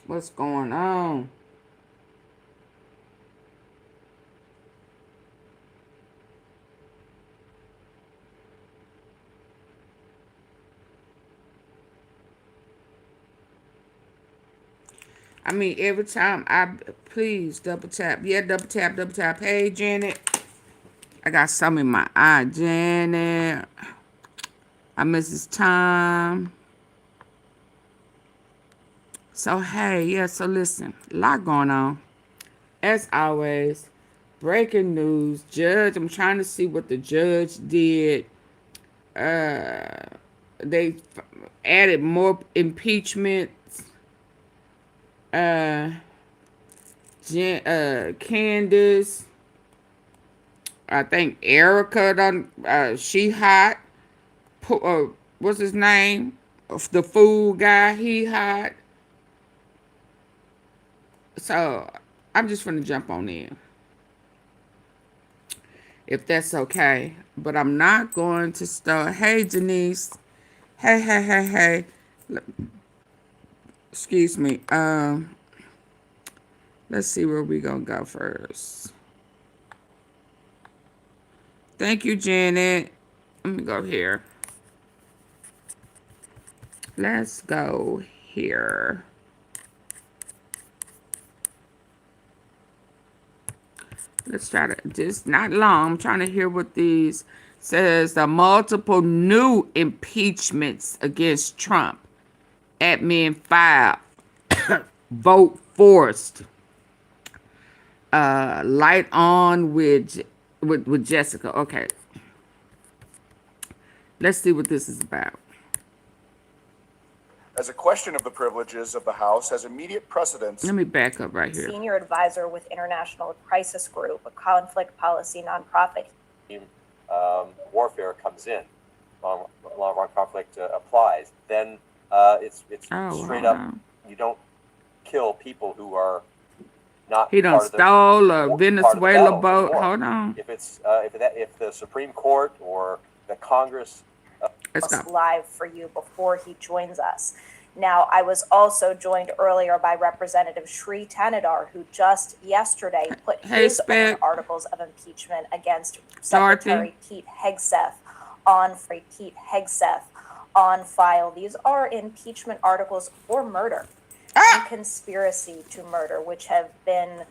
What's going on? I mean, every time please double tap. Yeah, double tap, double tap. Hey, Janet. I got some in my eye, Janet. I miss this time. So, hey, yeah, so listen, a lot going on. As always, breaking news. Judge, I'm trying to see what the judge did. Uh, they added more impeachments. Uh, Candace, I think Erika done. She hot. What's his name? The food guy. He hot. So I'm just gonna jump on in, if that's okay. But I'm not going to start. Hey, Denise. Hey, hey, hey, hey. Excuse me. Let's see where we gonna go first. Thank you, Janet. Let me go here. Let's go here. Let's try to just not long. I'm trying to hear what these says. The multiple new impeachments against Trump. Admin filed. Vote forced. Light on with Jessica. Okay. Let's see what this is about. As a question of the privileges of the House has immediate precedence. Let me back up right here. Senior advisor with International Crisis Group, a conflict policy nonprofit. Warfare comes in, long conflict applies. Then it's straight up. You don't kill people who are not. He done stole a Venezuela boat. Hold on. If the Supreme Court or the Congress. Live for you before he joins us. Now, I was also joined earlier by Representative Shri Tanadar, who just yesterday put his own articles of impeachment against Secretary Pete Hegseth on file. These are impeachment articles for murder and conspiracy to murder, which have been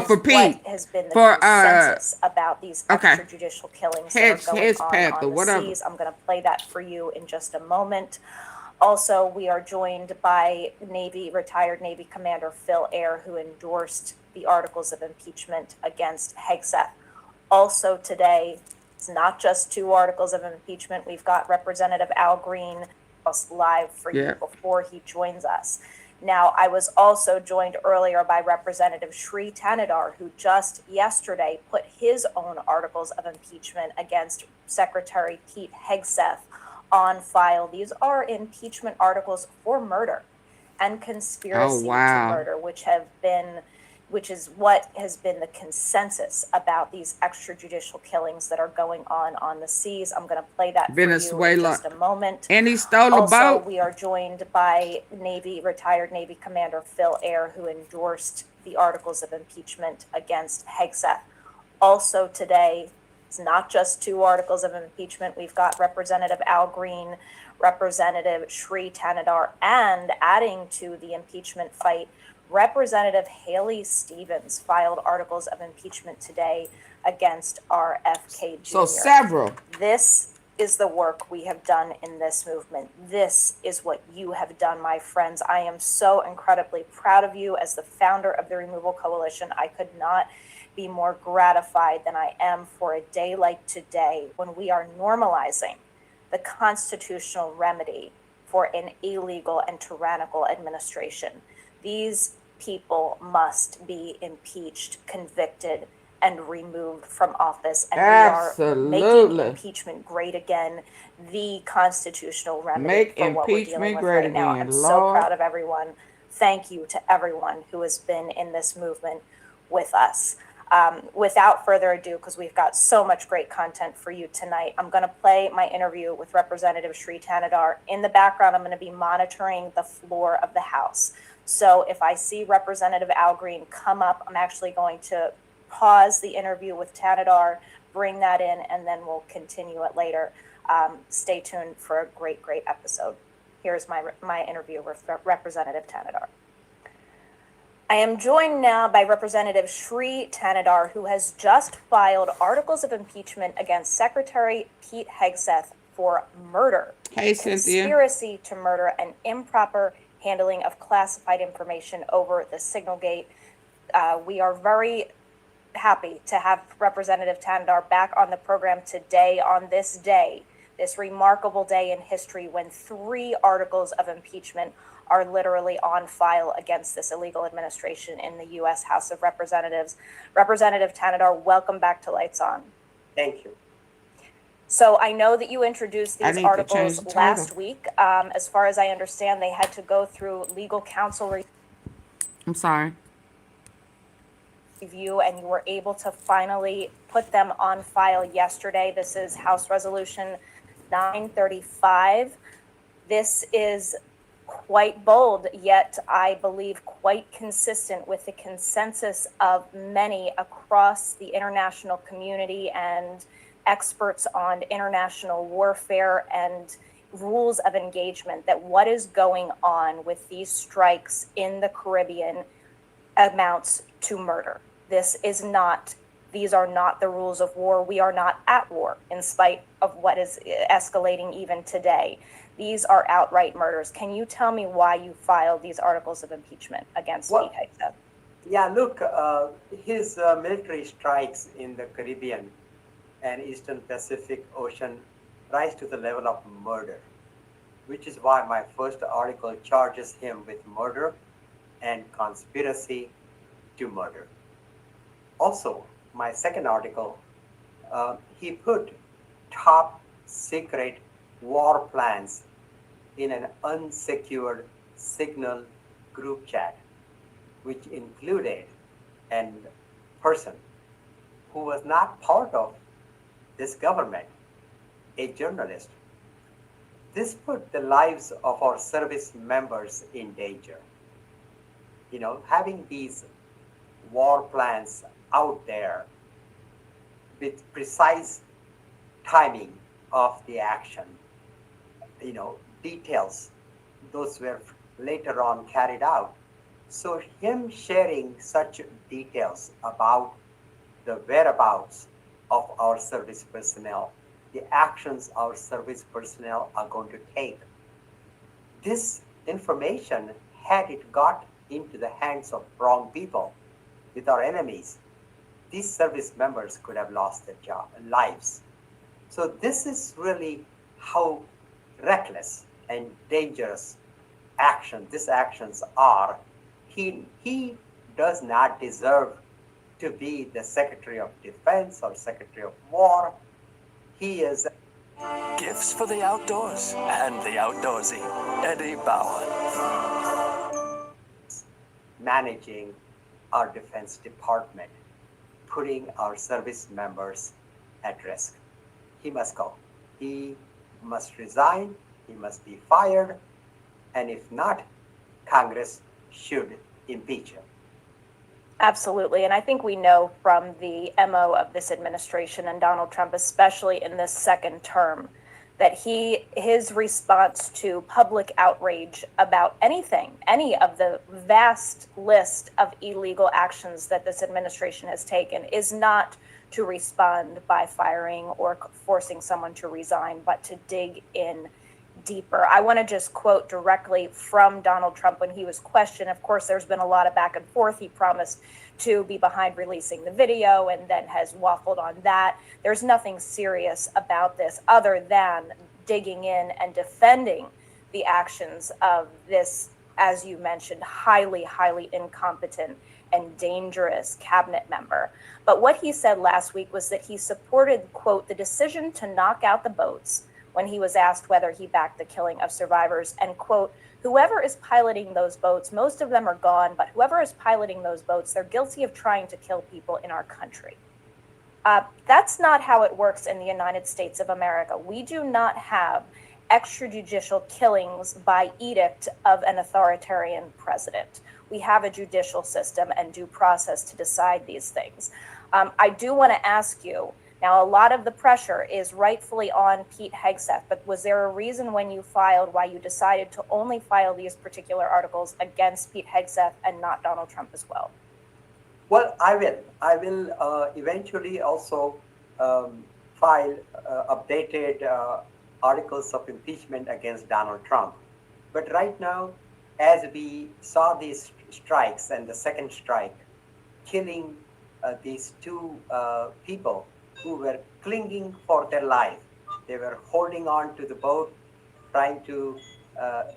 for Pete has been the consensus about these extrajudicial killings that are going on the seas. I'm going to play that for you in just a moment. Also, we are joined by retired Navy Commander Phil Eyre, who endorsed the articles of impeachment against Hegseth. Also today, it's not just 2 articles of impeachment. We've got Representative Al Green live for you before he joins us. Now, I was also joined earlier by Representative Shri Tanadar, who just yesterday put his own articles of impeachment against Secretary Pete Hegseth on file. These are impeachment articles for murder and conspiracy to murder, which is what has been the consensus about these extrajudicial killings that are going on the seas. I'm going to play that for you in just a moment. And he stole a boat. Also, we are joined by retired Navy Commander Phil Eyre, who endorsed the articles of impeachment against Hegseth. Also today, it's not just 2 articles of impeachment. We've got Representative Al Green, Representative Shri Tanadar, and adding to the impeachment fight, Representative Haley Stevens filed articles of impeachment today against RFK Jr. So several. This is the work we have done in this movement. This is what you have done, my friends. I am so incredibly proud of you. As the founder of the Removal Coalition, I could not be more gratified than I am for a day like today, when we are normalizing the constitutional remedy for an illegal and tyrannical administration. These people must be impeached, convicted, and removed from office. And we are making impeachment great again, the constitutional remedy for what we're dealing with right now. I'm so proud of everyone. Thank you to everyone who has been in this movement with us. Without further ado, because we've got so much great content for you tonight, I'm going to play my interview with Representative Shri Tanadar. In the background, I'm going to be monitoring the floor of the House. So if I see Representative Al Green come up, I'm actually going to pause the interview with Tanadar, bring that in, and then we'll continue it later. Stay tuned for a great, great episode. Here's my interview with Representative Tanadar. I am joined now by Representative Shri Tanadar, who has just filed articles of impeachment against Secretary Pete Hedgseth for murder, hey, Cynthia, conspiracy to murder, and improper handling of classified information over the Signalgate. We are very happy to have Representative Tanadar back on the program today on this day, this remarkable day in history when 3 articles of impeachment are literally on file against this illegal administration in the U.S. House of Representatives. Representative Tanadar, welcome back to Lights On. Thank you. So I know that you introduced these articles last week. As far as I understand, they had to go through legal counsel review, and you were able to finally put them on file yesterday. This is House Resolution 935. This is quite bold, yet I believe quite consistent with the consensus of many across the international community and experts on international warfare and rules of engagement, that what is going on with these strikes in the Caribbean amounts to murder. These are not the rules of war. We are not at war, in spite of what is escalating even today. These are outright murders. Can you tell me why you filed these articles of impeachment against Pete Hedgseth? Yeah, look, his military strikes in the Caribbean and Eastern Pacific Ocean rise to the level of murder, which is why my first article charges him with murder and conspiracy to murder. Also, my second article, he put top secret war plans in an unsecured Signal group chat, which included a person who was not part of this government, a journalist. This put the lives of our service members in danger. You know, having these war plans out there with precise timing of the action, you know, details, those were later on carried out. So him sharing such details about the whereabouts of our service personnel, the actions our service personnel are going to take, this information, had it got into the hands of wrong people, with our enemies, these service members could have lost their lives. So this is really how reckless and dangerous these actions are. He does not deserve to be the Secretary of Defense or Secretary of War. He is gifts for the outdoors and the outdoorsy. Eddie Bauer. Managing our Defense Department, putting our service members at risk. He must go. He must resign. He must be fired. And if not, Congress should impeach him. Absolutely. And I think we know from the MO of this administration and Donald Trump, especially in this second term, that his response to public outrage about anything, any of the vast list of illegal actions that this administration has taken, is not to respond by firing or forcing someone to resign, but to dig in deeper. I want to just quote directly from Donald Trump when he was questioned. Of course, there's been a lot of back and forth. He promised to be behind releasing the video and then has waffled on that. There's nothing serious about this other than digging in and defending the actions of this, as you mentioned, highly, highly incompetent and dangerous cabinet member. But what he said last week was that he supported, quote, the decision to knock out the boats when he was asked whether he backed the killing of survivors, and quote, whoever is piloting those boats, most of them are gone, but whoever is piloting those boats, they're guilty of trying to kill people in our country. That's not how it works in the United States of America. We do not have extrajudicial killings by edict of an authoritarian president. We have a judicial system and due process to decide these things. I do want to ask you, now a lot of the pressure is rightfully on Pete Hedgseth, but was there a reason when you filed why you decided to only file these particular articles against Pete Hedgseth and not Donald Trump as well? Well, I will eventually also file updated articles of impeachment against Donald Trump. But right now, as we saw these strikes and the second strike, killing these two people who were clinging for their life. They were holding on to the boat, trying to,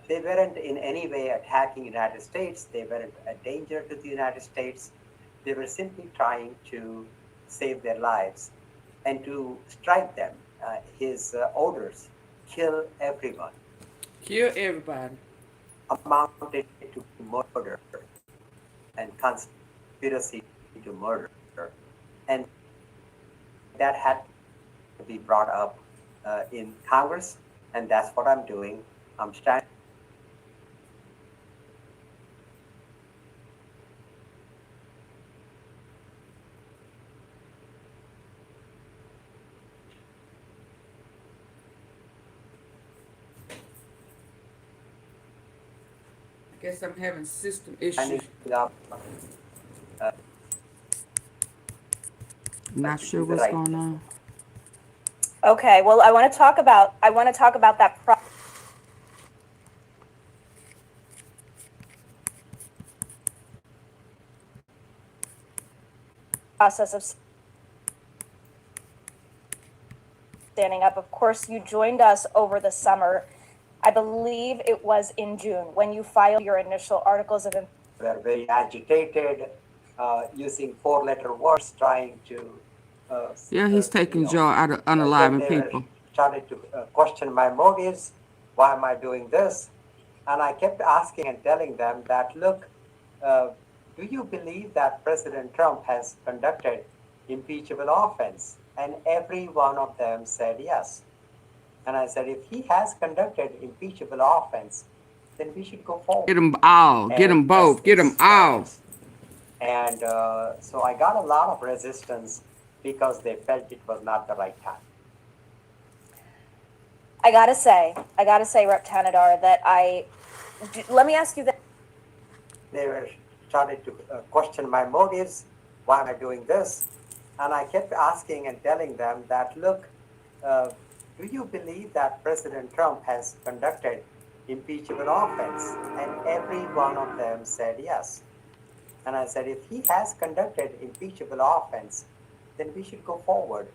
they weren't in any way attacking the United States. They weren't a danger to the United States. They were simply trying to save their lives and to strike them. His orders, kill everyone. Kill everybody. Amounted to murder and conspiracy to murder. And that had to be brought up in Congress, and that's what I'm doing. I'm standing. I guess I'm having system issues. I'm not sure what's going on. Okay, well, I want to talk about that process of standing up. Of course, you joined us over the summer. I believe it was in June when you filed your initial articles of impeachment. They're very agitated, using four-letter words, trying to. Yeah, he's taking joy out of unaliving people. Started to question my motives. Why am I doing this? And I kept asking and telling them that, look, do you believe that President Trump has conducted impeachable offense? And every one of them said yes. And I said, if he has conducted impeachable offense, then we should go forward. Get them all. Get them both. Get them all. And so I got a lot of resistance because they felt it was not the right time. I gotta say, Rep. Tanadar, that let me ask you that. They were started to question my motives. Why am I doing this? And I kept asking and telling them that, look, do you believe that President Trump has conducted impeachable offense? And every one of them said yes. And I said, if he has conducted impeachable offense, then we should go forward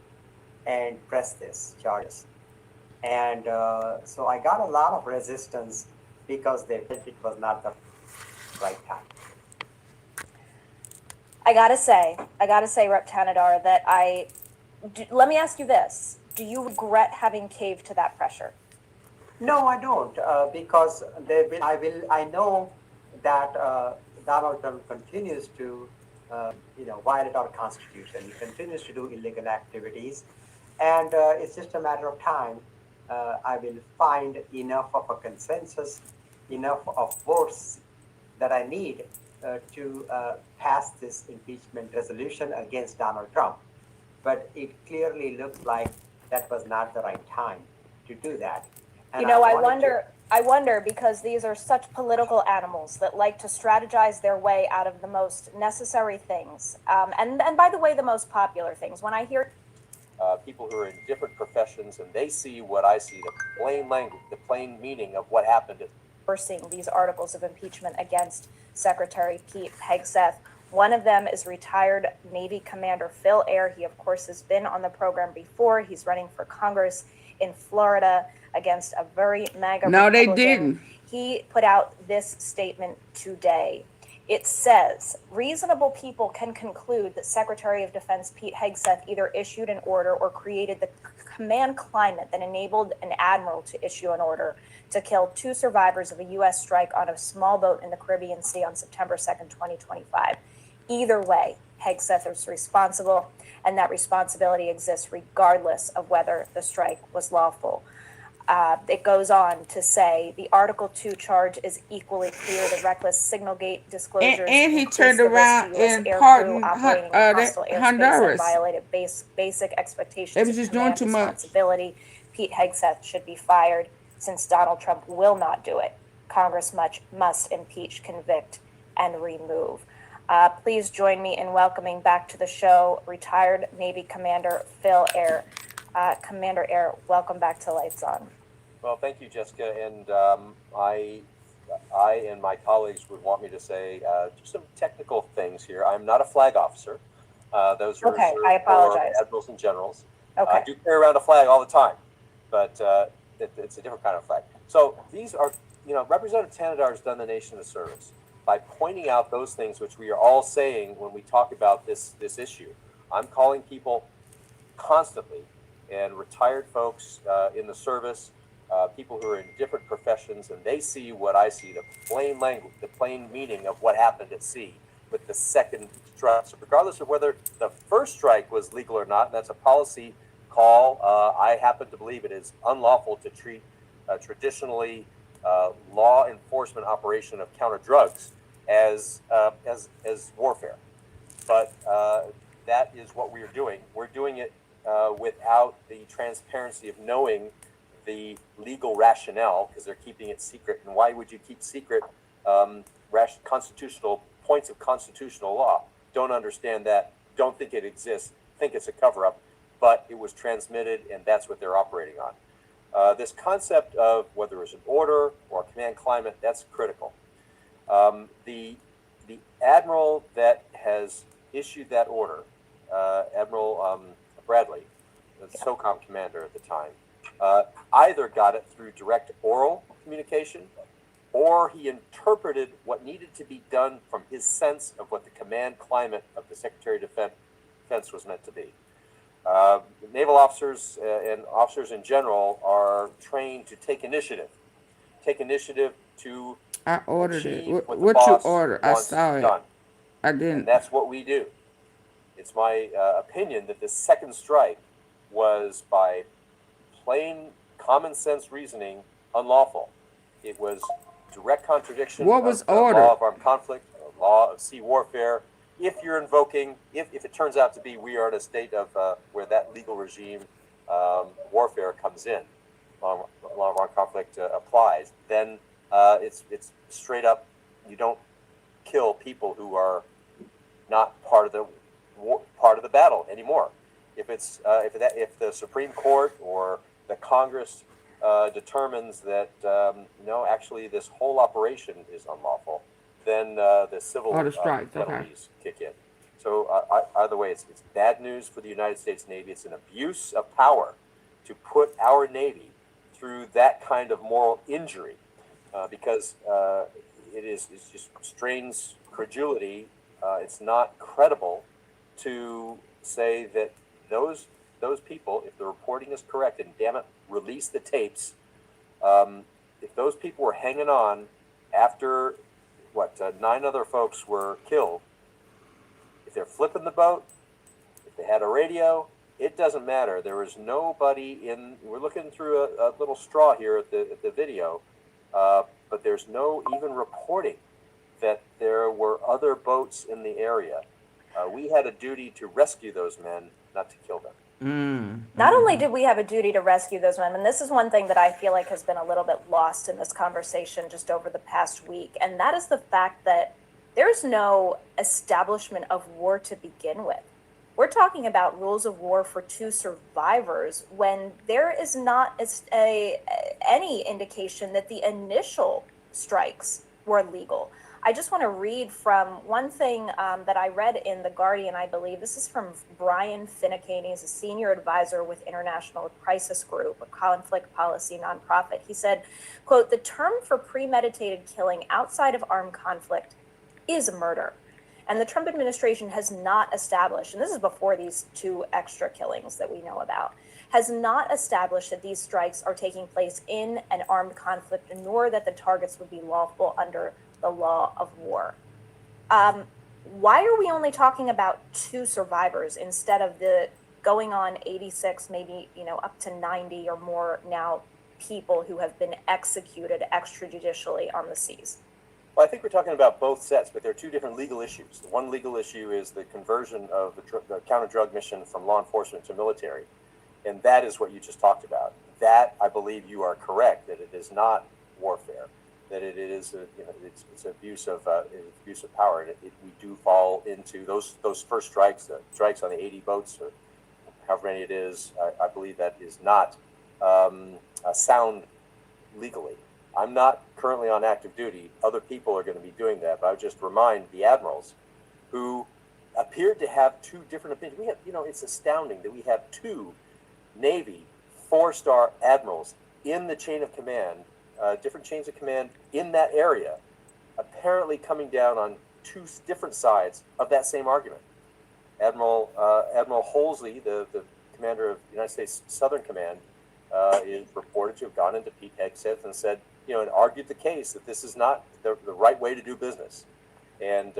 and press this charges. And so I got a lot of resistance because they felt it was not the right time. I gotta say, Rep. Tanadar, that let me ask you this. Do you regret having caved to that pressure? No, I don't, because I know that Donald Trump continues to, violate our Constitution. He continues to do illegal activities, and it's just a matter of time. I will find enough of a consensus, enough of votes that I need to pass this impeachment resolution against Donald Trump. But it clearly looks like that was not the right time to do that. And I wonder because these are such political animals that like to strategize their way out of the most necessary things, and by the way, the most popular things. When I hear people who are in different professions and they see what I see, the plain language, the plain meaning of what happened. We're seeing these articles of impeachment against Secretary Pete Hedgseth. One of them is retired Navy Commander Phil Ayer. He, of course, has been on the program before. He's running for Congress in Florida against a very MAGA No, Republican. they didn't. He put out this statement today. It says, reasonable people can conclude that Secretary of Defense Pete Hedgseth either issued an order or created the command climate that enabled an admiral to issue an order to kill two survivors of a U.S. strike on a small boat in the Caribbean Sea on September 2nd, 2025. Either way, Hedgseth is responsible, and that responsibility exists regardless of whether the strike was lawful. It goes on to say the Article 2 charge is equally clear. The reckless signal gate disclosures and he increase turned the risk around to U.S. and aircrew pardoned operating in hostile airspace and Honduras. violated basic They expectations was of just doing command too much. responsibility. Pete Hegseth should be fired since Donald Trump will not do it. Congress must impeach, convict, and remove. Please join me in welcoming back to the show retired Navy Commander Phil Eyre. Commander Eyre, welcome back to Lights On. Well, thank you, Jessica. And I and my colleagues would want me to say just some technical things here. I'm not a flag officer. Those are okay, reserved I apologize. for admirals and generals. Okay. I do carry around a flag all the time, but it's a different kind of flag. So these are, Representative Tanadar has done the nation a service by pointing out those things which we are all saying when we talk about this issue. I'm calling people constantly, and retired folks in the service, people who are in different professions, and they see what I see, the plain language, the plain meaning of what happened at sea with the second strike. So regardless of whether the first strike was legal or not, and that's a policy call, I happen to believe it is unlawful to treat traditionally law enforcement operation of counter drugs as warfare. But that is what we are doing. We're doing it without the transparency of knowing the legal rationale, because they're keeping it secret. And why would you keep secret constitutional points of constitutional law? Don't understand that. Don't think it exists. Think it's a cover-up. But it was transmitted, and that's what they're operating on. This concept of whether it's an order or a command climate, that's critical. The admiral that has issued that order, Admiral Bradley, the SOCOM commander at the time, either got it through direct oral communication, or he interpreted what needed to be done from his sense of what the command climate of the Secretary of Defense was meant to be. Naval officers and officers in general are trained to take initiative to I ordered achieve it. what the What you boss ordered? I wants saw it. done. I And didn't. that's what we do. It's my opinion that this second strike was, by plain common sense reasoning, unlawful. It was direct contradiction What was of the ordered? law of armed conflict, the law of sea warfare. If you're invoking, if it turns out to be we are in a state of where that legal regime warfare comes in, law of armed conflict applies, then it's straight up. You don't kill people who are not part of the battle anymore. If the Supreme Court or the Congress determines that no, actually this whole operation is unlawful, then the civil penalties kick in. So either way, it's bad news for the United States Navy. It's an abuse of power to put our Navy through that kind of moral injury, because it just strains credulity. It's not credible to say that those people, if the reporting is correct, and damn it, release the tapes, if those people were hanging on after 9 other folks were killed, if they're flipping the boat, if they had a radio, it doesn't matter. There was nobody in. We're looking through a little straw here at the video, but there's no even reporting that there were other boats in the area. We had a duty to rescue those men, not to kill them. Not only did we have a duty to rescue those men, and this is one thing that I feel like has been a little bit lost in this conversation just over the past week, and that is the fact that there's no establishment of war to begin with. We're talking about rules of war for 2 survivors when there is not any indication that the initial strikes were legal. I just want to read from one thing that I read in The Guardian, I believe. This is from Brian Finnecane. He's a senior advisor with International Crisis Group, a conflict policy nonprofit. He said, quote, "The term for premeditated killing outside of armed conflict is murder. And the Trump administration has not established, and this is before these 2 extra killings that we know about, has not established that these strikes are taking place in an armed conflict, nor that the targets would be lawful under the law of war." Why are we only talking about 2 survivors instead of the going on 86, maybe up to 90 or more now people who have been executed extrajudicially on the seas? Well, I think we're talking about both sets, but there are two different legal issues. The one legal issue is the conversion of the counter-drug mission from law enforcement to military, and that is what you just talked about. That, I believe you are correct, that it is not warfare, that it is it's abuse of power. And we do fall into those first strikes, the strikes on the 80 boats or however many it is. I believe that is not sound legally. I'm not currently on active duty. Other people are going to be doing that, but I would just remind the admirals who appeared to have two different opinions. We have, it's astounding that we have two Navy 4-star admirals in the chain of command, different chains of command in that area, apparently coming down on two different sides of that same argument. Admiral Holsey, the commander of the United States Southern Command, is reported to have gone into Pete Hedgseth and said, and argued the case that this is not the right way to do business, and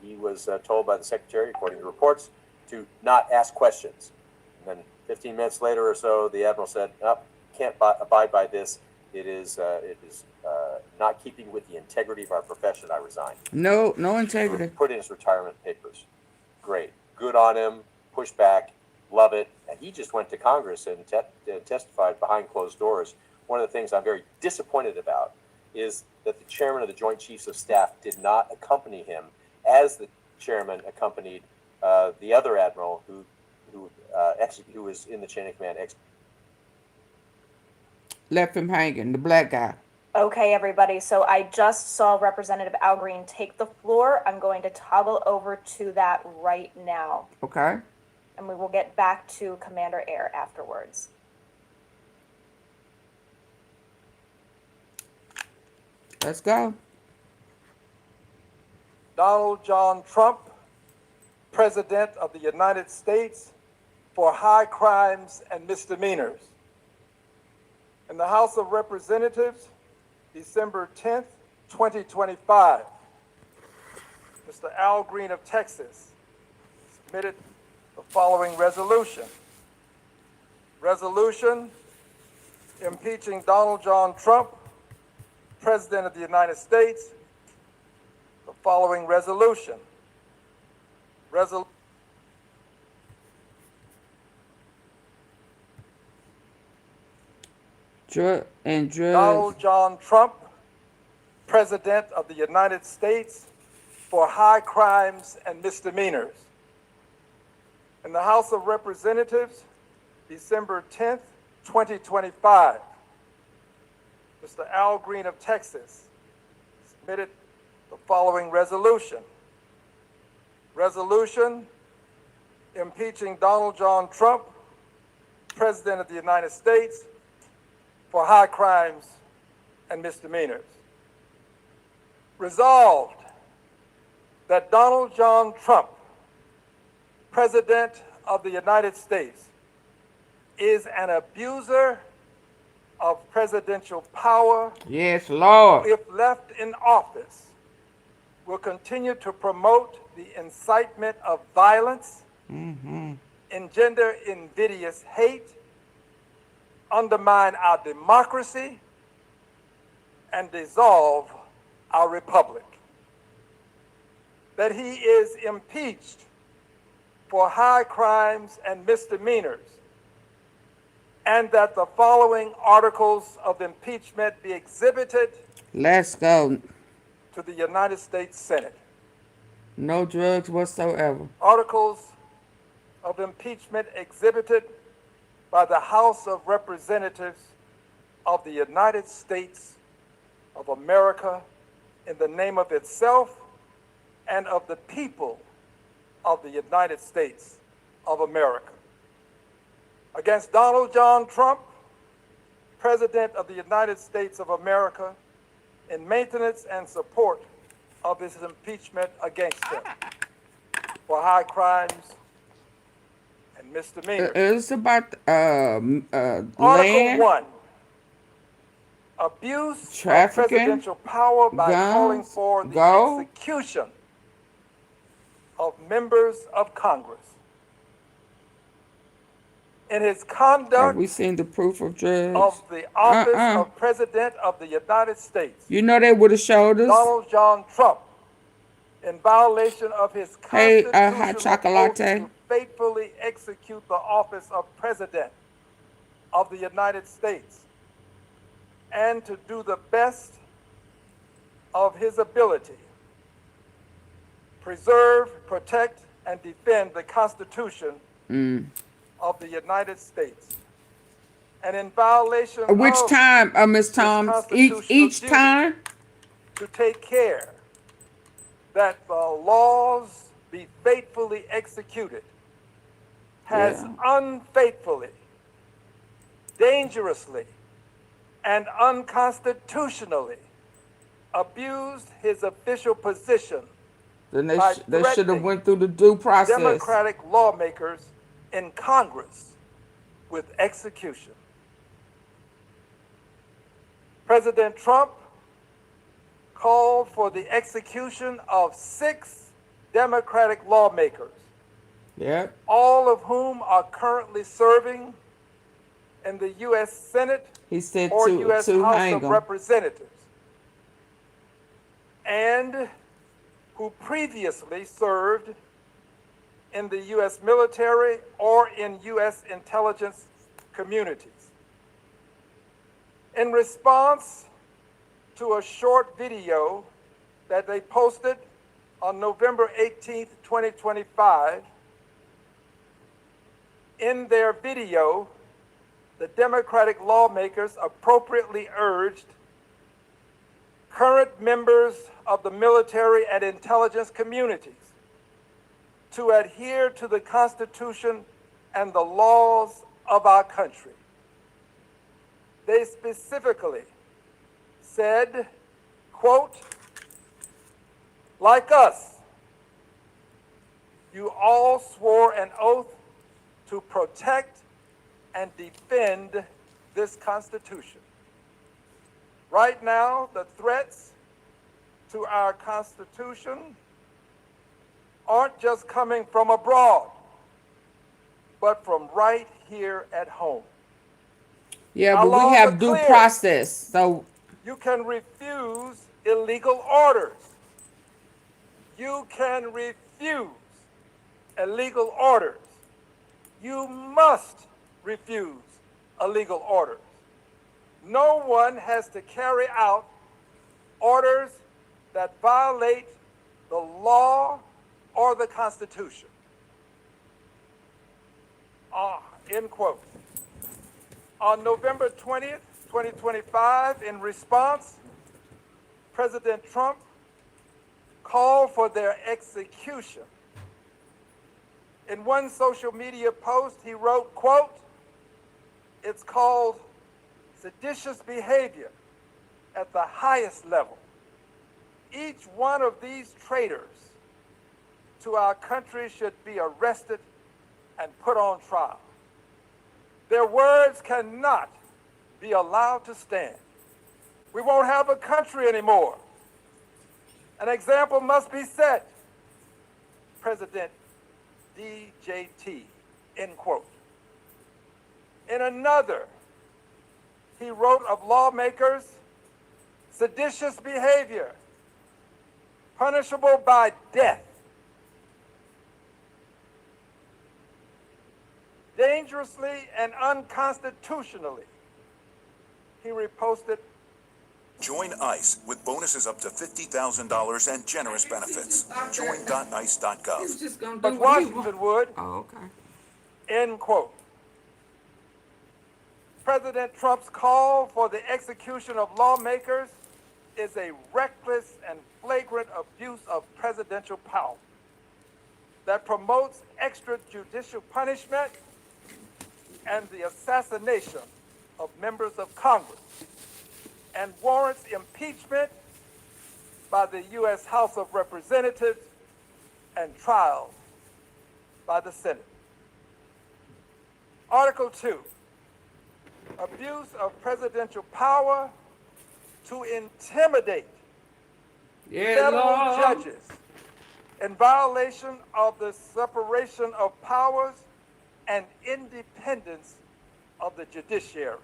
he was told by the secretary, according to reports, to not ask questions. And then 15 minutes later or so, the admiral said, "Nope, can't abide by this. It is not keeping with the integrity of our profession. I resign." No integrity. Put in his retirement papers. Great, good on him. Push back, love it. And he just went to Congress and testified behind closed doors. One of the things I'm very disappointed about is that the chairman of the Joint Chiefs of Staff did not accompany him, as the chairman accompanied the other admiral who was in the chain of command. Left him hanging, the black guy. Okay, everybody. So I just saw Representative Al Green take the floor. I'm going to toggle over to that right now. Okay. And we will get back to Commander Air afterwards. Let's go. Donald John Trump, President of the United States, for high crimes and misdemeanors. In the House of Representatives, December 10th, 2025, Mr. Al Green of Texas submitted the following resolution. Resolution impeaching Donald John Trump, President of the United States. The following resolution. Donald John Trump, President of the United States, for high crimes and misdemeanors. In the House of Representatives, December 10th, 2025, Mr. Al Green of Texas submitted the following resolution. Resolution impeaching Donald John Trump, President of the United States, for high crimes and misdemeanors. Resolved that Donald John Trump, President of the United States, is an abuser of presidential power. Yes, Lord. If left in office, will continue to promote the incitement of violence, engender invidious hate, undermine our democracy, and dissolve our republic. That he is impeached for high crimes and misdemeanors, and that the following articles of impeachment be exhibited. Let's go. To the United States Senate. No drugs whatsoever. Articles of impeachment exhibited by the House of Representatives of the United States of America in the name of itself and of the people of the United States of America. Against Donald John Trump, President of the United States of America, in maintenance and support of his impeachment against him for high crimes and misdemeanors. It's about Article land, 1, abuse trafficking, of presidential power by guns, calling for the execution of members of Congress. in his Have conduct we seen the proof of drugs? of the office of President of the United States, You know they would have showed us. Donald John Trump, in violation of his Hey, hot constitutional oath chocolate. to faithfully execute the office of President of the United States and to do the best of his ability, preserve, protect, and defend the Constitution of the United States. And in violation Which of time, Miss Thomas? Each duty time? to take care that the laws be faithfully executed, has unfaithfully, dangerously, and unconstitutionally abused his official position Then by they should have threatening went through the due process. Democratic lawmakers in Congress with execution. President Trump called for the execution of 6 Democratic lawmakers, Yep. all of whom are currently serving in the U.S. Senate He said or to U.S. hang House of 'em. Representatives, and who previously served in the U.S. military or in U.S. intelligence communities. In response to a short video that they posted on November 18th, 2025, in their video, the Democratic lawmakers appropriately urged current members of the military and intelligence communities to adhere to the Constitution and the laws of our country. They specifically said, quote, "Like us, you all swore an oath to protect and defend this Constitution. Right now, the threats to our Constitution aren't just coming from abroad, but from right here at home. Yeah, Our but we laws have are due clear. process. So You can refuse illegal orders. You can refuse illegal orders. You must refuse illegal orders. No one has to carry out orders that violate the law or the Constitution." End quote. On November 20th, 2025, in response, President Trump called for their execution. In one social media post, he wrote, quote, "It's called seditious behavior at the highest level. Each one of these traitors to our country should be arrested and put on trial. Their words cannot be allowed to stand. We won't have a country anymore. An example must be set. President DJT," end quote. In another, he wrote of lawmakers, "Seditious behavior, punishable by death. Dangerously and unconstitutionally." He reposted, Join ICE with bonuses up to $50,000 and generous benefits. Join.ice.gov. he's just gonna do but what he want. Washington would, Oh, okay. end quote. President Trump's call for the execution of lawmakers is a reckless and flagrant abuse of presidential power that promotes extrajudicial punishment and the assassination of members of Congress, and warrants impeachment by the U.S. House of Representatives and trial by the Senate. Article 2, abuse of presidential power to intimidate federal judges in violation of the separation of powers and independence of the judiciary.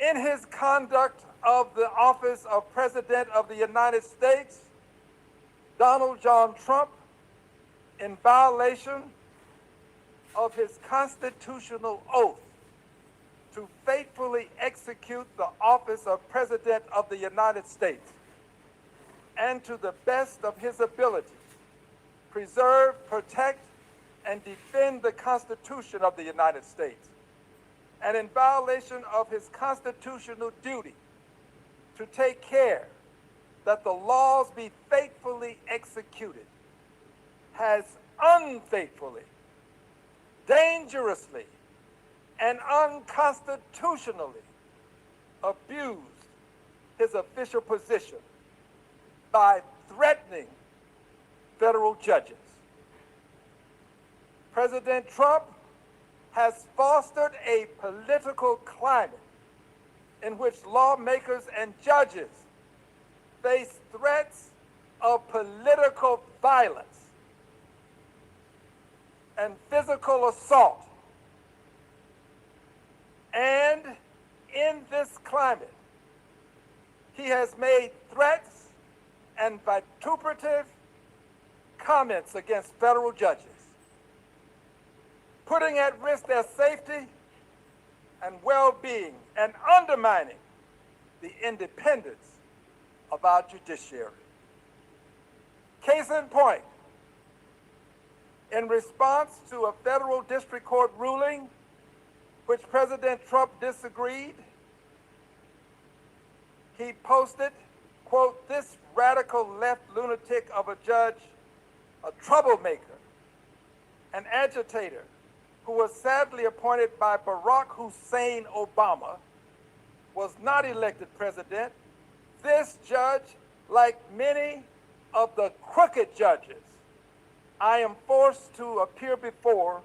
In his conduct of the office of President of the United States, Donald John Trump, in violation of his constitutional oath to faithfully execute the office of President of the United States and to the best of his ability, preserve, protect, and defend the Constitution of the United States, and in violation of his constitutional duty to take care that the laws be faithfully executed, has unfaithfully, dangerously, and unconstitutionally abused his official position by threatening federal judges. President Trump has fostered a political climate in which lawmakers and judges face threats of political violence and physical assault. And in this climate, he has made threats and vituperative comments against federal judges, putting at risk their safety and well-being and undermining the independence of our judiciary. Case in point, in response to a federal district court ruling which President Trump disagreed, he posted, quote, "This radical left lunatic of a judge, a troublemaker, an agitator, who was sadly appointed by Barack Hussein Obama, was not elected president. This judge, like many of the crooked judges I am forced to appear before,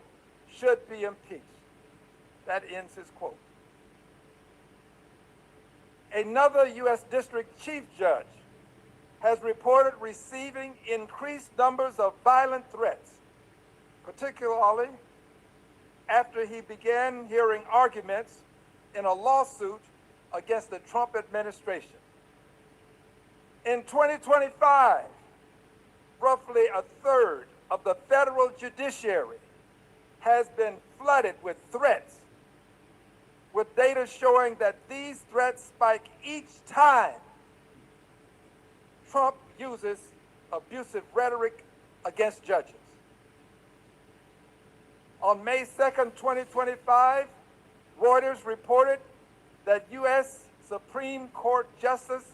should be impeached." That ends his quote. Another U.S. District Chief Judge has reported receiving increased numbers of violent threats, particularly after he began hearing arguments in a lawsuit against the Trump administration. In 2025, roughly a third of the federal judiciary has been flooded with threats, with data showing that these threats spike each time Trump uses abusive rhetoric against judges. On May 2nd, 2025, Reuters reported that U.S. Supreme Court Justice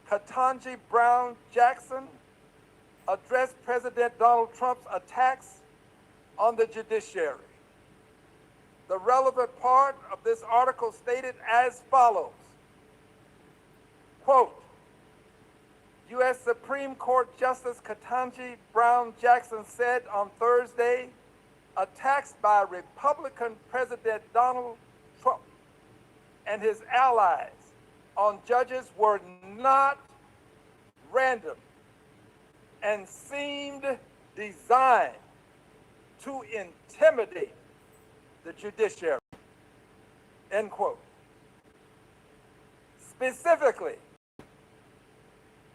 Ketanji Brown Jackson addressed President Donald Trump's attacks on the judiciary. The relevant part of this article stated as follows, quote, U.S. Supreme Court Justice Ketanji Brown Jackson said on Thursday, attacks by Republican President Donald Trump and his allies on judges were not random and seemed designed to intimidate the judiciary, end quote. Specifically,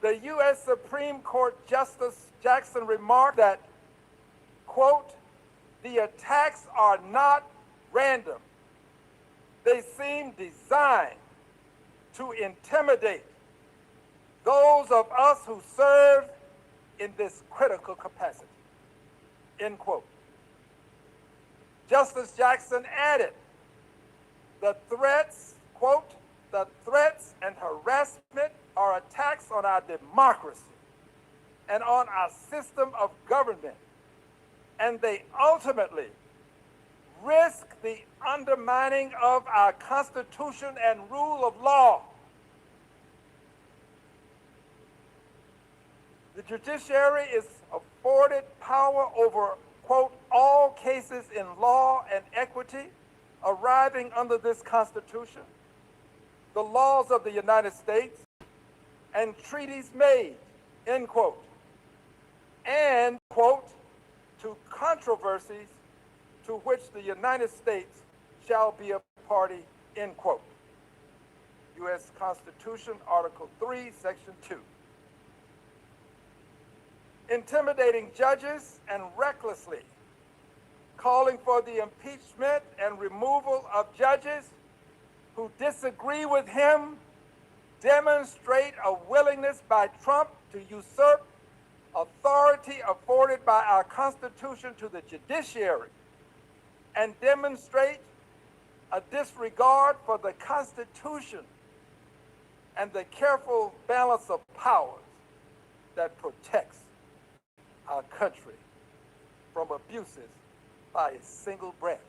the U.S. Supreme Court Justice Jackson remarked that, quote, the attacks are not random. They seem designed to intimidate those of us who serve in this critical capacity, end quote. Justice Jackson added, the threats, quote, the threats and harassment are attacks on our democracy and on our system of government, and they ultimately risk the undermining of our Constitution and rule of law. The judiciary is afforded power over, quote, all cases in law and equity arriving under this Constitution, the laws of the United States, and treaties made, end quote, and, quote, to controversies to which the United States shall be a party, end quote. U.S. Constitution, Article 3, Section 2. Intimidating judges and recklessly calling for the impeachment and removal of judges who disagree with him demonstrate a willingness by Trump to usurp authority afforded by our Constitution to the judiciary and demonstrate a disregard for the Constitution and the careful balance of powers that protects our country from abuses by a single branch.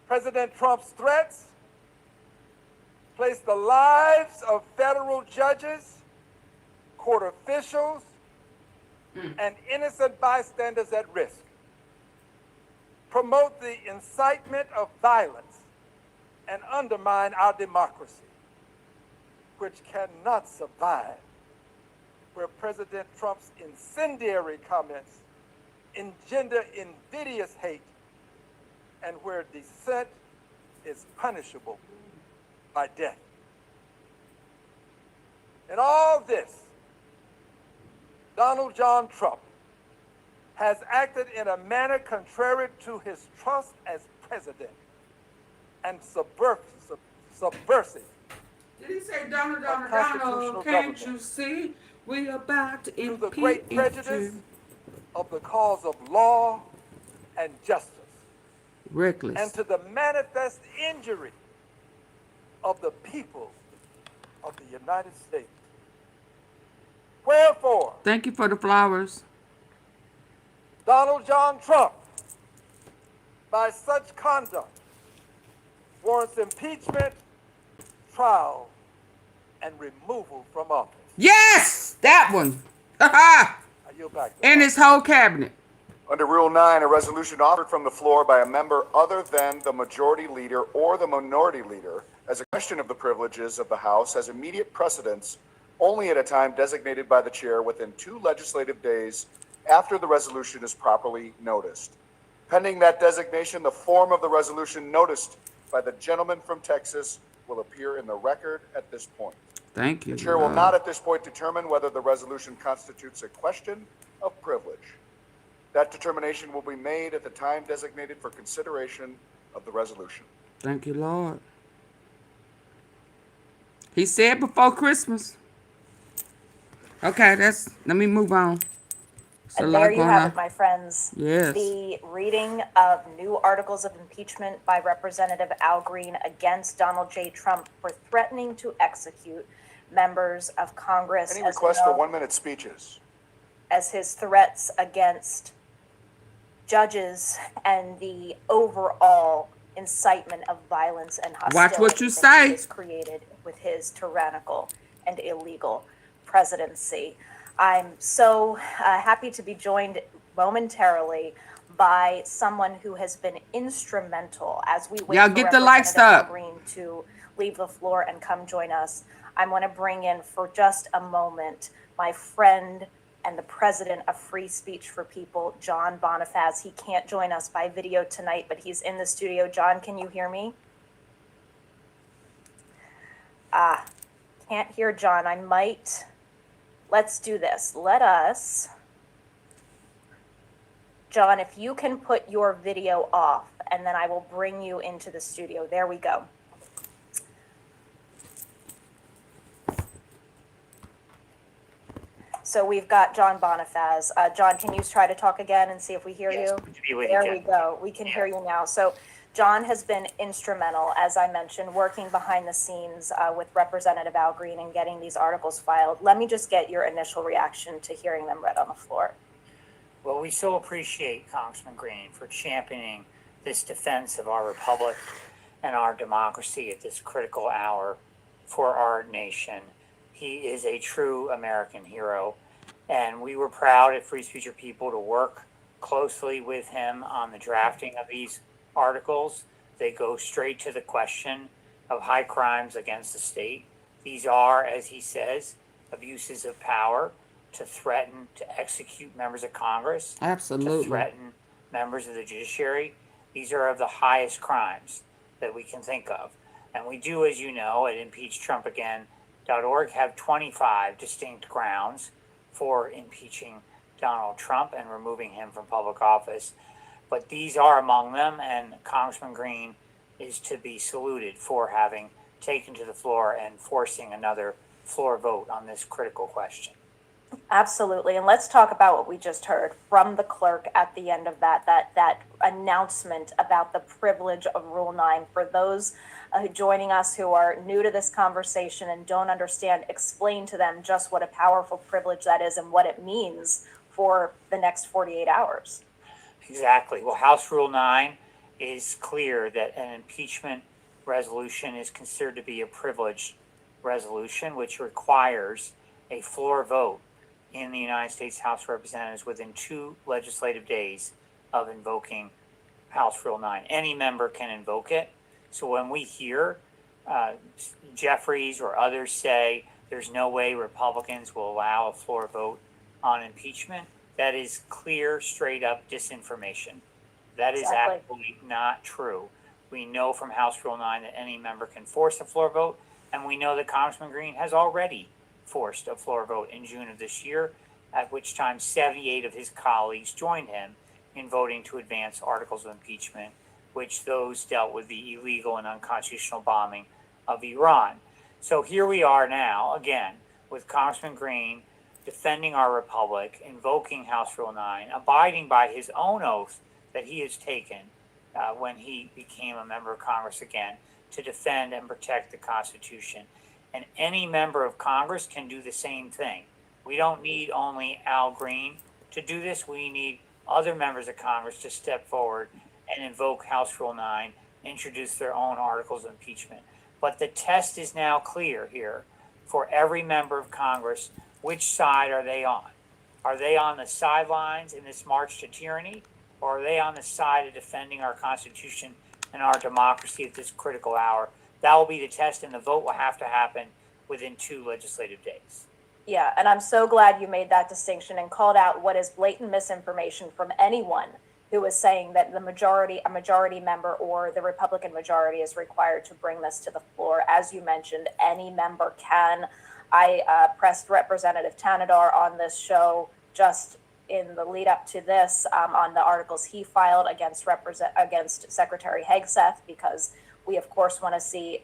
President Trump's threats place the lives of federal judges, court officials, and innocent bystanders at risk, promote the incitement of violence, and undermine our democracy, which cannot survive where President Trump's incendiary comments engender invidious hate and where dissent is punishable by death. In all this, Donald John Trump has acted in a manner contrary to his trust as president and subversive. Did he say Donald, can't government. you see we about to To the impeach great prejudice of the cause of law and justice, reckless. and to the manifest injury of the people of the United States. Wherefore, Thank you for the flowers. Donald John Trump, by such conduct, warrants impeachment, trial, and removal from office. Yes, that one. Ha I yield back. And his whole cabinet. Under Rule 9, a resolution offered from the floor by a member other than the majority leader or the minority leader as a question of the privileges of the House has immediate precedence only at a time designated by the chair within 2 legislative days after the resolution is properly noticed. Pending that designation, the form of the resolution noticed by the gentleman from Texas will appear in the record at this point. Thank you. The chair will not at this point determine whether the resolution constitutes a question of privilege. That determination will be made at the time designated for consideration of the resolution. Thank you, Lord. He said before Christmas. Okay, let me move on. So And there you have it, my friends. Yes. The reading of new articles of impeachment by Representative Al Green against Donald J. Trump for threatening to execute members of Congress. Any request for 1-minute speeches? As his threats against judges and the overall incitement of violence and hostility Watch what you that say. he has created with his tyrannical and illegal presidency. I'm so happy to be joined momentarily by someone who has been instrumental as we wait Y'all for get the lights Representative up. Green to leave the floor and come join us. I want to bring in for just a moment my friend and the president of Free Speech for People, John Bonifaz. He can't join us by video tonight, but he's in the studio. John, can you hear me? Can't hear John. Let's do this. John, if you can put your video off, and then I will bring you into the studio. There we go. So we've got John Bonifaz. John, can you try to talk again and see if we hear you? There we go. We can hear you now. So John has been instrumental, as I mentioned, working behind the scenes with Representative Al Green and getting these articles filed. Let me just get your initial reaction to hearing them read on the floor. Well, we so appreciate Congressman Green for championing this defense of our republic and our democracy at this critical hour for our nation. He is a true American hero, and we were proud at Free Speech for People to work closely with him on the drafting of these articles. They go straight to the question of high crimes against the state. These are, as he says, abuses of power to threaten to execute members of Congress, Absolutely. to threaten members of the judiciary. These are of the highest crimes that we can think of. And we do, as you know, at impeachtrumpagain.org have 25 distinct grounds for impeaching Donald Trump and removing him from public office. But these are among them, and Congressman Green is to be saluted for having taken to the floor and forcing another floor vote on this critical question. Absolutely. And let's talk about what we just heard from the clerk at the end of that announcement about the privilege of Rule 9. For those joining us who are new to this conversation and don't understand, explain to them just what a powerful privilege that is and what it means for the next 48 hours. Exactly. Well, House Rule 9 is clear that an impeachment resolution is considered to be a privileged resolution, which requires a floor vote in the United States House of Representatives within 2 legislative days of invoking House Rule 9. Any member can invoke it. So when we hear Jeffries or others say there's no way Republicans will allow a floor vote on impeachment, that is clear, straight up disinformation. That is absolutely not true. We know from House Rule 9 that any member can force a floor vote, and we know that Congressman Green has already forced a floor vote in June of this year, at which time 78 of his colleagues joined him in voting to advance articles of impeachment, which those dealt with the illegal and unconstitutional bombing of Iran. So here we are now, again, with Congressman Green defending our republic, invoking House Rule 9, abiding by his own oath that he has taken when he became a member of Congress again, to defend and protect the Constitution. And any member of Congress can do the same thing. We don't need only Al Green to do this. We need other members of Congress to step forward and invoke House Rule 9, introduce their own articles of impeachment. But the test is now clear here for every member of Congress. Which side are they on? Are they on the sidelines in this march to tyranny, or are they on the side of defending our Constitution and our democracy at this critical hour? That will be the test, and the vote will have to happen within 2 legislative days. Yeah, and I'm so glad you made that distinction and called out what is blatant misinformation from anyone who is saying that a majority member or the Republican majority is required to bring this to the floor. As you mentioned, any member can. I pressed Representative Tanadar on this show just in the lead up to this on the articles he filed against Secretary Hedgseth, because we, of course, want to see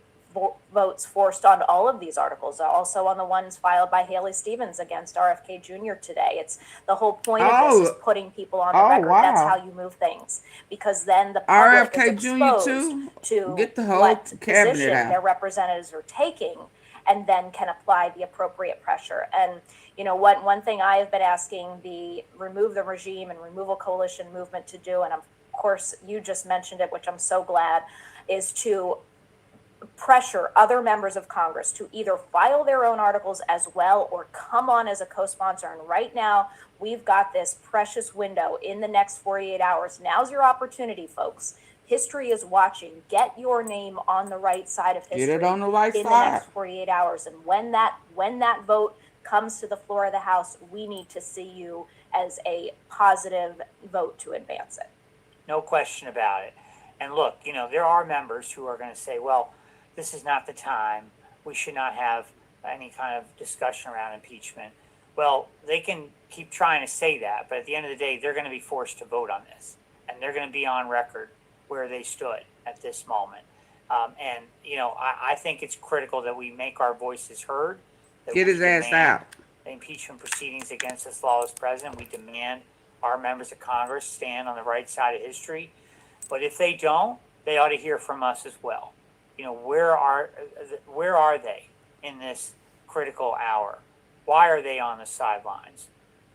votes forced on all of these articles, also on the ones filed by Haley Stevens against RFK Jr. today. It's the whole point of this is putting people on the record. Wow. That's how you move things, because then the public RFK is exposed to get the whole what position out. Their representatives are taking, and then can apply the appropriate pressure. And you know what? One thing I have been asking the Remove the Regime and Removal Coalition movement to do, and of course you just mentioned it, which I'm so glad, is to pressure other members of Congress to either file their own articles as well or come on as a co-sponsor. And right now, we've got this precious window in the next 48 hours. Now's your opportunity, folks. History is watching. Get your name on the right side of history. Get it on the right in side. The next 48 hours. And when that vote comes to the floor of the House, we need to see you as a positive vote to advance it. No question about it. And look, you know, there are members who are going to say, well, this is not the time. We should not have any kind of discussion around impeachment. Well, they can keep trying to say that, but at the end of the day, they're going to be forced to vote on this, and they're going to be on record where they stood at this moment. And, you know, I think it's critical that we make our voices heard. Get his ass out. The impeachment proceedings against this lawless president. We demand our members of Congress stand on the right side of history. But if they don't, they ought to hear from us as well. You know, where are they in this critical hour? Why are they on the sidelines?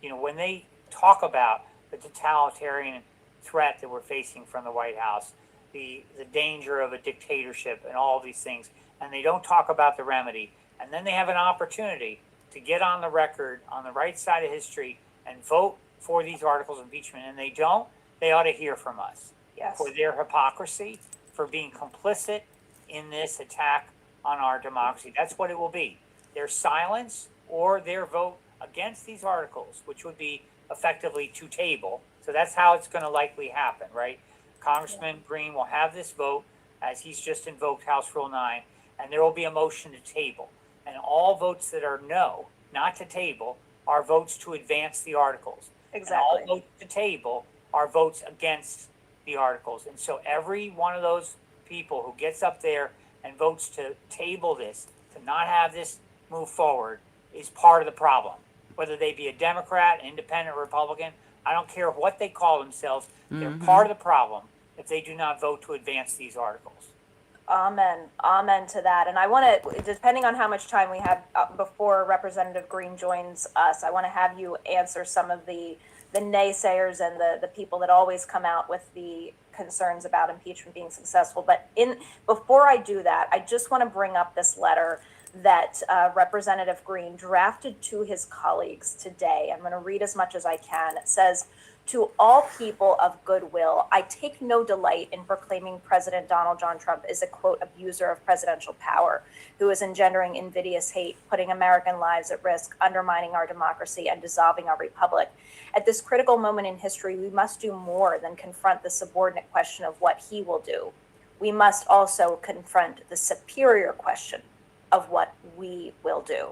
You know, when they talk about the totalitarian threat that we're facing from the White House, the danger of a dictatorship and all of these things, and they don't talk about the remedy, and then they have an opportunity to get on the record on the right side of history and vote for these articles of impeachment, and they don't, they ought to hear from us. Yes. For their hypocrisy, for being complicit in this attack on our democracy. That's what it will be. Their silence or their vote against these articles, which would be effectively to table. So that's how it's going to likely happen, right? Congressman Green will have this vote as he's just invoked House Rule 9, and there will be a motion to table. And all votes that are no, not to table, are votes to advance the articles. Exactly. And all votes to table are votes against the articles. And so every one of those people who gets up there and votes to table this, to not have this move forward, is part of the problem. Whether they be a Democrat, independent, Republican, I don't care what they call themselves, they're part of the problem if they do not vote to advance these articles. Amen. Amen to that. And I want to, depending on how much time we have before Representative Green joins us, I want to have you answer some of the naysayers and the people that always come out with the concerns about impeachment being successful. But before I do that, I just want to bring up this letter that Representative Green drafted to his colleagues today. I'm going to read as much as I can. It says, "To all people of goodwill, I take no delight in proclaiming President Donald John Trump is a, quote, abuser of presidential power, who is engendering invidious hate, putting American lives at risk, undermining our democracy, and dissolving our republic. At this critical moment in history, we must do more than confront the subordinate question of what he will do. We must also confront the superior question of what we will do.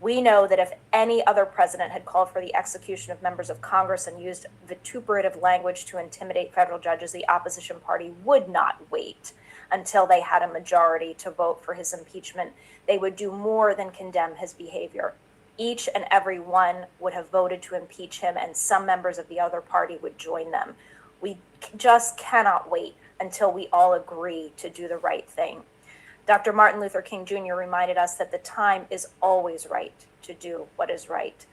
We know that if any other president had called for the execution of members of Congress and used vituperative language to intimidate federal judges, the opposition party would not wait until they had a majority to vote for his impeachment. They would do more than condemn his behavior. Each and every one would have voted to impeach him, and some members of the other party would join them. We just cannot wait until we all agree to do the right thing. Dr. Martin Luther King Jr. reminded us that the time is always right to do what is right.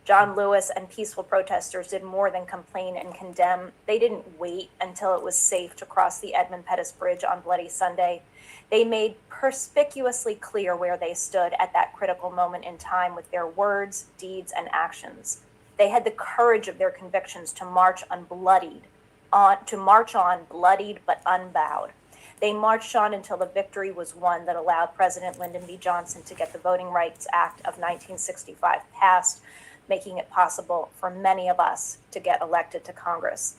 John Lewis and peaceful protesters did more than complain and condemn. They didn't wait until it was safe to cross the Edmund Pettus Bridge on Bloody Sunday. They made perspicuously clear where they stood at that critical moment in time with their words, deeds, and actions. They had the courage of their convictions to march on bloodied but unbowed. They marched on until the victory was won that allowed President Lyndon B. Johnson to get the Voting Rights Act of 1965 passed, making it possible for many of us to get elected to Congress.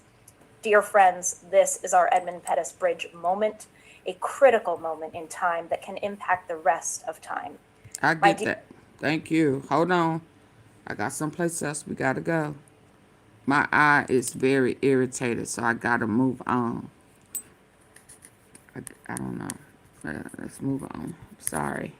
Dear friends, this is our Edmund Pettus Bridge moment, a critical moment in time that can impact the rest of time. I get that. Thank you. Hold on. I got someplace else we gotta go. My eye is very irritated, so I gotta move on. I don't know. Let's move on. Sorry.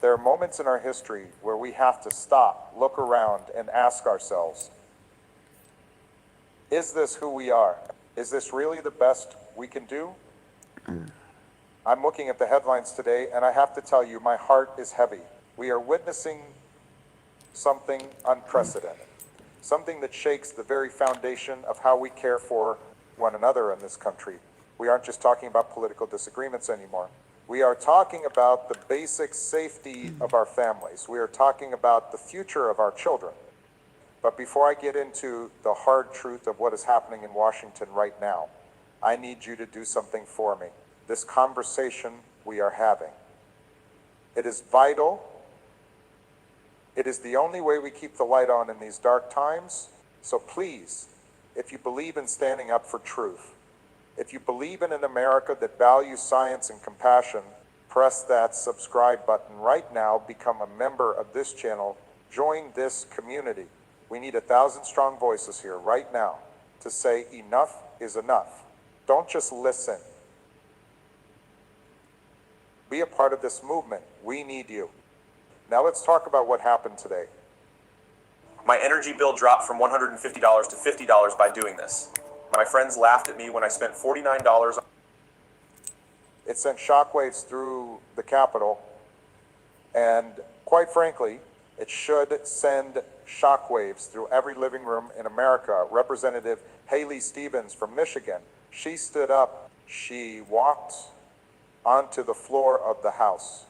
There are moments in our history where we have to stop, look around, and ask ourselves, is this who we are? Is this really the best we can do? I'm looking at the headlines today, and I have to tell you, my heart is heavy. We are witnessing something unprecedented, something that shakes the very foundation of how we care for one another in this country. We aren't just talking about political disagreements anymore. We are talking about the basic safety of our families. We are talking about the future of our children. But before I get into the hard truth of what is happening in Washington right now, I need you to do something for me. This conversation we are having. It is vital. It is the only way we keep the light on in these dark times. So please, if you believe in standing up for truth, if you believe in an America that values science and compassion, press that subscribe button right now, become a member of this channel, join this community. We need 1,000 strong voices here right now to say enough is enough. Don't just listen. Be a part of this movement. We need you. Now let's talk about what happened today. My energy bill dropped from $150 to $50 by doing this. My friends laughed at me when I spent $49. It sent shockwaves through the Capitol, and quite frankly, it should send shockwaves through every living room in America. Representative Haley Stevens from Michigan, she stood up, she walked onto the floor of the House,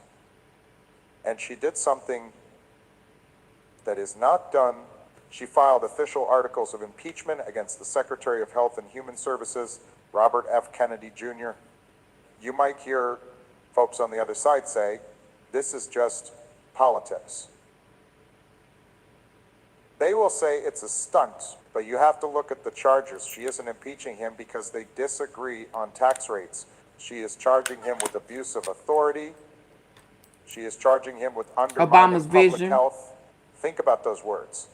and she did something that is not done. She filed official articles of impeachment against the Secretary of Health and Human Services, Robert F. Kennedy Jr. You might hear folks on the other side say, this is just politics. They will say it's a stunt, but you have to look at the charges. She isn't impeaching him because they disagree on tax rates. She is charging him with abuse of authority. She is charging him with undermining Obama's public vision. health. Think about those words.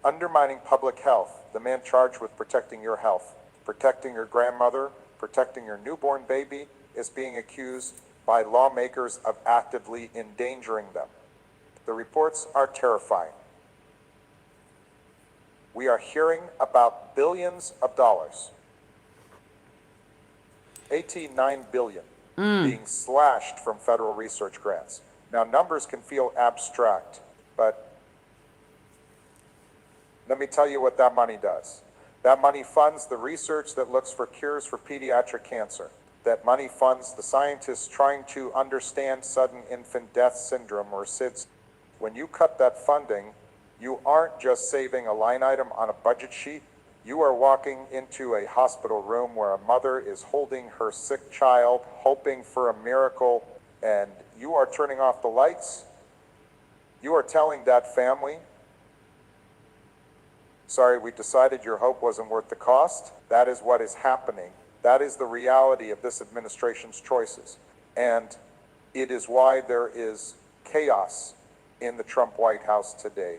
Undermining public health. The man charged with protecting your health, protecting your grandmother, protecting your newborn baby, is being accused by lawmakers of actively endangering them. The reports are terrifying. We are hearing about billions of dollars, 9 billion, being slashed from federal research grants. Now, numbers can feel abstract, but let me tell you what that money does. That money funds the research that looks for cures for pediatric cancer. That money funds the scientists trying to understand sudden infant death syndrome, or SIDS. When you cut that funding, you aren't just saving a line item on a budget sheet. You are walking into a hospital room where a mother is holding her sick child, hoping for a miracle, and you are turning off the lights. You are telling that family, sorry, we decided your hope wasn't worth the cost. That is what is happening. That is the reality of this administration's choices. And it is why there is chaos in the Trump White House today.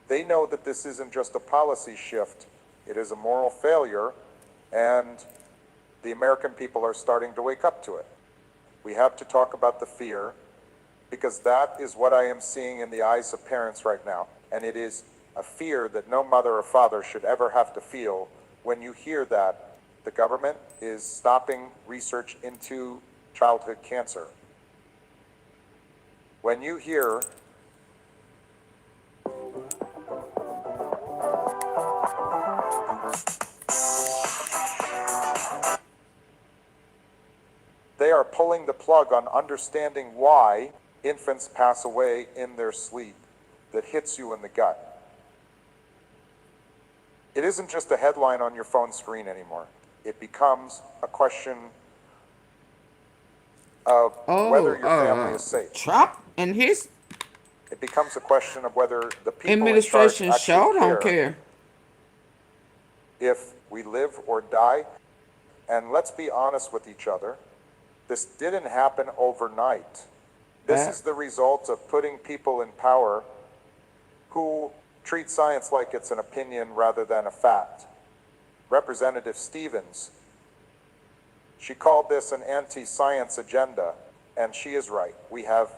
They know that this isn't just a policy shift, it is a moral failure, and the American people are starting to wake up to it. We have to talk about the fear, because that is what I am seeing in the eyes of parents right now. And it is a fear that no mother or father should ever have to feel when you hear that the government is stopping research into childhood cancer. When you hear they are pulling the plug on understanding why infants pass away in their sleep, that hits you in the gut. It isn't just a headline on your phone screen anymore. It becomes a question of whether your family is safe. Trump and his It becomes a question of whether the people administration in charge sure actually don't care. if we live or die. And let's be honest with each other. This didn't happen overnight. This is the result of putting people in power who treat science like it's an opinion rather than a fact. Representative Stevens, she called this an anti-science agenda, and she is right. We have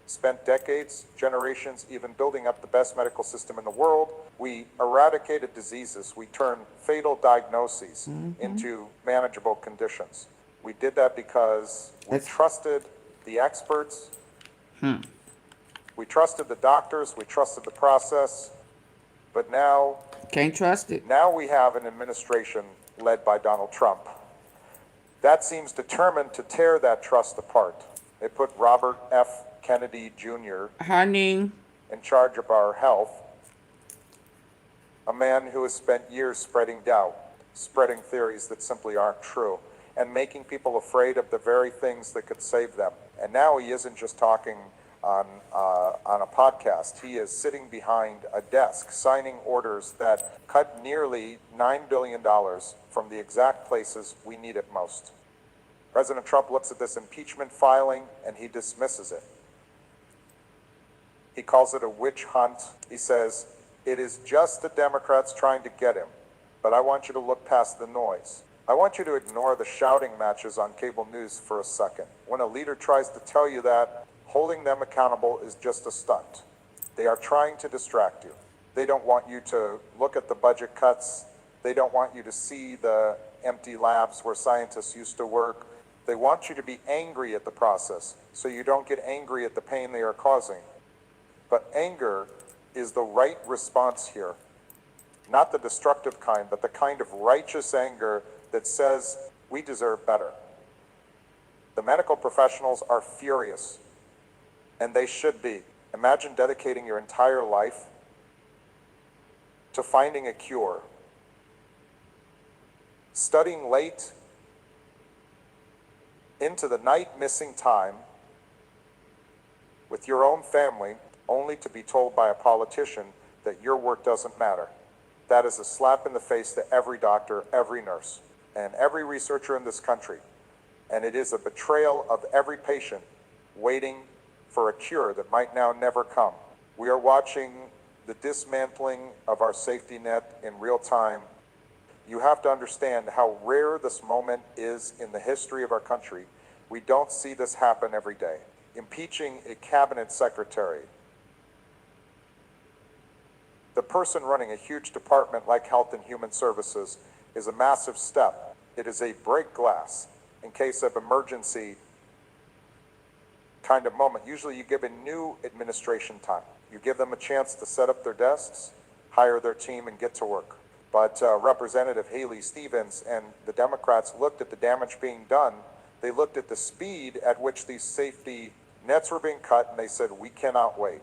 spent decades, generations, even building up the best medical system in the world. We eradicated diseases. We turned fatal diagnoses into manageable conditions. We did that because we trusted the experts. We trusted the doctors. We trusted the process. But now, Can't trust it. now we have an administration led by Donald Trump that seems determined to tear that trust apart. They put Robert F. Kennedy Jr. Honey. in charge of our health, a man who has spent years spreading doubt, spreading theories that simply aren't true, and making people afraid of the very things that could save them. And now he isn't just talking on a podcast. He is sitting behind a desk, signing orders that cut nearly $9 billion from the exact places we need it most. President Trump looks at this impeachment filing and he dismisses it. He calls it a witch hunt. He says, it is just the Democrats trying to get him, but I want you to look past the noise. I want you to ignore the shouting matches on cable news for a second. When a leader tries to tell you that, holding them accountable is just a stunt. They are trying to distract you. They don't want you to look at the budget cuts. They don't want you to see the empty labs where scientists used to work. They want you to be angry at the process so you don't get angry at the pain they are causing. But anger is the right response here. Not the destructive kind, but the kind of righteous anger that says we deserve better. The medical professionals are furious, and they should be. Imagine dedicating your entire life to finding a cure, studying late into the night, missing time with your own family, only to be told by a politician that your work doesn't matter. That is a slap in the face to every doctor, every nurse, and every researcher in this country. And it is a betrayal of every patient waiting for a cure that might now never come. We are watching the dismantling of our safety net in real time. You have to understand how rare this moment is in the history of our country. We don't see this happen every day. Impeaching a cabinet secretary, the person running a huge department like Health and Human Services, is a massive step. It is a break glass in case of emergency kind of moment. Usually you give a new administration time. You give them a chance to set up their desks, hire their team, and get to work. But Representative Haley Stevens and the Democrats looked at the damage being done. They looked at the speed at which these safety nets were being cut, and they said, we cannot wait.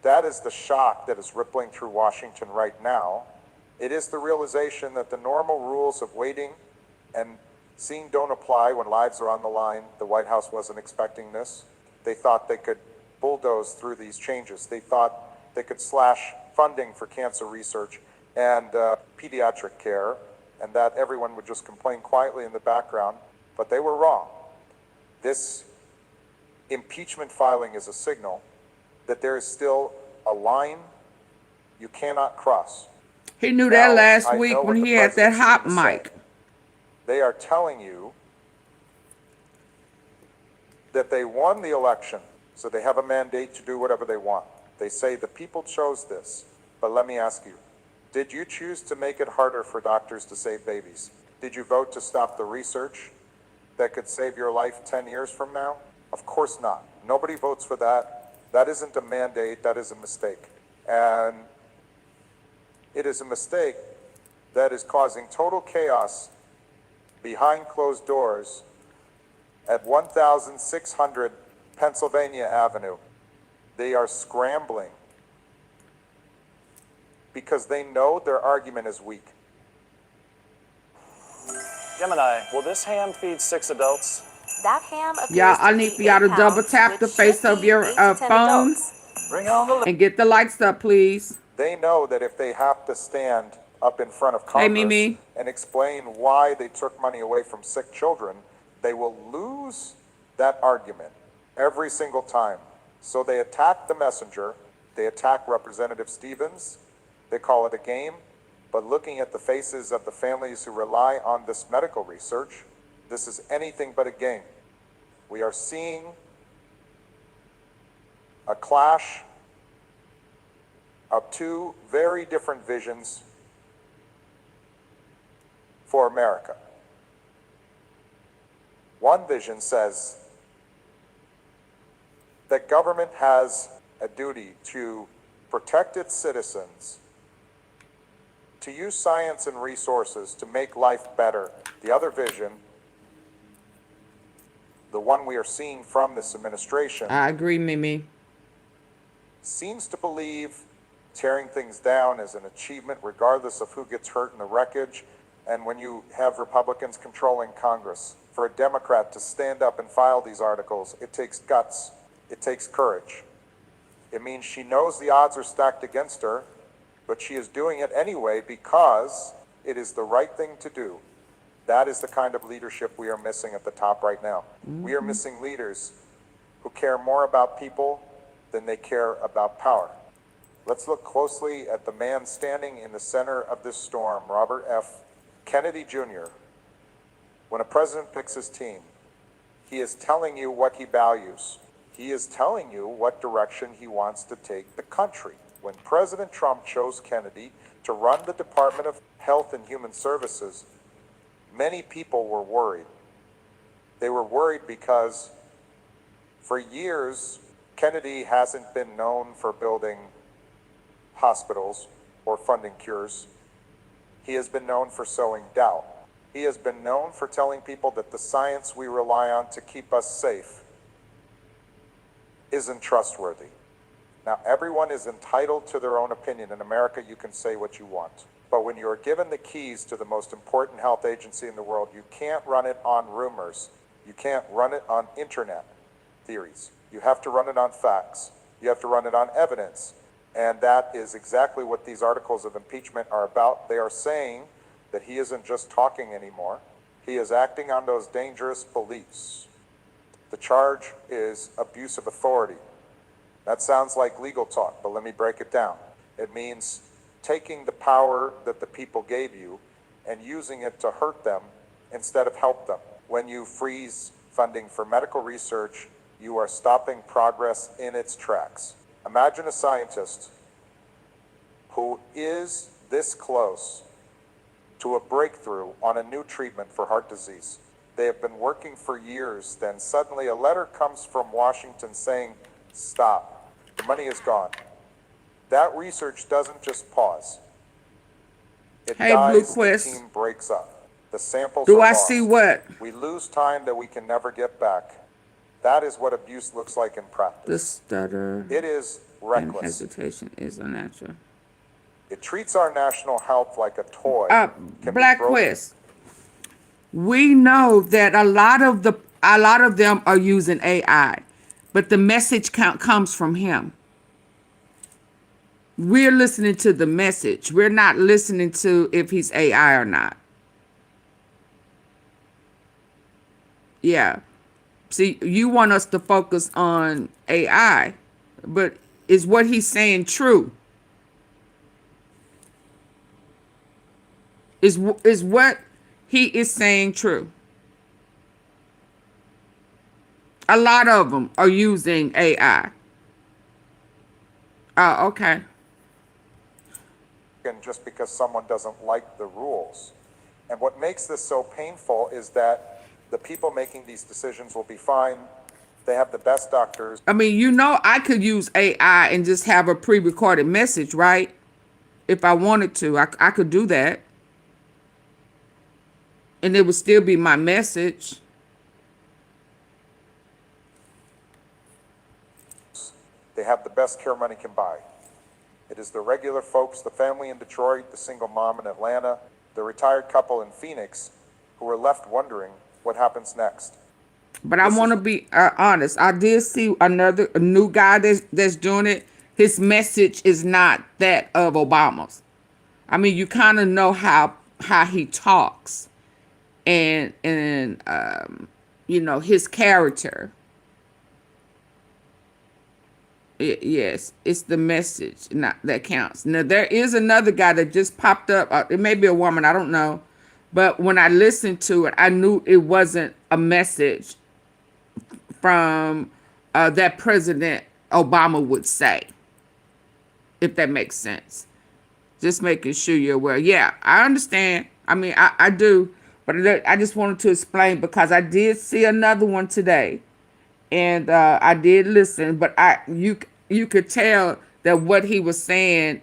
That is the shock that is rippling through Washington right now. It is the realization that the normal rules of waiting and seeing don't apply when lives are on the line. The White House wasn't expecting this. They thought they could bulldoze through these changes. They thought they could slash funding for cancer research and pediatric care, and that everyone would just complain quietly in the background, but they were wrong. This impeachment filing is a signal that there is still a line you cannot cross. He knew that last week when he had that hot mic. They are telling you that they won the election, so they have a mandate to do whatever they want. They say the people chose this, but let me ask you, did you choose to make it harder for doctors to save babies? Did you vote to stop the research that could save your life 10 years from now? Of course not. Nobody votes for that. That isn't a mandate, that is a mistake. And it is a mistake that is causing total chaos behind closed doors at 1600 Pennsylvania Avenue. They are scrambling because they know their argument is weak. Gemini, will this ham feed 6 adults? That ham appears Y'all, I to need be for y'all to 8 double pounds, tap the which face should of be your 8 to 10 phone adults. Bring on the and get the lights up, please. They know that if they have to stand up in front of Hey, Congress Mimi. and explain why they took money away from sick children, they will lose that argument every single time. So they attack the messenger, they attack Representative Stevens, they call it a game, but looking at the faces of the families who rely on this medical research, this is anything but a game. We are seeing a clash of two very different visions for America. One vision says that government has a duty to protect its citizens, to use science and resources to make life better. The other vision, the one we are seeing from this administration, I agree, Mimi. seems to believe tearing things down is an achievement regardless of who gets hurt in the wreckage. And when you have Republicans controlling Congress, for a Democrat to stand up and file these articles, it takes guts, it takes courage. It means she knows the odds are stacked against her, but she is doing it anyway because it is the right thing to do. That is the kind of leadership we are missing at the top right now. We are missing leaders who care more about people than they care about power. Let's look closely at the man standing in the center of this storm, Robert F. Kennedy Jr. When a president picks his team, he is telling you what he values. He is telling you what direction he wants to take the country. When President Trump chose Kennedy to run the Department of Health and Human Services, many people were worried. They were worried because for years, Kennedy hasn't been known for building hospitals or funding cures. He has been known for sowing doubt. He has been known for telling people that the science we rely on to keep us safe isn't trustworthy. Now, everyone is entitled to their own opinion. In America, you can say what you want. But when you're given the keys to the most important health agency in the world, you can't run it on rumors. You can't run it on internet theories. You have to run it on facts. You have to run it on evidence. And that is exactly what these articles of impeachment are about. They are saying that he isn't just talking anymore. He is acting on those dangerous beliefs. The charge is abuse of authority. That sounds like legal talk, but let me break it down. It means taking the power that the people gave you and using it to hurt them instead of help them. When you freeze funding for medical research, you are stopping progress in its tracks. Imagine a scientist who is this close to a breakthrough on a new treatment for heart disease. They have been working for years, then suddenly a letter comes from Washington saying, stop. The money is gone. That research doesn't just pause. It dies, the team breaks up. The samples are lost. See what? We lose time that we can never get back. That is what abuse looks like in practice. The stutter. It is reckless. And hesitation is unnatural. It treats our national health like a toy. Black Quest. We know that a lot of them are using AI, but the message comes from him. We're listening to the message. We're not listening to if he's AI or not. Yeah. See, you want us to focus on AI, but is what he's saying true? Is what he is saying true? A lot of them are using AI. Oh, okay. And just because someone doesn't like the rules. And what makes this so painful is that the people making these decisions will be fine. They have the best doctors. I mean, you know, I could use AI and just have a pre-recorded message, right? If I wanted to, I could do that. And it would still be my message. They have the best care money can buy. It is the regular folks, the family in Detroit, the single mom in Atlanta, the retired couple in Phoenix, who are left wondering what happens next. But I want to be honest. I did see a new guy that's doing it. His message is not that of Obama's. I mean, you kind of know how he talks, and you know, his character. Yes, it's the message that counts. Now, there is another guy that just popped up. It may be a woman, I don't know. But when I listened to it, I knew it wasn't a message from that President Obama would say, if that makes sense. Just making sure you're aware. Yeah, I understand. I mean, I do. But I just wanted to explain because I did see another one today. And I did listen, but you could tell that what he was saying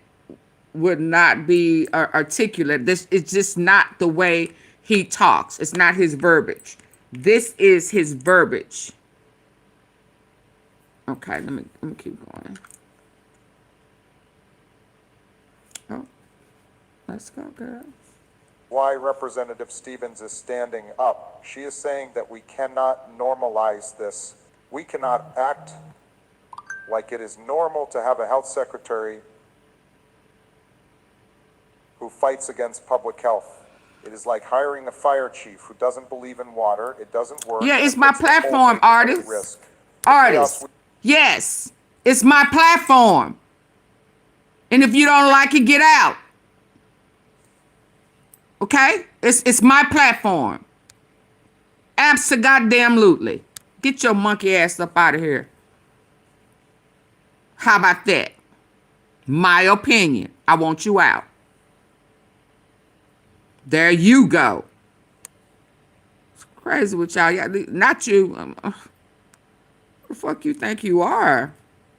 would not be articulate. It's just not the way he talks. It's not his verbiage. This is his verbiage. Okay, let me keep going. Oh, let's go, girl. Why Representative Stevens is standing up. She is saying that we cannot normalize this. We cannot act like it is normal to have a health secretary who fights against public health. It is like hiring a fire chief who doesn't believe in water. It doesn't work. Yeah, it's my platform, artist. Artist. Yes, it's my platform. And if you don't like it, get out. Okay? It's my platform. Abso-goddamn-lutely. Get your monkey ass up out of here. How about that? My opinion. I want you out. There you go. It's crazy with y'all. Not you. Who the fuck you think you are?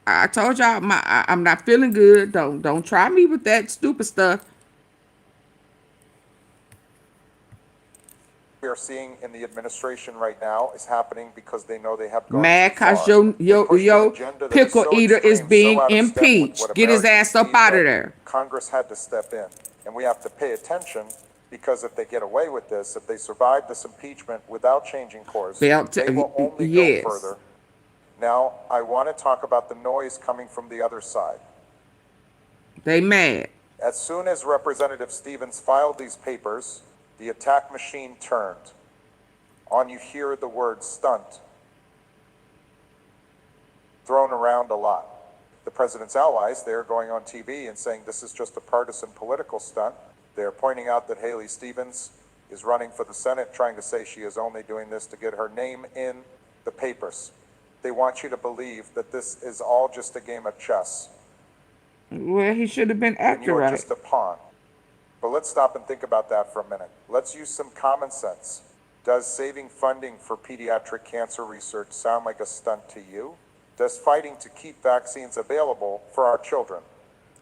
I told y'all I'm not feeling good. Don't try me with that stupid stuff. We are seeing in the administration right now is happening because they know they have gone Mad too far. cause your Agenda that is pickle so eater is extreme, being so out of step with what impeached. Get his Americans ass up need, out of that there. Congress had to step in, and we have to pay attention because if they get away with this, if they survive this impeachment without changing course, they will only go further. Now, I want to talk about the noise coming from the other side. They mad. As soon as Representative Stevens filed these papers, the attack machine turned. On you hear the word stunt thrown around a lot. The president's allies, they're going on TV and saying this is just a partisan political stunt. They're pointing out that Haley Stevens is running for the Senate, trying to say she is only doing this to get her name in the papers. They want you to believe that this is all just a game of chess. Well, he should have been acting right. You are right. just a pawn. But let's stop and think about that for a minute. Let's use some common sense. Does saving funding for pediatric cancer research sound like a stunt to you? Does fighting to keep vaccines available for our children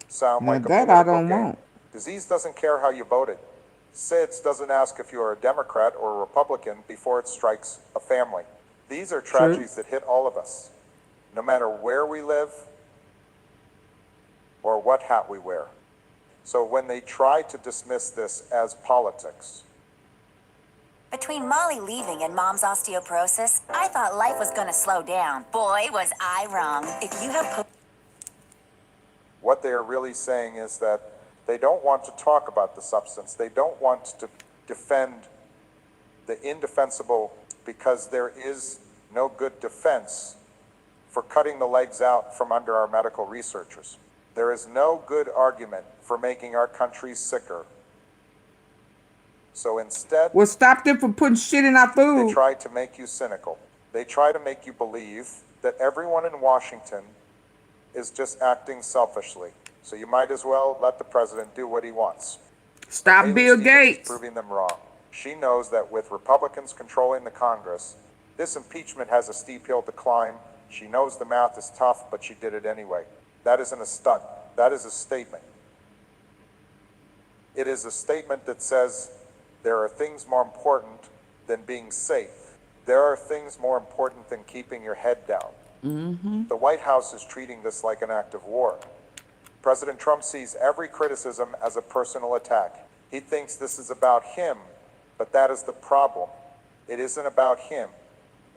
sound like a political game? Disease doesn't care how you voted. SIDS doesn't ask if you're a Democrat or a Republican before it strikes a family. These are tragedies that hit all of us, no matter where we live or what hat we wear. So when they try to dismiss this as politics, between Molly leaving and Mom's osteoporosis, I thought life was going to slow down. Boy, was I wrong. If you have... What they are really saying is that they don't want to talk about the substance. They don't want to defend the indefensible because there is no good defense for cutting the legs out from under our medical researchers. There is no good argument for making our country sicker. So instead, well, stop them from putting shit in our food. They try to make you cynical. They try to make you believe that everyone in Washington is just acting selfishly. So you might as well let the president do what he wants. Stop Bill Gates. Proving them wrong. She knows that with Republicans controlling the Congress, this impeachment has a steep hill to climb. She knows the math is tough, but she did it anyway. That isn't a stunt. That is a statement. It is a statement that says there are things more important than being safe. There are things more important than keeping your head down. Mm-hmm. The White House is treating this like an act of war. President Trump sees every criticism as a personal attack. He thinks this is about him, but that is the problem. It isn't about him.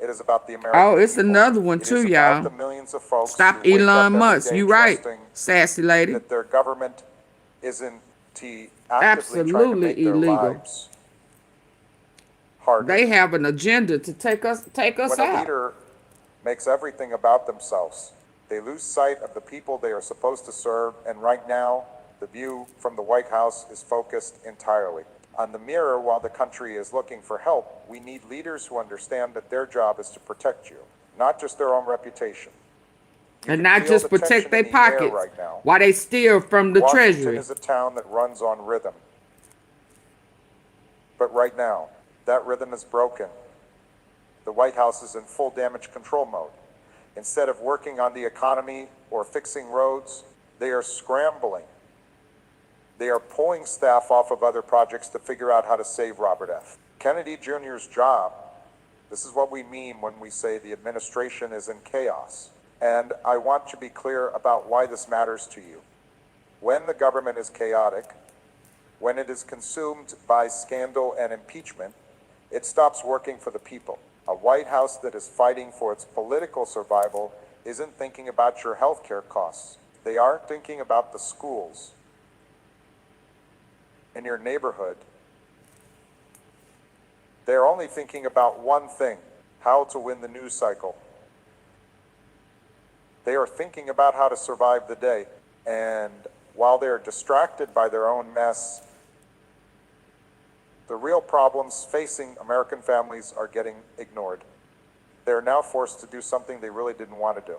It is about the American people. It's another one too, y'all. The millions of folks Stop Elon Musk. You right, sassy lady. That their government isn't actively trying to make their lives harder. They have an agenda to take us out. When a leader makes everything about themselves, they lose sight of the people they are supposed to serve, and right now, the view from the White House is focused entirely on the mirror. While the country is looking for help, we need leaders who understand that their job is to protect you, not just their own reputation. And not just protect their pockets while they steal from the Treasury. Washington is a town that runs on rhythm. But right now, that rhythm is broken. The White House is in full damage control mode. Instead of working on the economy or fixing roads, they are scrambling. They are pulling staff off of other projects to figure out how to save Robert F. Kennedy Jr.'s job. This is what we mean when we say the administration is in chaos. And I want to be clear about why this matters to you. When the government is chaotic, when it is consumed by scandal and impeachment, it stops working for the people. A White House that is fighting for its political survival isn't thinking about your health care costs. They aren't thinking about the schools in your neighborhood. They're only thinking about one thing: how to win the news cycle. They are thinking about how to survive the day. And while they're distracted by their own mess, the real problems facing American families are getting ignored. They're now forced to do something they really didn't want to do.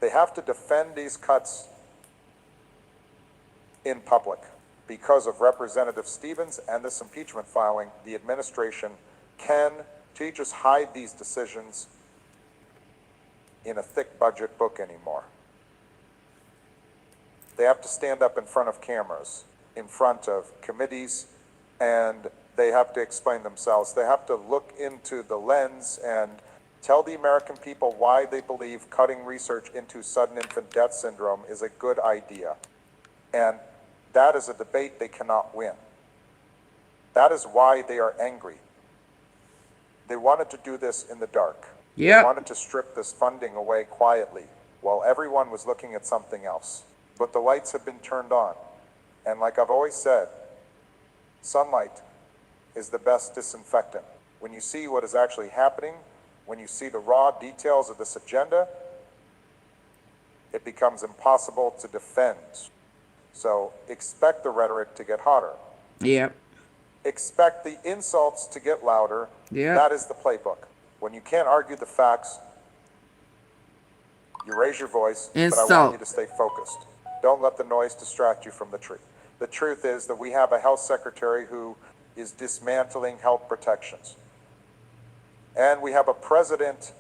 They have to defend these cuts in public. Because of Representative Stevens and this impeachment filing, the administration can just hide these decisions in a thick budget book anymore. They have to stand up in front of cameras, in front of committees, and they have to explain themselves. They have to look into the lens and tell the American people why they believe cutting research into sudden infant death syndrome is a good idea. And that is a debate they cannot win. That is why they are angry. They wanted to do this in the dark. They wanted to strip this funding away quietly while everyone was looking at something else. But the lights have been turned on. And like I've always said, sunlight is the best disinfectant. When you see what is actually happening, when you see the raw details of this agenda, it becomes impossible to defend. So expect the rhetoric to get hotter. Yep. Expect the insults to get louder. Yep. That is the playbook. When you can't argue the facts, you raise your voice, but I want you to stay focused. Don't let the noise distract you from the truth. The truth is that we have a health secretary who is dismantling health protections. And we have a president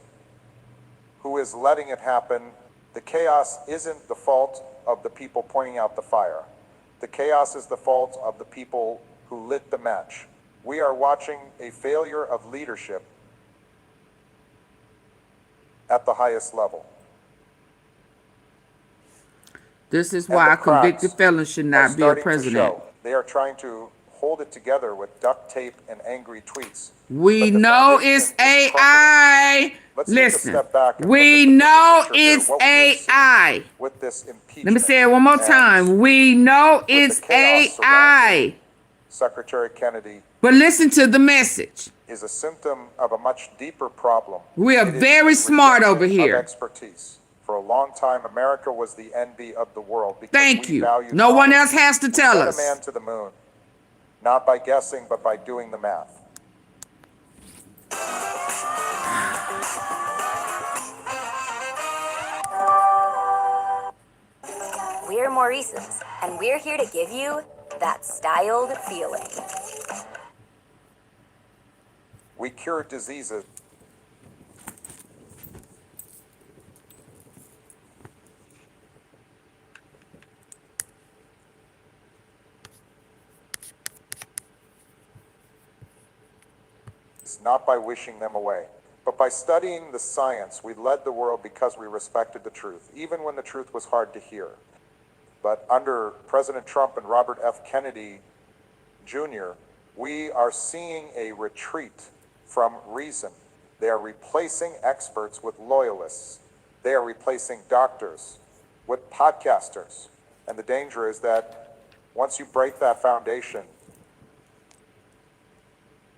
who is letting it happen. The chaos isn't the fault of the people pointing out the fire. The chaos is the fault of the people who lit the match. We are watching a failure of leadership at the highest level. This is why a convicted felon should not be a president. They are trying to hold it together with duct tape and angry tweets. We know it's AI. Listen, we know it's AI. With this impeachment. Let me say it one more time. We know it's AI. Secretary Kennedy. But listen to the message. Is a symptom of a much deeper problem. We are very smart over here. Expertise. For a long time, America was the envy of the world. Thank you. No one else has to tell us. We sent a man to the moon, not by guessing, but by doing the math. We're Maurice's, and we're here to give you that styled feeling. We cure diseases. Not by wishing them away, but by studying the science. We led the world because we respected the truth, even when the truth was hard to hear. But under President Trump and Robert F. Kennedy Jr., we are seeing a retreat from reason. They are replacing experts with loyalists. They are replacing doctors with podcasters. And the danger is that once you break that foundation,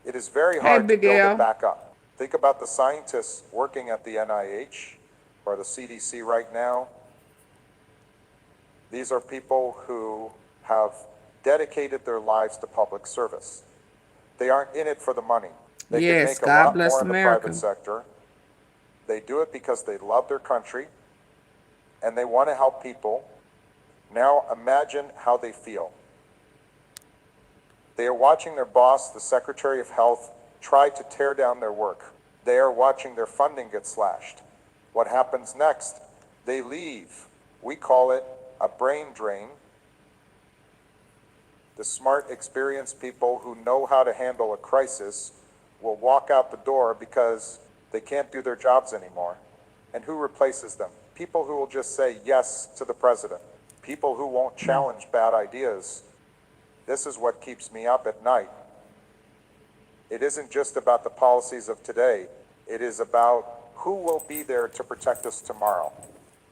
it is very hard to build it back up. Think about the scientists working at the NIH or the CDC right now. These are people who have dedicated their lives to public service. They aren't in it for the money. They can make a lot more in the private sector. They do it because they love their country and they want to help people. Now imagine how they feel. They are watching their boss, the Secretary of Health, try to tear down their work. They are watching their funding get slashed. What happens next? They leave. We call it a brain drain. The smart, experienced people who know how to handle a crisis will walk out the door because they can't do their jobs anymore. And who replaces them? People who will just say yes to the president. People who won't challenge bad ideas. This is what keeps me up at night. It isn't just about the policies of today. It is about who will be there to protect us tomorrow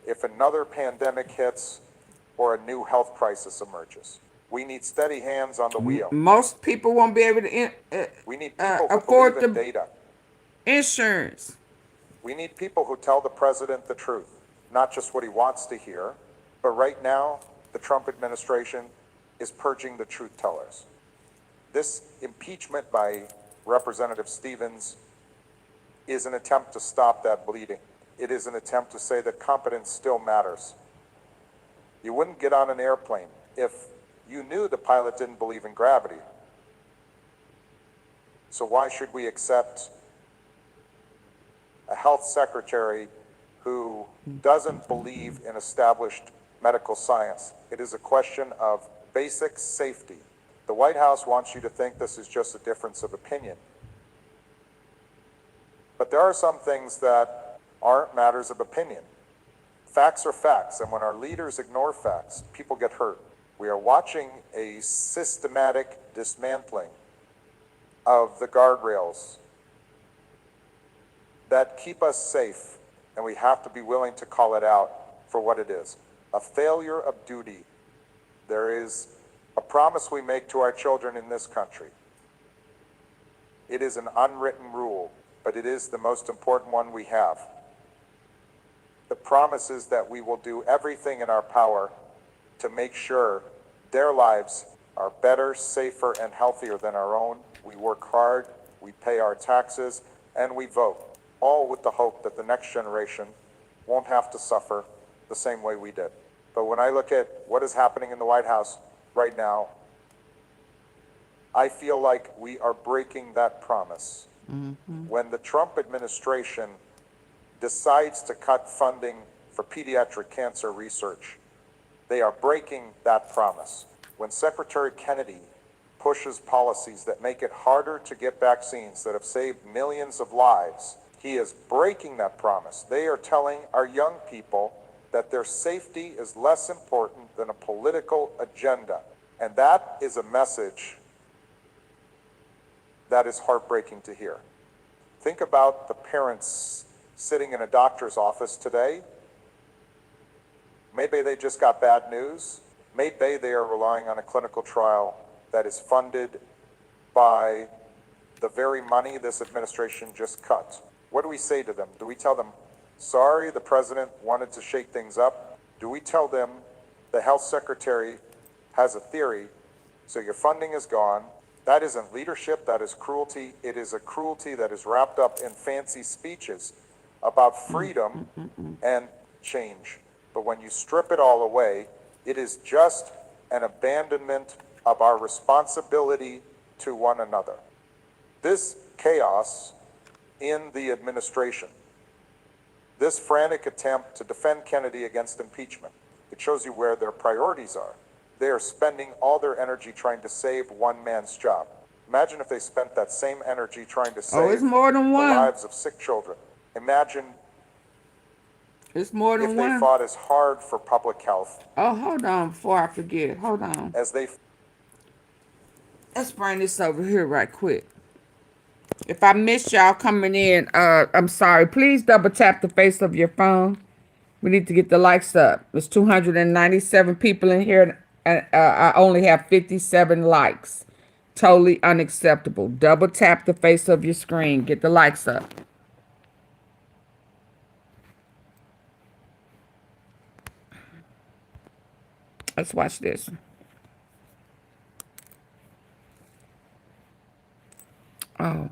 if another pandemic hits or a new health crisis emerges. We need steady hands on the wheel. Most people won't be able to we need people who afford believe in the data. Insurance. We need people who tell the president the truth, not just what he wants to hear. But right now, the Trump administration is purging the truth tellers. This impeachment by Representative Stevens is an attempt to stop that bleeding. It is an attempt to say that competence still matters. You wouldn't get on an airplane if you knew the pilot didn't believe in gravity. So why should we accept a health secretary who doesn't believe in established medical science. It is a question of basic safety. The White House wants you to think this is just a difference of opinion. But there are some things that aren't matters of opinion. Facts are facts, and when our leaders ignore facts, people get hurt. We are watching a systematic dismantling of the guardrails that keep us safe, and we have to be willing to call it out for what it is. A failure of duty. There is a promise we make to our children in this country. It is an unwritten rule, but it is the most important one we have. The promise is that we will do everything in our power to make sure their lives are better, safer, and healthier than our own. We work hard, we pay our taxes, and we vote, all with the hope that the next generation won't have to suffer the same way we did. But when I look at what is happening in the White House right now, I feel like we are breaking that promise. When the Trump administration decides to cut funding for pediatric cancer research, they are breaking that promise. When Secretary Kennedy pushes policies that make it harder to get vaccines that have saved millions of lives, he is breaking that promise. They are telling our young people that their safety is less important than a political agenda. And that is a message that is heartbreaking to hear. Think about the parents sitting in a doctor's office today. Maybe they just got bad news. Maybe they are relying on a clinical trial that is funded by the very money this administration just cut. What do we say to them? Do we tell them, sorry, the president wanted to shake things up? Do we tell them the health secretary has a theory, so your funding is gone? That isn't leadership, that is cruelty. It is a cruelty that is wrapped up in fancy speeches about freedom and change. But when you strip it all away, it is just an abandonment of our responsibility to one another. This chaos in the administration, this frantic attempt to defend Kennedy against impeachment, it shows you where their priorities are. They are spending all their energy trying to save one man's job. Imagine if they spent that same energy trying to save it's more than one. The lives of sick children. Imagine it's more than if one. they fought as hard for public health. Oh, hold on before I forget. Hold on. Let's bring this over here right quick. If I missed y'all coming in, I'm sorry. Please double tap the face of your phone. We need to get the likes up. There's 297 people in here, and I only have 57 likes. Totally unacceptable. Double tap the face of your screen. Get the likes up. Let's watch this. Oh.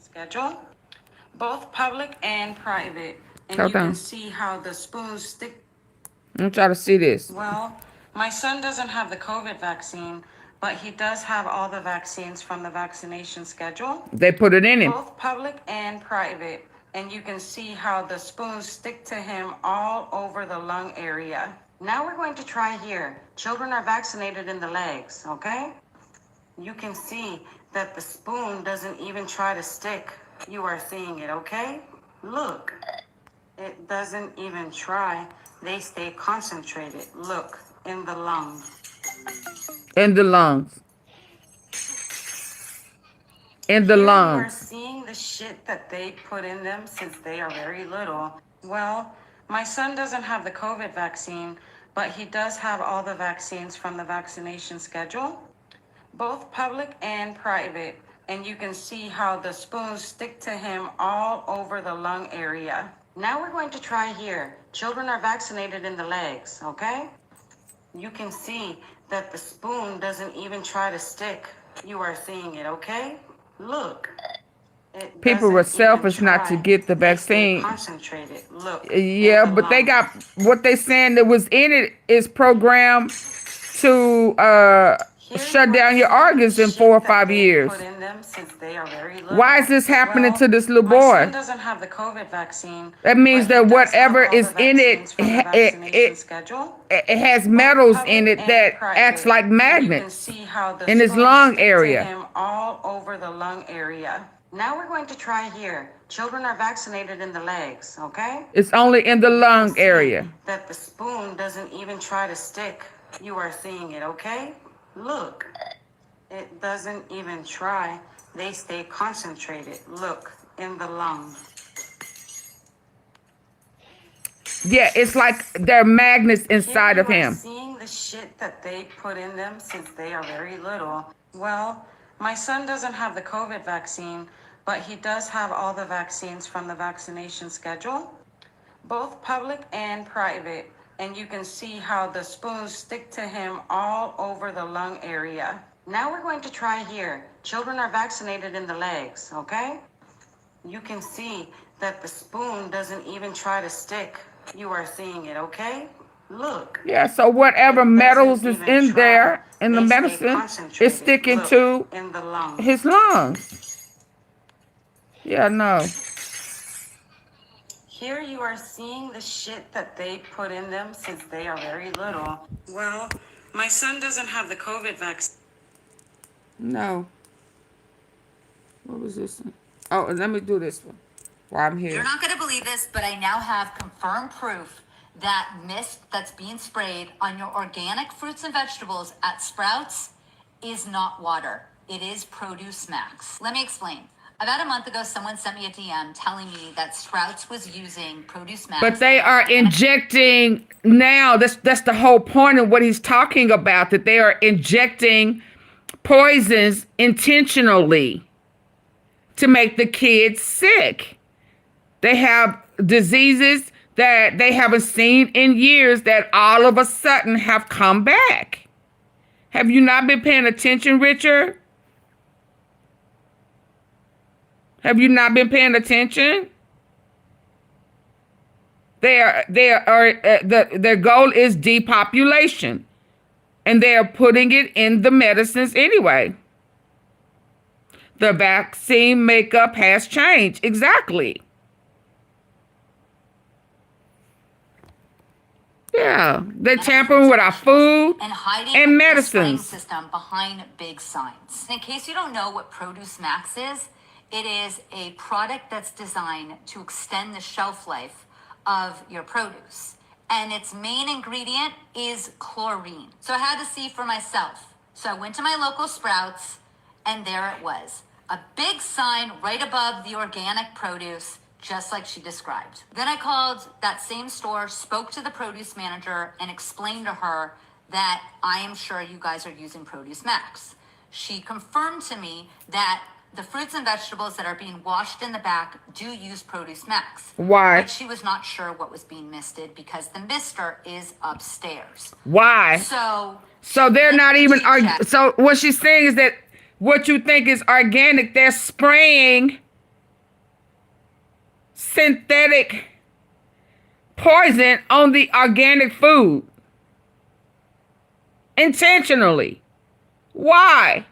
Schedule, both public and private. And Hold you on. can see how the spoons stick. I'm trying to see this. Well, my son doesn't have the COVID vaccine, but he does have all the vaccines from the vaccination schedule. They put it in him. Both public and private. And you can see how the spoons stick to him all over the lung area. Now we're going to try here. Children are vaccinated in the legs, okay? You can see that the spoon doesn't even try to stick. You are seeing it, okay? Look, it doesn't even try. They stay concentrated. Look, in the lungs. In the lungs. In the Here lungs. you are seeing the shit that they put in them since they are very little. Well, my son doesn't have the COVID vaccine, but he does have all the vaccines from the vaccination schedule, both public and private. And you can see how the spoons stick to him all over the lung area. Now we're going to try here. Children are vaccinated in the legs, okay? You can see that the spoon doesn't even try to stick. You are seeing it, okay? Look. People were selfish not to get the vaccine. Concentrated. Look. Yeah, but they got what they saying that was in it is programmed to shut down your organs in 4 or 5 years. Put in them since they are very little. Why is this happening to this little My son boy? doesn't have the COVID vaccine. That means but he that does whatever have all is the in vaccines from the vaccination schedule. it has metals Public in it and that private. acts like And you can magnets see how the in his spoons lung stick to area. him all over the lung area. Now we're going to try here. Children are vaccinated in the legs, okay? It's only in the You can lung see area. that the spoon doesn't even try to stick. You are seeing it, okay? Look, it doesn't even try. They stay concentrated. Look, in the lung. Yeah, it's like there are magnets inside of him. Seeing the shit that they put in them since they are very little. Well, my son doesn't have the COVID vaccine, but he does have all the vaccines from the vaccination schedule, both public and private. And you can see how the spoons stick to him all over the lung area. Now we're going to try here. Children are vaccinated in the legs, okay? You can see that the spoon doesn't even try to stick. You are seeing it, okay? Look. Yeah, so whatever metals is in there in the medicine is sticking to his lungs. Yeah, no. Here you are seeing the shit that they put in them since they are very little. Well, my son doesn't have the COVID vaccine. No. What was this one? Oh, let me do this one while I'm here. You're not going to believe this, but I now have confirmed proof that mist that's being sprayed on your organic fruits and vegetables at Sprouts is not water. It is Produce Max. Let me explain. About a month ago, someone sent me a DM telling me that Sprouts was using Produce Max. But they are injecting now. That's the whole point of what he's talking about, that they are injecting poisons intentionally to make the kids sick. They have diseases that they haven't seen in years that all of a sudden have come back. Have you not been paying attention, Richard? Have you not been paying attention? Their goal is depopulation, and they are putting it in the medicines anyway. The vaccine makeup has changed. Exactly. Yeah, they're tampering with our food and hiding and the spraying medicines. system behind big signs. In case you don't know what Produce Max is, it is a product that's designed to extend the shelf life of your produce. And its main ingredient is chlorine. So I had to see for myself. So I went to my local Sprouts, and there it was. A big sign right above the organic produce, just like she described. Then I called that same store, spoke to the produce manager, and explained to her that I am sure you guys are using Produce Max. She confirmed to me that the fruits and vegetables that are being washed in the back do use Produce Max. Why? But she was not sure what was being misted because the mister is upstairs. Why? So they're not even. So what she's saying is that what you think is organic, they're spraying synthetic poison on the organic food intentionally. Why?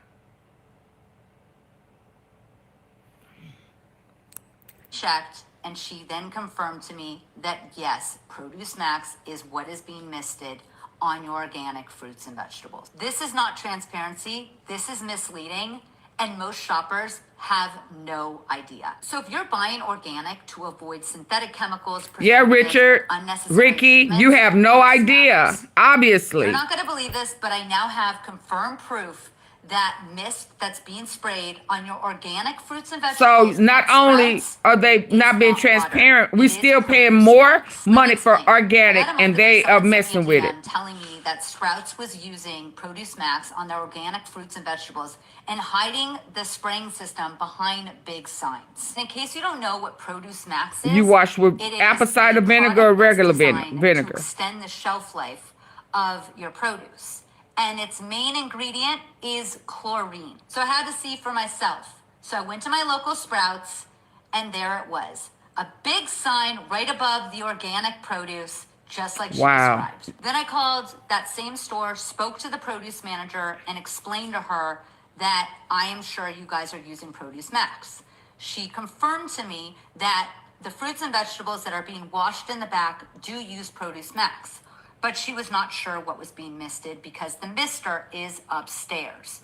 Checked, and she then confirmed to me that yes, Produce Max is what is being misted on your organic fruits and vegetables. This is not transparency. This is misleading, and most shoppers have no idea. So if you're buying organic to avoid synthetic chemicals, Yeah, Richard, Ricky, you have no idea, obviously. You're not going to believe this, but I now have confirmed proof that mist that's being sprayed on your organic fruits and vegetables. So not only are they not being transparent, we still paying more money for organic, and they are messing with it. Telling me that Sprouts was using Produce Max on their organic fruits and vegetables and hiding the spraying system behind big signs. In case you don't know what Produce Max is, You wash with apple cider vinegar or regular vinegar. to extend the shelf life of your produce. And its main ingredient is chlorine. So I had to see for myself. So I went to my local Sprouts, and there it was. A big sign right above the organic produce, just like she described. Then I called that same store, spoke to the produce manager, and explained to her that I am sure you guys are using Produce Max. She confirmed to me that the fruits and vegetables that are being washed in the back do use Produce Max, but she was not sure what was being misted because the mister is upstairs.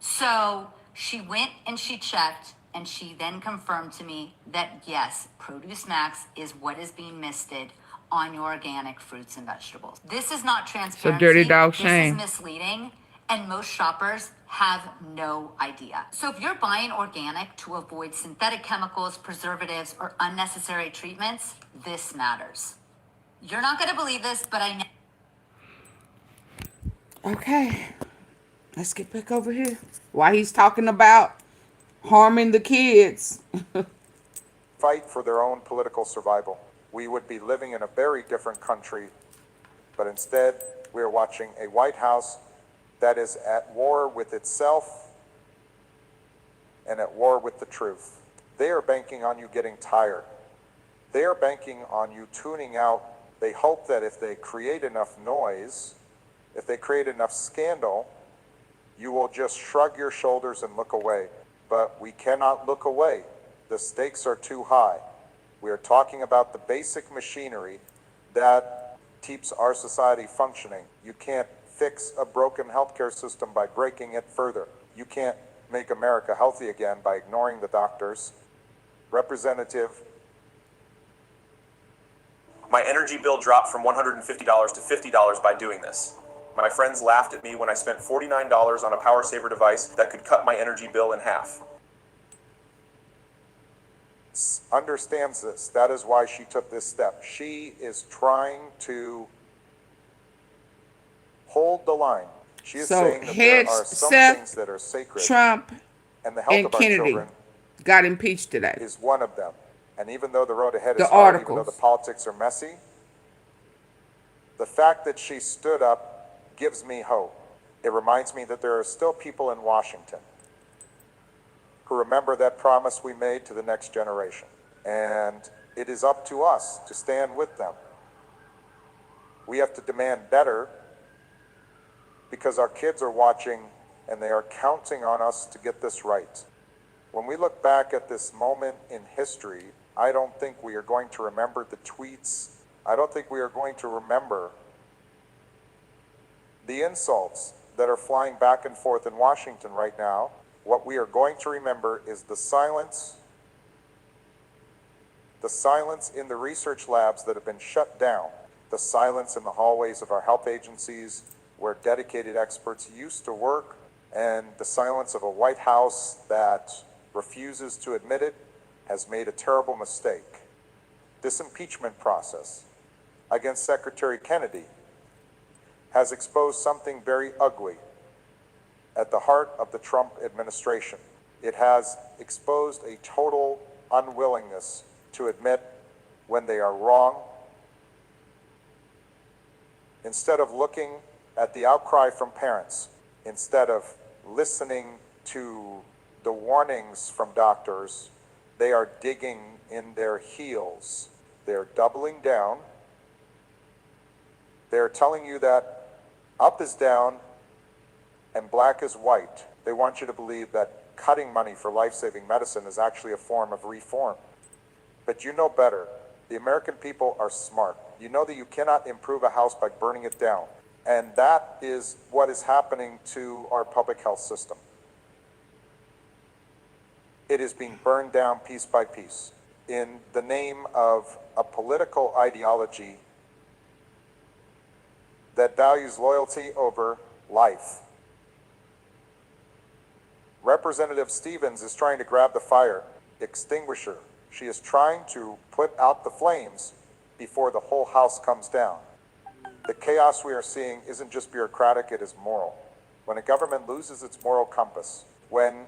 So she went and she checked, and she then confirmed to me that yes, Produce Max is what is being misted on your organic fruits and vegetables. This is not transparency. So dirty dog shame. This is misleading, and most shoppers have no idea. So if you're buying organic to avoid synthetic chemicals, preservatives, or unnecessary treatments, this matters. You're not going to believe this, but I know. Okay, let's get back over here. While he's talking about harming the kids. Fight for their own political survival. We would be living in a very different country, but instead we are watching a White House that is at war with itself and at war with the truth. They are banking on you getting tired. They are banking on you tuning out. They hope that if they create enough noise, if they create enough scandal, you will just shrug your shoulders and look away. But we cannot look away. The stakes are too high. We are talking about the basic machinery that keeps our society functioning. You can't fix a broken healthcare system by breaking it further. You can't make America healthy again by ignoring the doctors. Representative. My energy bill dropped from $150 to $50 by doing this. My friends laughed at me when I spent $49 on a power saver device that could cut my energy bill in half. Understands this. That is why she took this step. She is trying to hold the line. She is saying that there are some things that are sacred. Trump and the health of our Kennedy children got impeached today. Is one of them. And even though the road ahead is The hard, articles. even though the politics are messy, the fact that she stood up gives me hope. It reminds me that there are still people in Washington who remember that promise we made to the next generation. And it is up to us to stand with them. We have to demand better because our kids are watching and they are counting on us to get this right. When we look back at this moment in history, I don't think we are going to remember the tweets. I don't think we are going to remember the insults that are flying back and forth in Washington right now. What we are going to remember is the silence in the research labs that have been shut down, the silence in the hallways of our health agencies where dedicated experts used to work, and the silence of a White House that refuses to admit it has made a terrible mistake. This impeachment process against Secretary Kennedy has exposed something very ugly at the heart of the Trump administration. It has exposed a total unwillingness to admit when they are wrong. Instead of looking at the outcry from parents, instead of listening to the warnings from doctors, they are digging in their heels. They're doubling down. They're telling you that up is down and black is white. They want you to believe that cutting money for life-saving medicine is actually a form of reform. But you know better. The American people are smart. You know that you cannot improve a house by burning it down. And that is what is happening to our public health system. It is being burned down piece by piece in the name of a political ideology that values loyalty over life. Representative Stevens is trying to grab the fire extinguisher. She is trying to put out the flames before the whole house comes down. The chaos we are seeing isn't just bureaucratic, it is moral. When a government loses its moral compass, when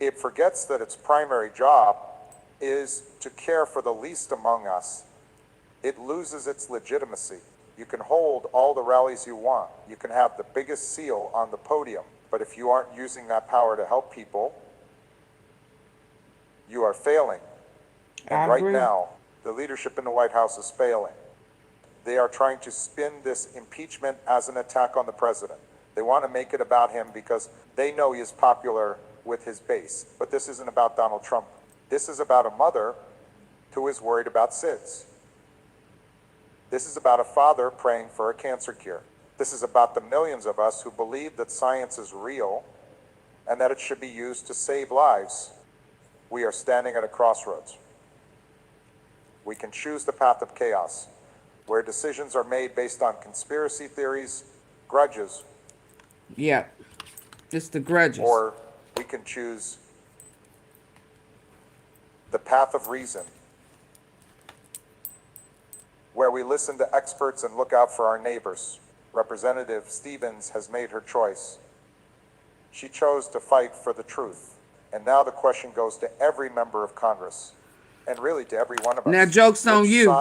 it forgets that its primary job is to care for the least among us, it loses its legitimacy. You can hold all the rallies you want. You can have the biggest seal on the podium. But if you aren't using that power to help people, you are failing. And right now, the leadership in the White House is failing. They are trying to spin this impeachment as an attack on the president. They want to make it about him because they know he is popular with his base. But this isn't about Donald Trump. This is about a mother who is worried about SIDS. This is about a father praying for a cancer cure. This is about the millions of us who believe that science is real and that it should be used to save lives. We are standing at a crossroads. We can choose the path of chaos, where decisions are made based on conspiracy theories, grudges. Yeah, just the grudges. Or we can choose the path of reason, where we listen to experts and look out for our neighbors. Representative Stevens has made her choice. She chose to fight for the truth. And now the question goes to every member of Congress, and really to every one of us. Now, joke's on you,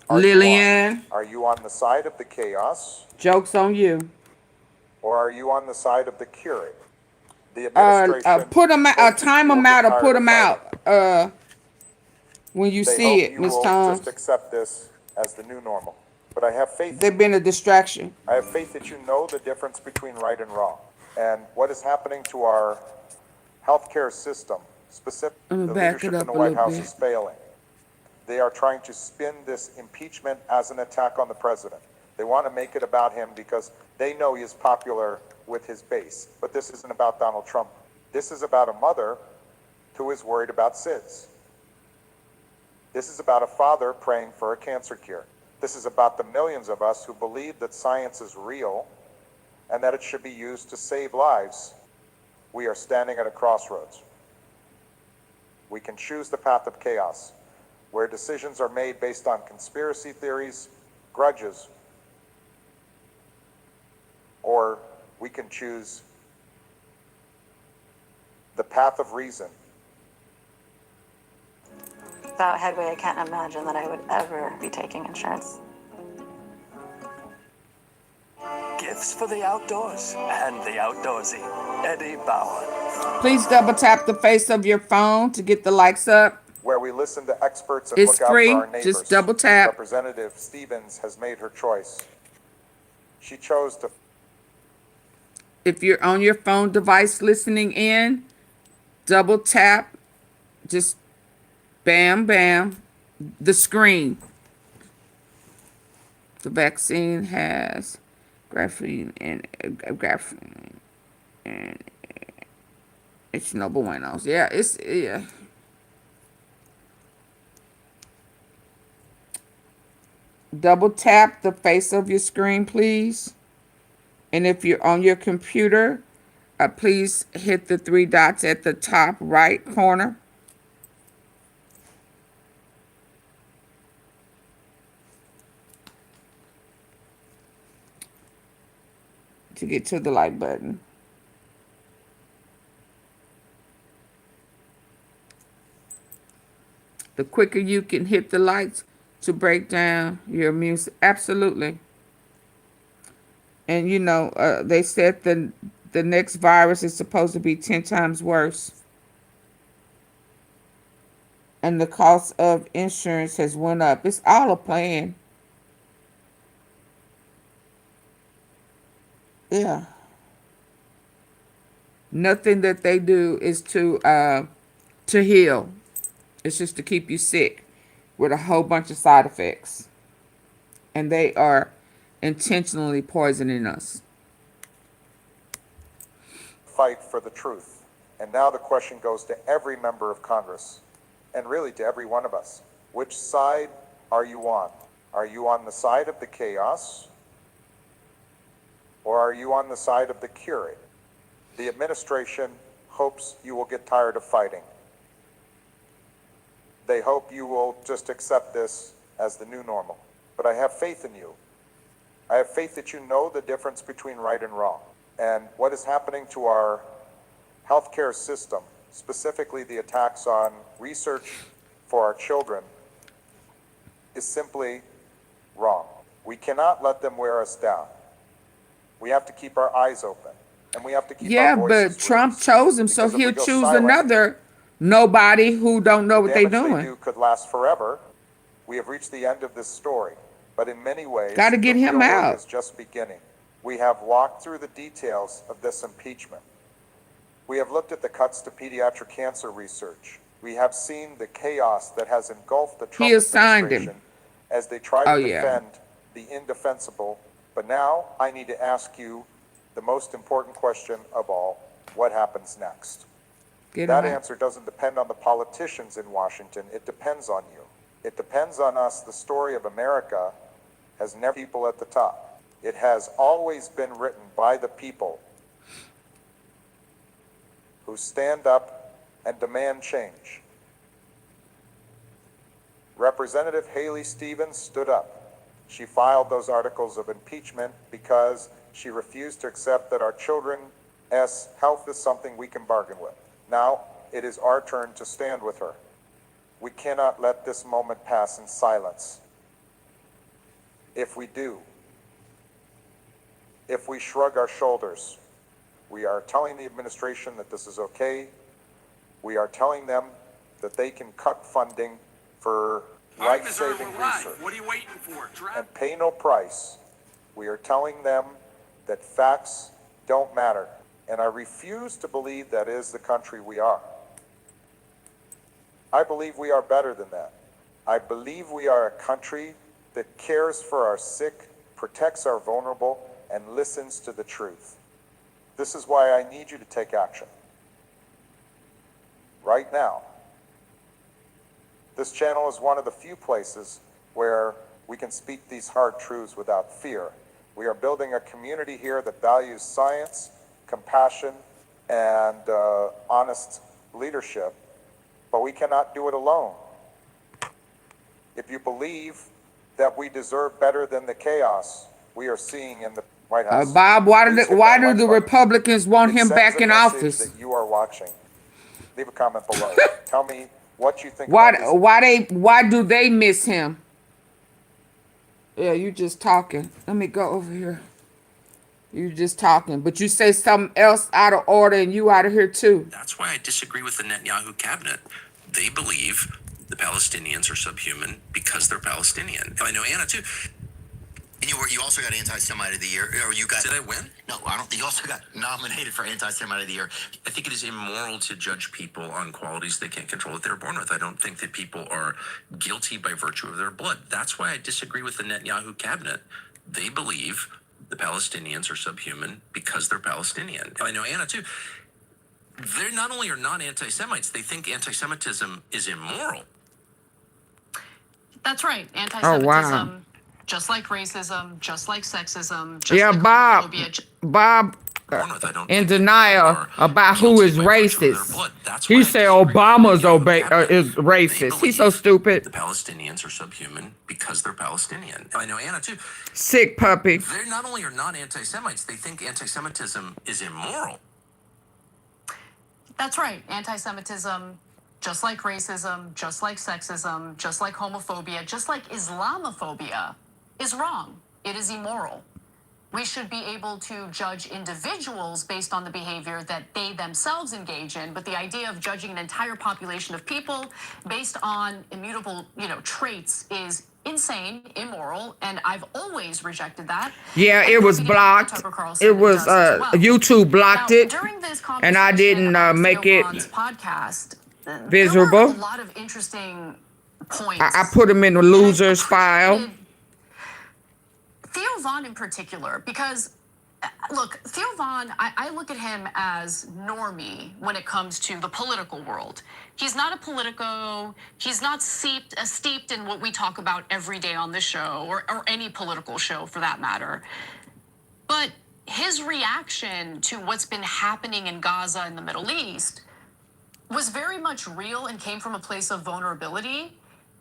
Lillian. Are you on the side of the chaos? Joke's on you. Or are you on the side of the curing? The administration put them out, time them out, or put them out when you see it, Ms. Tom. Just accept this as the new normal. But I have faith. They've been a distraction. I have faith that you know the difference between right and wrong. And what is happening to our healthcare system, specifically the leadership in the White House is failing. They are trying to spin this impeachment as an attack on the president. They want to make it about him because they know he is popular with his base. But this isn't about Donald Trump. This is about a mother who is worried about SIDS. This is about a father praying for a cancer cure. This is about the millions of us who believe that science is real and that it should be used to save lives. We are standing at a crossroads. We can choose the path of chaos, where decisions are made based on conspiracy theories, grudges, or we can choose the path of reason. Without Headway, I can't imagine that I would ever be taking insurance. Gifts for the outdoors and the outdoorsy. Eddie Bauer. Please double tap the face of your phone to get the likes up. Where we listen to experts and it's look free. Out for our neighbors. Just double tap. Representative Stevens has made her choice. She chose to. If you're on your phone device listening in, double tap. Just bam, bam, the screen. The vaccine has graphene and it's no buenos. Yeah, yeah. Double tap the face of your screen, please. And if you're on your computer, please hit the 3 dots at the top right corner. To get to the like button. The quicker you can hit the lights to break down your immune system. Absolutely. And you know, they said the next virus is supposed to be 10 times worse. And the cost of insurance has went up. It's all a plan. Yeah. Nothing that they do is to heal. It's just to keep you sick with a whole bunch of side effects. And they are intentionally poisoning us. Fight for the truth. And now the question goes to every member of Congress, and really to every one of us. Which side are you on? Are you on the side of the chaos? Or are you on the side of the curing? The administration hopes you will get tired of fighting. They hope you will just accept this as the new normal. But I have faith in you. I have faith that you know the difference between right and wrong. And what is happening to our healthcare system, specifically the attacks on research for our children, is simply wrong. We cannot let them wear us down. We have to keep our eyes open. And we have to keep our voices but Trump loose, chose him, so he'll choose silent, another nobody who don't know what they're doing. The damage they do could last forever. We have reached the end of this story. But in many ways, Got to get the him real work out. is just beginning. We have walked through the details of this impeachment. We have looked at the cuts to pediatric cancer research. We have seen the chaos that has engulfed the Trump administration as they try to defend the indefensible. But now I need to ask you the most important question of all: what happens next? That answer doesn't depend on the politicians in Washington. It depends on you. It depends on us. The story of America has never people at the top. It has always been written by the people who stand up and demand change. Representative Haley Stevens stood up. She filed those articles of impeachment because she refused to accept that our children's health is something we can bargain with. Now it is our turn to stand with her. We cannot let this moment pass in silence. If we do, if we shrug our shoulders, we are telling the administration that this is okay. We are telling them that they can cut funding for life-saving research. What are you waiting for? And pay no price. We are telling them that facts don't matter. And I refuse to believe that is the country we are. I believe we are better than that. I believe we are a country that cares for our sick, protects our vulnerable, and listens to the truth. This is why I need you to take action. Right now. This channel is one of the few places where we can speak these hard truths without fear. We are building a community here that values science, compassion, and honest leadership, but we cannot do it alone. If you believe that we deserve better than the chaos we are seeing in the White House, Bob, why do the Republicans want him back in office? That you are watching. Leave a comment below. Tell me what you think. Why do they miss him? Yeah, you just talking. Let me go over here. You just talking, but you say something else out of order, and you out of here too. That's why I disagree with the Netanyahu cabinet. They believe the Palestinians are subhuman because they're Palestinian. I know Anna too. And you also got Anti-Semite of the Year, or you got... Did I win? No, I don't think you also got nominated for Anti-Semite of the Year. I think it is immoral to judge people on qualities they can't control that they're born with. I don't think that people are guilty by virtue of their blood. That's why I disagree with the Netanyahu cabinet. They believe the Palestinians are subhuman because they're Palestinian. I know Anna too. They not only are not anti-Semites, they think anti-Semitism is immoral. That's right. Anti-Semitism. Oh, wow. Just like racism, just like sexism, just yeah, like Bob in denial about who is racist. He said Obama's is racist. He's so stupid. The Palestinians are subhuman because they're Palestinian. I know Anna too. Sick puppy. They not only are not anti-Semites, they think anti-Semitism is immoral. That's right. Anti-Semitism, just like racism, just like sexism, just like homophobia, just like Islamophobia, is wrong. It is immoral. We should be able to judge individuals based on the behavior that they themselves engage in, but the idea of judging an entire population of people based on immutable, traits is insane, immoral, and I've always rejected that. Yeah, it was blocked. It was YouTube blocked it, and I didn't make it visible. There were a lot of interesting points. I put him in the losers file. Theo Von in particular, because look, Theo Von, I look at him as normie when it comes to the political world. He's not a politico. He's not steeped in what we talk about every day on this show or any political show for that matter. But his reaction to what's been happening in Gaza and the Middle East was very much real and came from a place of vulnerability.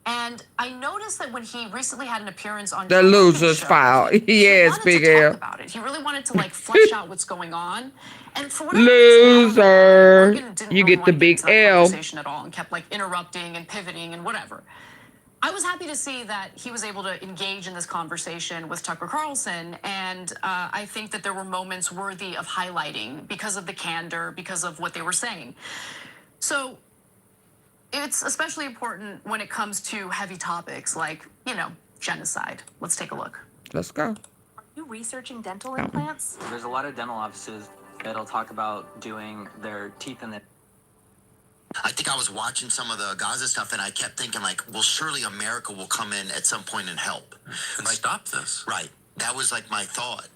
And I noticed that when he recently had an appearance on the losers file, yes, Big L. About it. He really wanted to flesh out what's going on. And for whatever loser, reason, you get the big L. Conversation at all, and kept interrupting and pivoting and whatever. I was happy to see that he was able to engage in this conversation with Tucker Carlson, and I think that there were moments worthy of highlighting because of the candor, because of what they were saying. So it's especially important when it comes to heavy topics like, genocide. Let's take a look. Let's go. Are you researching dental implants? There's a lot of dental offices that'll talk about doing their teeth in the. I think I was watching some of the Gaza stuff, and I kept thinking, like, well, surely America will come in at some point and help. And stop this. Right. That was like my thought.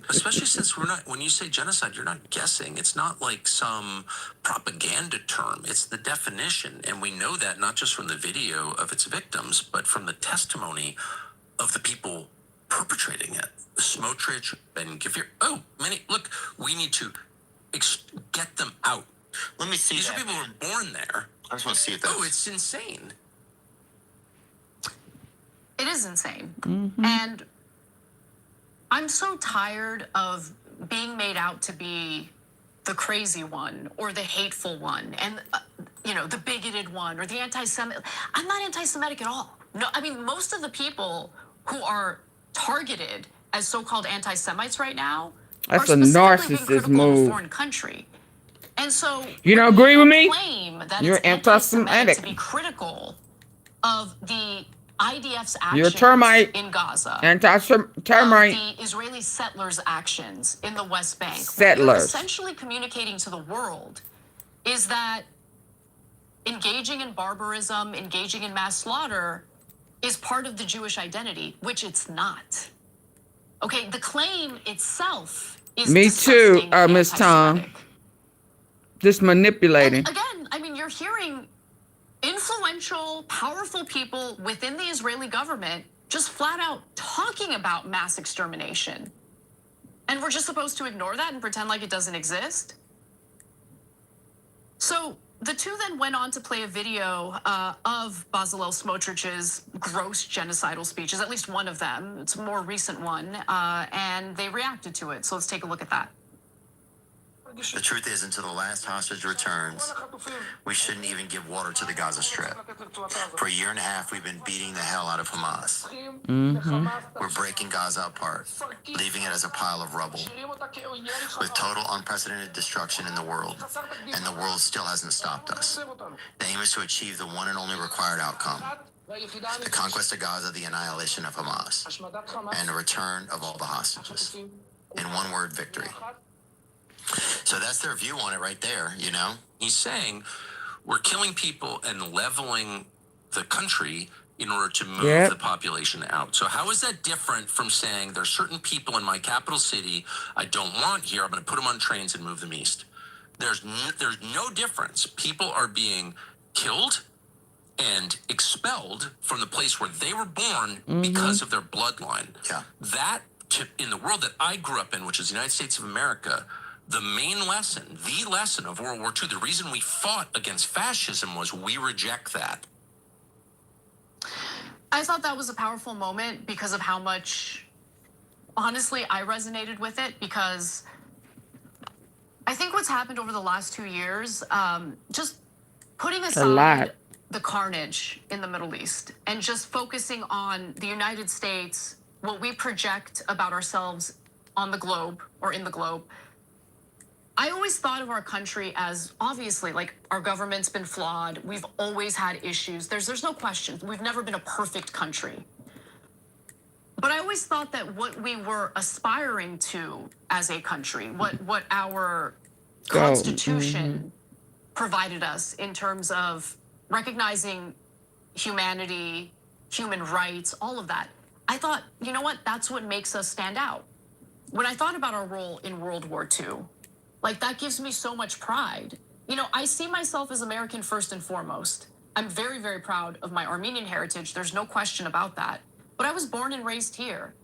Especially since we're not, when you say genocide, you're not guessing. It's not like some propaganda term. It's the definition. And we know that not just from the video of its victims, but from the testimony of the people perpetrating it. Smotrich, Ben Gvir. Oh, look, we need to get them out. Let me see. These are people who were born there. I just want to see it. Oh, it's insane. It is insane. And I'm so tired of being made out to be the crazy one or the hateful one and, the bigoted one or the anti-Semitic. I'm not anti-Semitic at all. No, I mean, most of the people who are targeted as so-called anti-Semites right now That's are a narcissist move. Foreign country. And so you don't agree with me? Claim that You're it's anti-Semitic. to be critical of the IDF's actions You're a termite. in Gaza. Anti-termite. The Israeli settlers' actions in the West Bank. Settlers. What you're essentially communicating to the world is that engaging in barbarism, engaging in mass slaughter is part of the Jewish identity, which it's not. Okay, the claim itself is Me too, Miss Tom. anti-Semitic. Just manipulating. And again, I mean, you're hearing influential, powerful people within the Israeli government just flat out talking about mass extermination. And we're just supposed to ignore that and pretend like it doesn't exist? So the two then went on to play a video of Bezalel Smotrich's gross genocidal speeches, at least one of them. It's a more recent one, and they reacted to it. So let's take a look at that. The truth is, until the last hostage returns, we shouldn't even give water to the Gaza Strip. For a year and a half, we've been beating the hell out of Hamas. We're breaking Gaza apart, leaving it as a pile of rubble, with total unprecedented destruction in the world, and the world still hasn't stopped us. The aim is to achieve the one and only required outcome: the conquest of Gaza, the annihilation of Hamas, and the return of all the hostages. In one word, victory. So that's their view on it right there, He's saying we're killing people and leveling the country in order to move the population out. So how is that different from saying there's certain people in my capital city I don't want here, I'm going to put them on trains and move them east? There's no difference. People are being killed and expelled from the place where they were born because of their bloodline. Yeah. That, in the world that I grew up in, which is the United States of America, the main lesson, the lesson of World War II, the reason we fought against fascism was we reject that. I thought that was a powerful moment because of how much, honestly, I resonated with it, because I think what's happened over the last 2 years, just putting aside the carnage in the Middle East and just focusing on the United States, what we project about ourselves on the globe or in the globe. I always thought of our country as, obviously, like, our government's been flawed. We've always had issues. There's no question. We've never been a perfect country. But I always thought that what we were aspiring to as a country, what our Constitution provided us in terms of recognizing humanity, human rights, all of that, I thought, you know what? That's what makes us stand out. When I thought about our role in World War II, that gives me so much pride. I see myself as American first and foremost. I'm very, very proud of my Armenian heritage. There's no question about that. But I was born and raised here.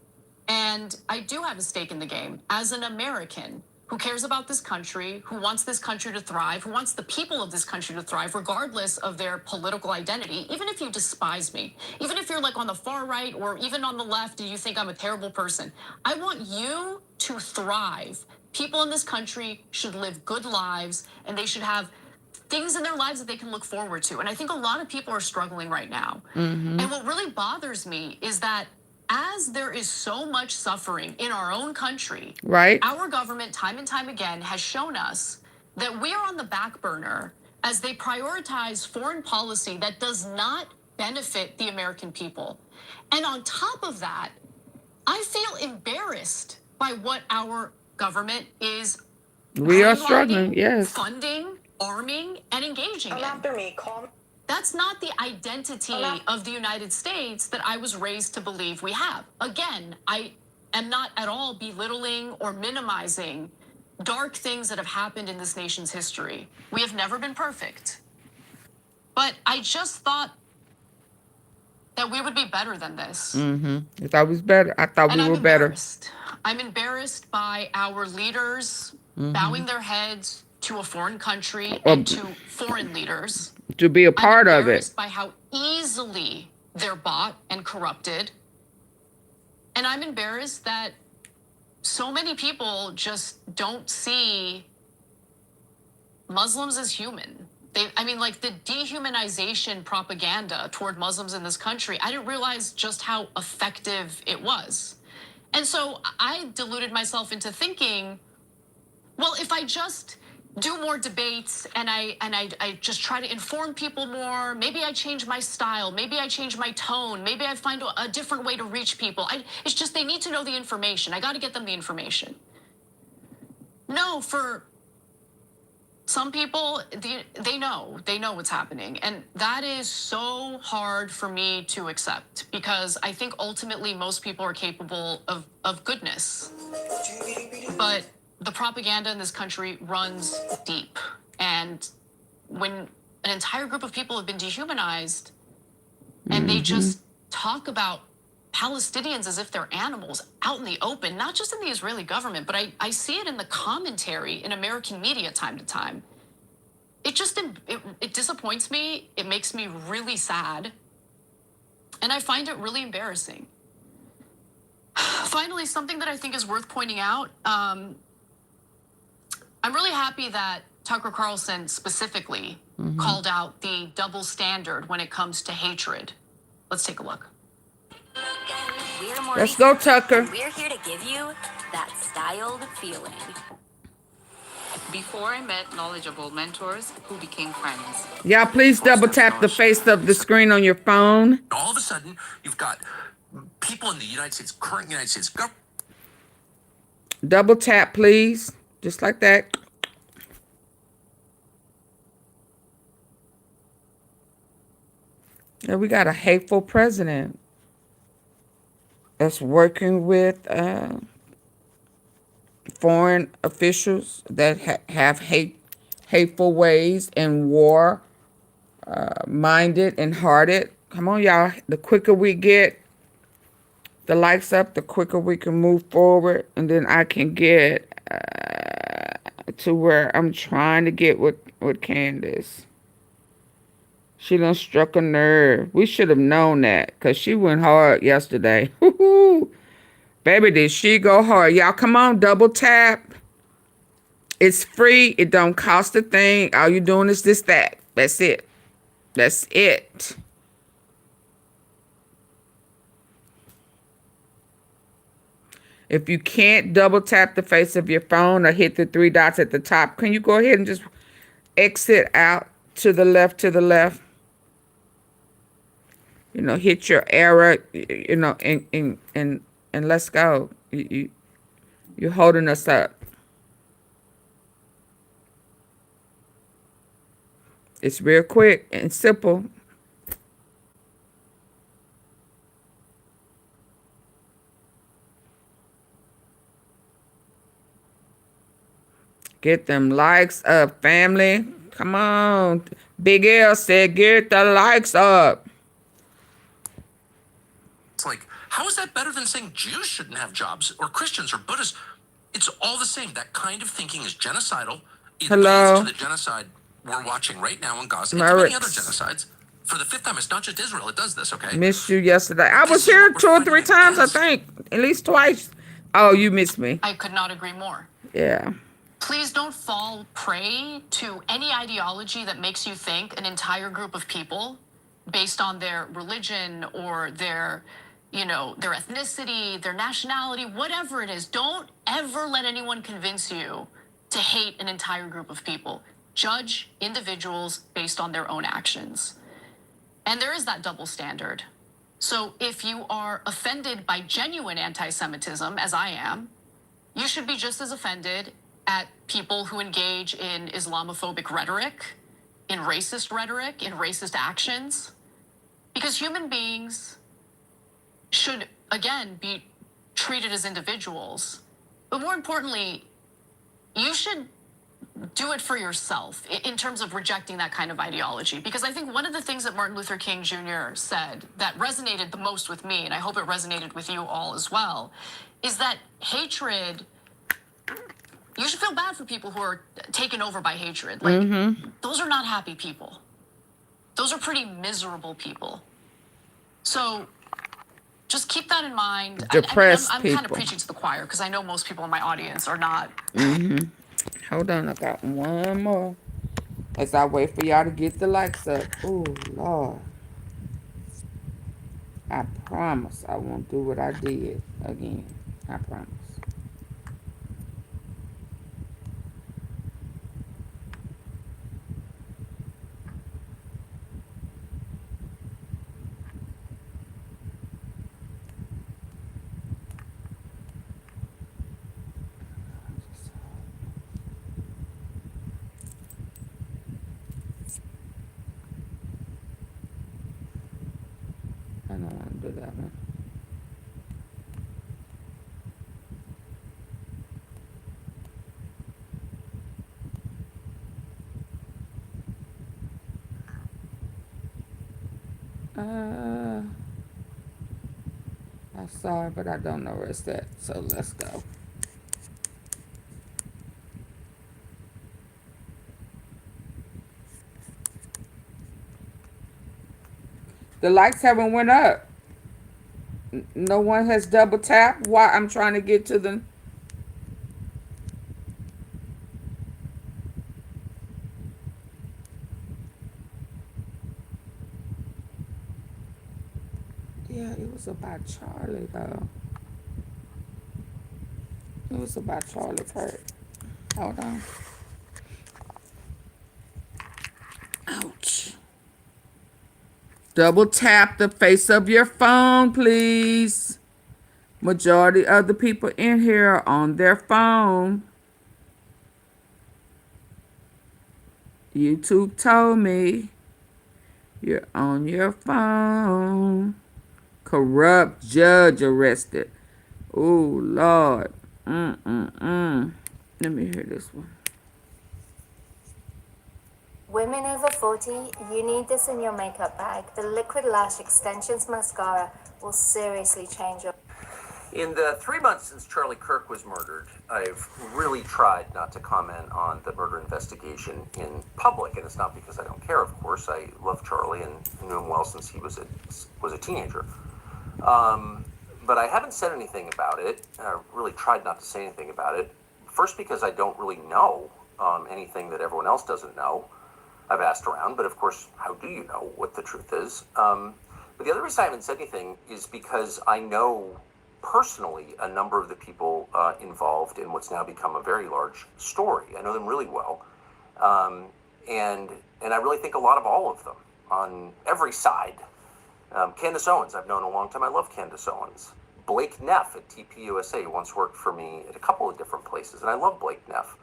And I do have a stake in the game as an American who cares about this country, who wants this country to thrive, who wants the people of this country to thrive, regardless of their political identity. Even if you despise me, even if you're on the far right or even on the left and you think I'm a terrible person, I want you to thrive. People in this country should live good lives, and they should have things in their lives that they can look forward to. And I think a lot of people are struggling right now. And what really bothers me is that as there is so much suffering in our own country, our government time and time again has shown us that we are on the back burner as they prioritize foreign policy that does not benefit the American people. And on top of that, I feel embarrassed by what our government is We are struggling, yes. funding, arming, and engaging in. After me, call me. That's not the identity of the United States that I was raised to believe we have. Again, I am not at all belittling or minimizing dark things that have happened in this nation's history. We have never been perfect. But I just thought that we would be better than this. I thought it was better. I thought we were better. I'm embarrassed by our leaders bowing their heads to a foreign country and to foreign leaders. To be a part of it. By how easily they're bought and corrupted. And I'm embarrassed that so many people just don't see Muslims as human. Like the dehumanization propaganda toward Muslims in this country, I didn't realize just how effective it was. And so I deluded myself into thinking, well, if I just do more debates and I just try to inform people more, maybe I change my style, maybe I change my tone, maybe I find a different way to reach people. It's just they need to know the information. I got to get them the information. No, for some people, they know what's happening. And that is so hard for me to accept because I think ultimately most people are capable of goodness. But the propaganda in this country runs deep. And when an entire group of people have been dehumanized and they just talk about Palestinians as if they're animals out in the open, not just in the Israeli government, but I see it in the commentary in American media time to time. It disappoints me. It makes me really sad. And I find it really embarrassing. Finally, something that I think is worth pointing out, I'm really happy that Tucker Carlson specifically called out the double standard when it comes to hatred. Let's take a look. Let's go, Tucker. We're here to give you that styled feeling. Before I met knowledgeable mentors who became friends. Y'all, please double tap the face of the screen on your phone. All of a sudden, you've got people in the United States, current United States government. Double tap, please. Just like that. Yeah, we got a hateful president that's working with foreign officials that have hateful ways and war minded and hearted. Come on, y'all. The quicker we get the likes up, the quicker we can move forward, and then I can get to where I'm trying to get with Candace. She done struck a nerve. We should have known that because she went hard yesterday. Baby, did she go hard. Y'all, come on, double tap. It's free. It don't cost a thing. All you doing is this, that. That's it. That's it. If you can't double tap the face of your phone or hit the three dots at the top, can you go ahead and just exit out to the left, You know, hit your arrow, you know, and let's go. You're holding us up. It's real quick and simple. Get them likes up, family. Come on. Big L said, get the likes up. It's like, how is that better than saying Jews shouldn't have jobs or Christians or Buddhists? It's all the same. That kind of thinking is genocidal. It Hello. leads to the genocide we're watching right now in Gaza. And many other genocides. For the fifth time, it's not just Israel. It does this, okay? Missed you yesterday. I was here 2 or 3 times, I think. At least twice. Oh, you missed me. I could not agree more. Yeah. Please don't fall prey to any ideology that makes you think an entire group of people, based on their religion or their, you know, their ethnicity, their nationality, whatever it is, don't ever let anyone convince you to hate an entire group of people. Judge individuals based on their own actions. And there is that double standard. So if you are offended by genuine anti-Semitism, as I am, you should be just as offended at people who engage in Islamophobic rhetoric, in racist actions, because human beings should, again, be treated as individuals. But more importantly, you should do it for yourself in terms of rejecting that kind of ideology. Because I think one of the things that Martin Luther King Jr. said that resonated the most with me, and I hope it resonated with you all as well, is that hatred, you should feel bad for people who are taken over by hatred. Like, those are not happy people. Those are pretty miserable people. So just keep that in mind. Depressed I'm people. kind of preaching to the choir because I know most people in my audience are not. Hold on, I got one more. As I wait for y'all to get the likes up. Oh, Lord. I promise I won't do what I did again. I promise. I don't want to do that one. I saw it, but I don't know where it's at. So let's go. The likes haven't went up. No one has double tapped. Why? I'm trying to get to the... Yeah, it was about Charlie, though. It was about Charlie Kirk. Hold on. Ouch. Double tap the face of your phone, please. Majority of the people in here are on their phone. YouTube told me you're on your phone. Corrupt judge arrested. Oh, Lord. Let me hear this one. Women over 40, you need this in your makeup bag. The Liquid Lash Extensions Mascara will seriously change your... In the 3 months since Charlie Kirk was murdered, I've really tried not to comment on the murder investigation in public, and it's not because I don't care, of course. I love Charlie and knew him well since he was a teenager. But I haven't said anything about it. I really tried not to say anything about it. First, because I don't really know anything that everyone else doesn't know. I've asked around, but of course, how do you know what the truth is? But the other reason I haven't said anything is because I know personally a number of the people involved in what's now become a very large story. I know them really well. And I really think a lot of all of them on every side. Candace Owens, I've known a long time. I love Candace Owens. Blake Neff at TPUSA once worked for me at a couple of different places, and I love Blake Neff.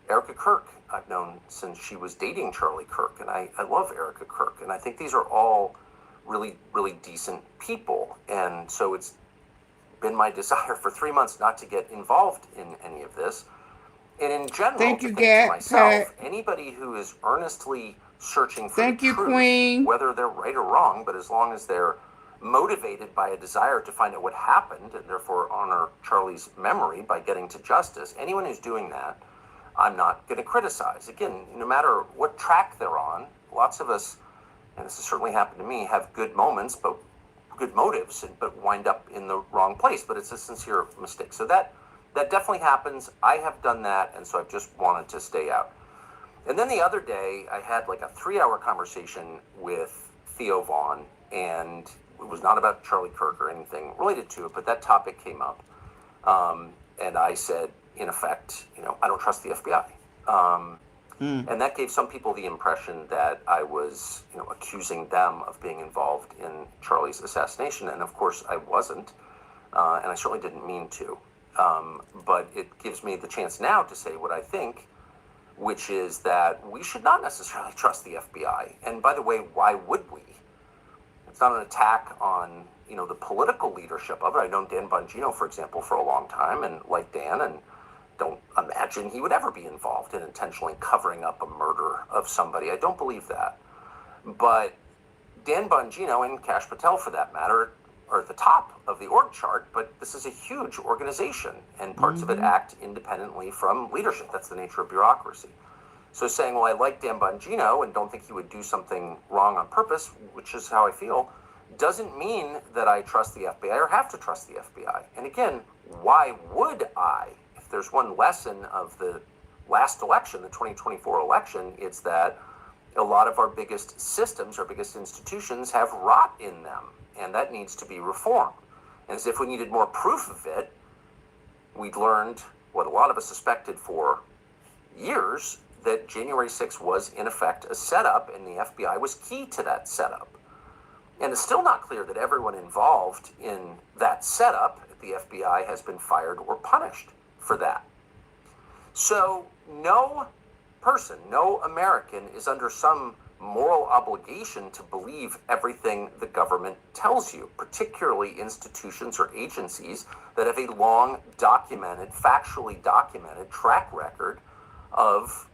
Erika Kirk, I've known since she was dating Charlie Kirk, and I love Erika Kirk, and I think these are all really, really decent people, and so it's been my desire for 3 months not to get involved in any of this, and in general, to think to myself, anybody who is earnestly searching for the truth, Queen. whether they're right or wrong, but as long as they're motivated by a desire to find out what happened, and therefore honor Charlie's memory by getting to justice, anyone who's doing that, I'm not going to criticize. Again, no matter what track they're on, lots of us, and this has certainly happened to me, have good moments, but good motives, but wind up in the wrong place. But it's a sincere mistake. So that definitely happens. I have done that, and so I've just wanted to stay out. And then the other day, I had like a 3-hour conversation with Theo Vaughn, and it was not about Charlie Kirk or anything related to it, but that topic came up. And I said, in effect, I don't trust the FBI. And that gave some people the impression that I was, accusing them of being involved in Charlie's assassination. And of course I wasn't. And I certainly didn't mean to. But it gives me the chance now to say what I think, which is that we should not necessarily trust the FBI. And by the way, why would we? It's not an attack on, the political leadership of it. I've known Dan Bongino, for example, for a long time, and like Dan, and don't imagine he would ever be involved in intentionally covering up a murder of somebody. I don't believe that. But Dan Bongino and Kash Patel, for that matter, are at the top of the org chart, but this is a huge organization, and parts of it act independently from leadership. That's the nature of bureaucracy. So saying, well, I like Dan Bongino and don't think he would do something wrong on purpose, which is how I feel, doesn't mean that I trust the FBI or have to trust the FBI. And again, why would I? If there's one lesson of the last election, the 2024 election, it's that a lot of our biggest systems, our biggest institutions have rot in them, and that needs to be reformed. And as if we needed more proof of it, we'd learned what a lot of us suspected for years, that January 6th was in effect a setup, and the FBI was key to that setup. And it's still not clear that everyone involved in that setup at the FBI has been fired or punished for that. So no person, no American is under some moral obligation to believe everything the government tells you, particularly institutions or agencies that have a long documented, factually documented track record of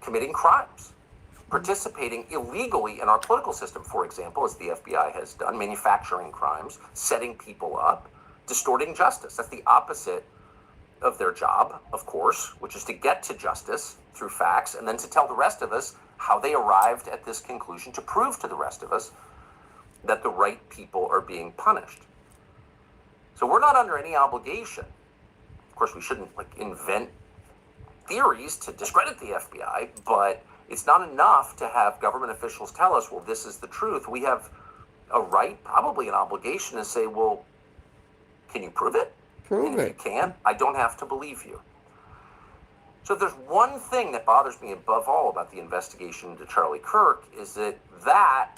committing crimes, participating illegally in our political system, for example, as the FBI has done, manufacturing crimes, setting people up, distorting justice. That's the opposite of their job, of course, which is to get to justice through facts and then to tell the rest of us how they arrived at this conclusion, to prove to the rest of us that the right people are being punished. So we're not under any obligation. Of course, we shouldn't invent theories to discredit the FBI, but it's not enough to have government officials tell us, well, this is the truth. We have a right, probably an obligation, to say, well, can you prove it? Prove and if you can, I don't have to believe you. So if there's one thing that bothers me above all about the investigation into Charlie Kirk, is that that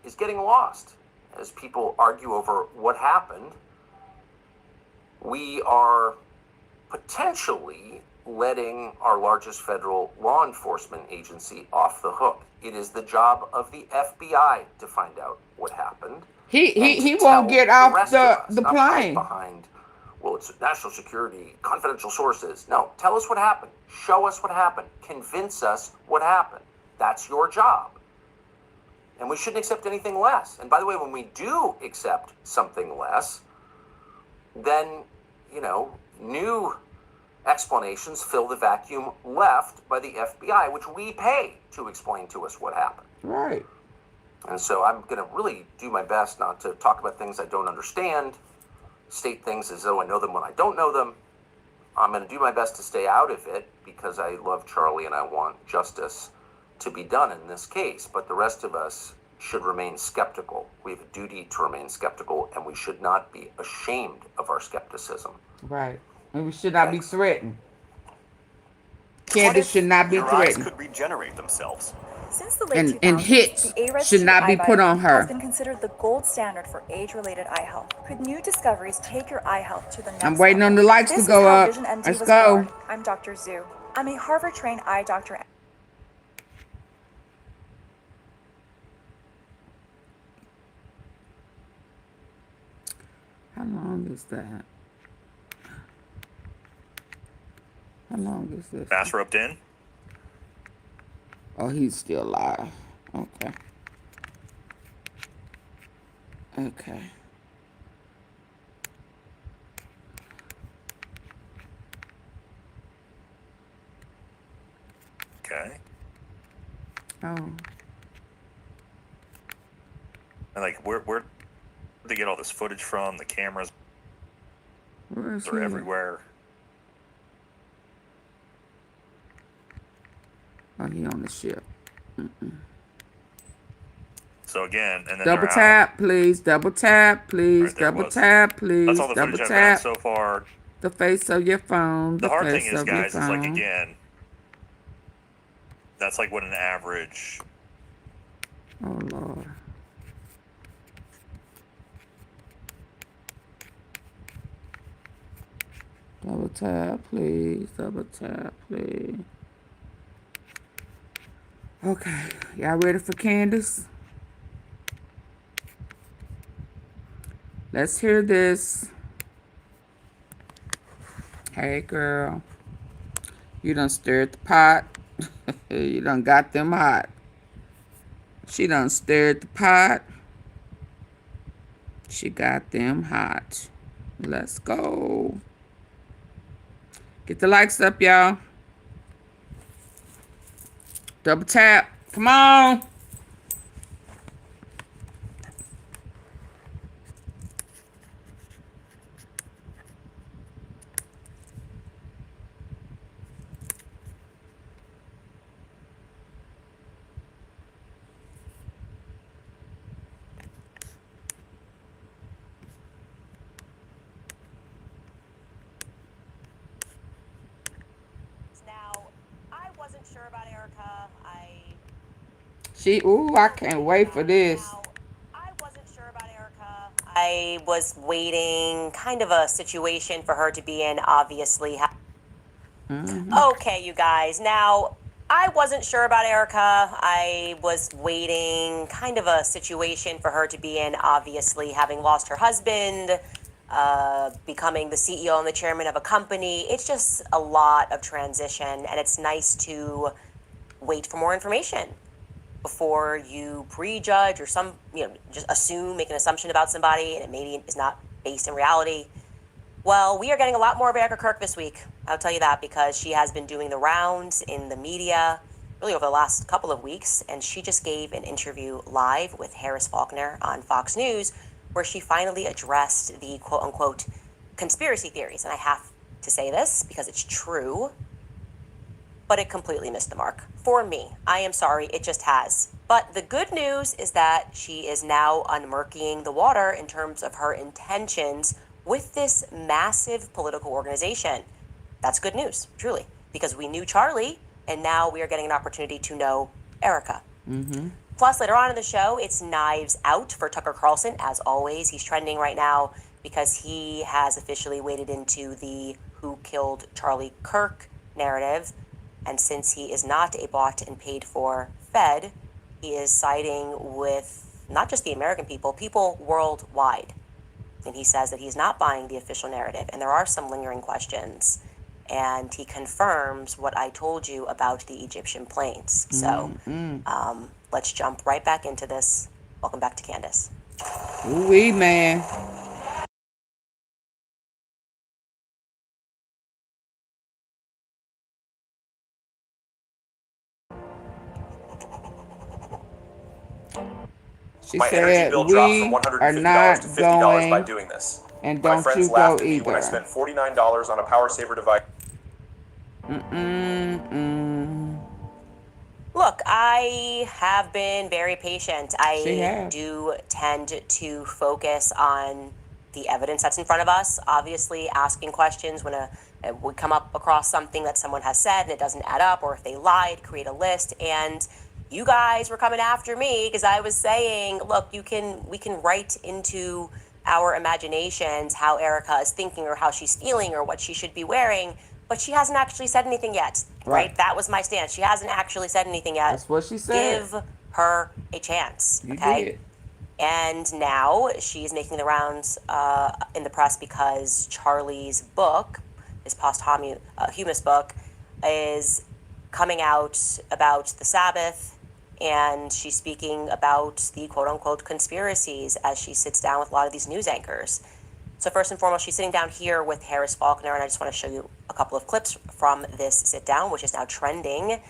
is getting lost. As people argue over what happened, we are potentially letting our largest federal law enforcement agency off the hook. It is the job of the FBI to find out what happened. He won't get off the plane. Behind, well, it's national security, confidential sources. No, tell us what happened. Show us what happened. Convince us what happened. That's your job. And we shouldn't accept anything less. And by the way, when we do accept something less, then, new explanations fill the vacuum left by the FBI, which we pay to explain to us what happened. Right. And so I'm going to really do my best not to talk about things I don't understand, state things as though I know them when I don't know them. I'm going to do my best to stay out of it because I love Charlie and I want justice to be done in this case. But the rest of us should remain skeptical. We have a duty to remain skeptical, and we should not be ashamed of our skepticism. Right. And we should not be threatened. Candace should not be your threatened. eyes could regenerate themselves. Since the late And 2000s, hits the AREDS should not be eye put on vitamin her. has been considered the gold standard for age-related eye health. Could new discoveries take your eye health to the next I'm waiting on the level? lights This to is go how up. Vision MD Let's was go. born. I'm Dr. Zhu. I'm a Harvard-trained eye doctor. How long is that? How long is this? Fast roped in. Oh, he's still alive. Okay. Okay. Okay. Oh. And where did they get all this footage from? The cameras Where is are he? everywhere. Oh, he on the ship. So again, and then Double they're out. tap, please. Double tap, please. Right, there Double was. tap, please. That's all the Double footage I've got tap. so far. The face of your phone. The hard thing face is, of your guys, is phone. again, That's like what an average. Oh, Lord. Double tap, please. Double tap, please. Okay. Y'all ready for Candace? Let's hear this. Hey, girl. You done stirred the pot. You done got them hot. She done stirred the pot. She got them hot. Let's go. Get the likes up, y'all. Double tap. Come on. Sure about Erika. I can't wait for this. I wasn't sure about Erika. I was waiting, kind of a situation for her to be in, obviously. Okay, you guys. Now, I wasn't sure about Erika. I was waiting, kind of a situation for her to be in, obviously, having lost her husband, becoming the CEO and the chairman of a company. It's just a lot of transition, and it's nice to wait for more information before you prejudge or just make an assumption about somebody and it maybe is not based in reality. Well, we are getting a lot more of Erika Kirk this week. I'll tell you that, because she has been doing the rounds in the media really over the last couple of weeks, and she just gave an interview live with Harris Faulkner on Fox News where she finally addressed the quote-unquote conspiracy theories. And I have to say this because it's true, but it completely missed the mark. For me, I am sorry, it just has. But the good news is that she is now unmurkying the water in terms of her intentions with this massive political organization. That's good news, truly, because we knew Charlie, and now we are getting an opportunity to know Erika. Plus, later on in the show, it's Knives Out for Tucker Carlson. As always, he's trending right now because he has officially waded into the who killed Charlie Kirk narrative. And since he is not a bought and paid for Fed, he is siding with not just the American people worldwide. And he says that he's not buying the official narrative. And there are some lingering questions. And he confirms what I told you about the Egyptian planes. So let's jump right back into this. Welcome back to Candace. Ooh-wee, man. She My said, energy bill dropped from $150 to $50 by going, doing this. and My don't friends you laughed go at me when I either. spent $49 on a power saver device. Look, I have been very patient. I do tend to focus on the evidence that's in front of us. Obviously, asking questions when we come up across something that someone has said and it doesn't add up, or if they lied, create a list. And you guys were coming after me because I was saying, look, we can write into our imaginations how Erika is thinking or how she's feeling or what she should be wearing, but she hasn't actually said anything yet, right? That was my stance. She hasn't actually said anything yet. That's what she said. Give her a chance, You okay? did. And now she's making the rounds in the press because Charlie's book, his posthumous book, is coming out about the Sabbath, and she's speaking about the quote-unquote conspiracies as she sits down with a lot of these news anchors. So first and foremost, she's sitting down here with Harris Faulkner, and I just want to show you a couple of clips from this sit-down, which is now trending.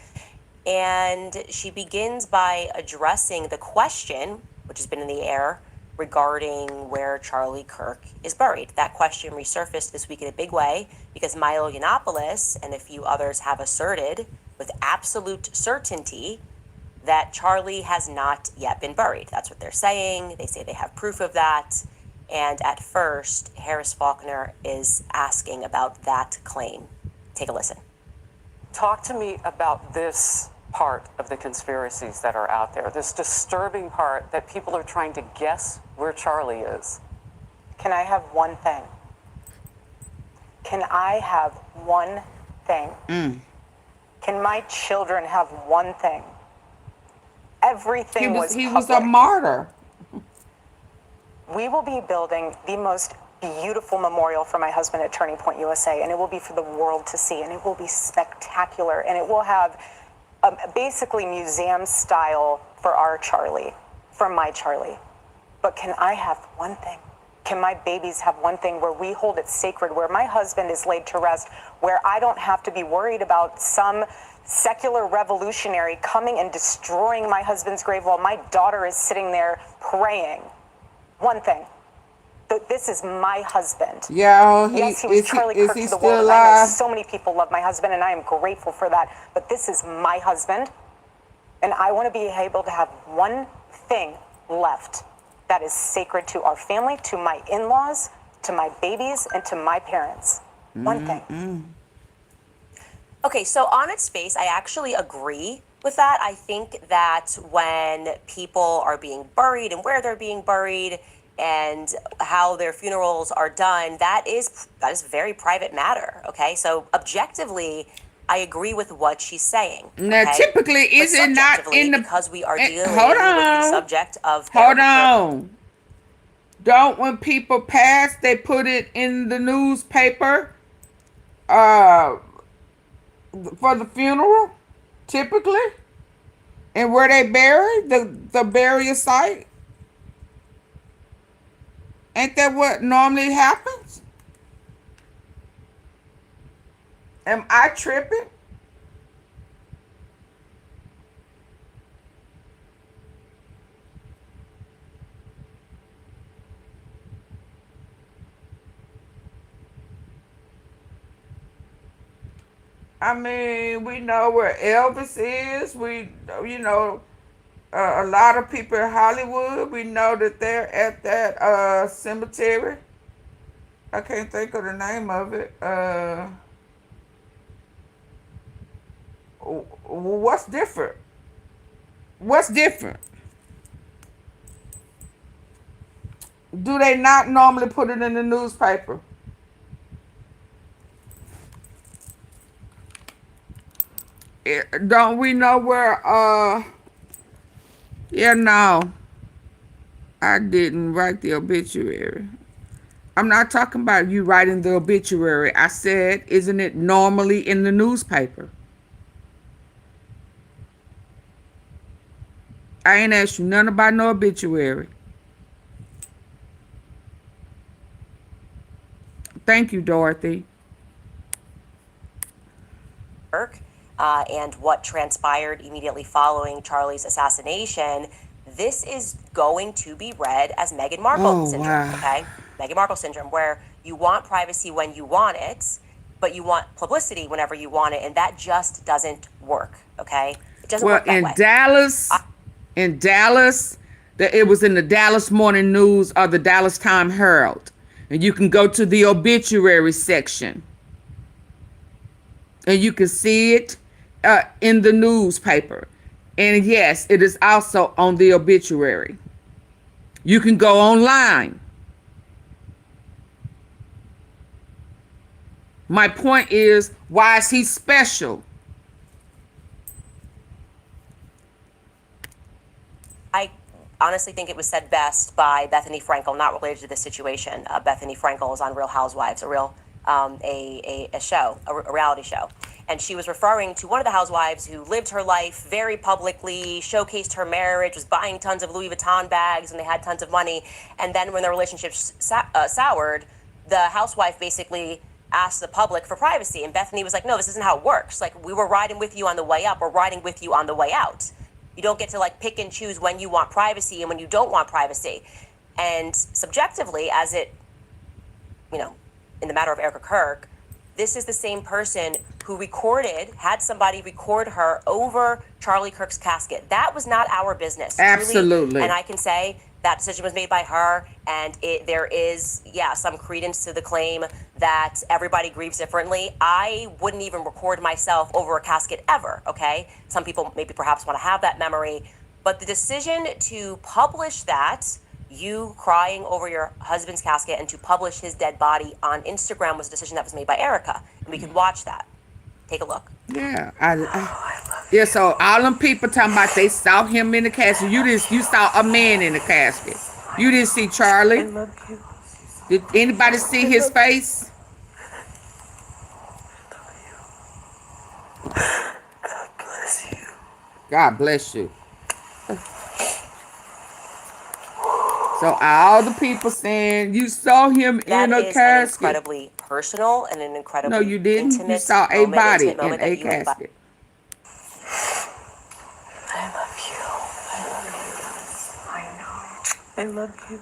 And she begins by addressing the question, which has been in the air, regarding where Charlie Kirk is buried. That question resurfaced this week in a big way because Milo Yiannopoulos and a few others have asserted with absolute certainty that Charlie has not yet been buried. That's what they're saying. They say they have proof of that. And at first, Harris Faulkner is asking about that claim. Take a listen. Talk to me about this part of the conspiracies that are out there, this disturbing part that people are trying to guess where Charlie is. Can I have one thing? Can I have one thing? Can my children have one thing? Everything was he was a martyr. We will be building the most beautiful memorial for my husband at Turning Point USA, and it will be for the world to see, and it will be spectacular, and it will have basically museum style for our Charlie, for my Charlie. But can I have one thing? Can my babies have one thing where we hold it sacred, where my husband is laid to rest, where I don't have to be worried about some secular revolutionary coming and destroying my husband's grave while my daughter is sitting there praying? One thing. This is my husband. Yeah, yes, he was Charlie Kirk to the world. And I know so many people love my husband, and I am grateful for that. But this is my husband, and I want to be able to have one thing left that is sacred to our family, to my in-laws, to my babies, and to my parents. One thing. Okay, so on its face, I actually agree with that. I think that when people are being buried and where they're being buried and how their funerals are done, that is a very private matter. Okay, so objectively, I agree with what she's saying. Now, okay? typically, is it not in the... Because we are dealing hold with on. the subject of... Hold on. Don't, when people pass, they put it in the newspaper for the funeral, typically? And where they bury, the burial site? Ain't that what normally happens? Am I tripping? I mean, we know where Elvis is. We, you know, a lot of people in Hollywood, we know that they're at that cemetery. I can't think of the name of it. What's different? What's different? Do they not normally put it in the newspaper? Don't we know where, yeah, no, I didn't write the obituary. I'm not talking about you writing the obituary. I said, isn't it normally in the newspaper? I ain't asked you nothing about no obituary. Thank you, Dorothy. Kirk, and what transpired immediately following Charlie's assassination, this is going to be read as Meghan Markle syndrome, okay? Meghan Markle syndrome, where you want privacy when you want it, but you want publicity whenever you want it, and that just doesn't work, okay? It doesn't work that way. In Dallas, it was in the Dallas Morning News or the Dallas Time Herald, and you can go to the obituary section, and you can see it in the newspaper. And yes, it is also on the obituary. You can go online. My point is, why is he special? I honestly think it was said best by Bethany Frankel, not related to this situation. Bethany Frankel is on Real Housewives, a reality show. And she was referring to one of the housewives who lived her life very publicly, showcased her marriage, was buying tons of Louis Vuitton bags, and they had tons of money. And then when their relationship soured, the housewife basically asked the public for privacy. And Bethany was like, no, this isn't how it works. Like, we were riding with you on the way up, we're riding with you on the way out. You don't get to like pick and choose when you want privacy and when you don't want privacy. And subjectively, as it, you know, in the matter of Erika Kirk, this is the same person who had somebody record her over Charlie Kirk's casket. That was not our business. Absolutely. Truly. And I can say that decision was made by her, and there is, some credence to the claim that everybody grieves differently. I wouldn't even record myself over a casket ever, okay? Some people maybe perhaps want to have that memory, but the decision to publish that, you crying over your husband's casket, and to publish his dead body on Instagram was a decision that was made by Erika, and we could watch that. Take a look. Yeah, yeah. So all them people talking about they saw him in the casket. You saw a man in the casket. You didn't see Charlie. I love you. Did anybody see his face? God bless you. God bless you. So all the people saying you saw him in a That is an casket. incredibly personal and an incredibly No, you didn't. intimate You saw a body intimate moment in a that you invite- casket. I love you. I know. I love you.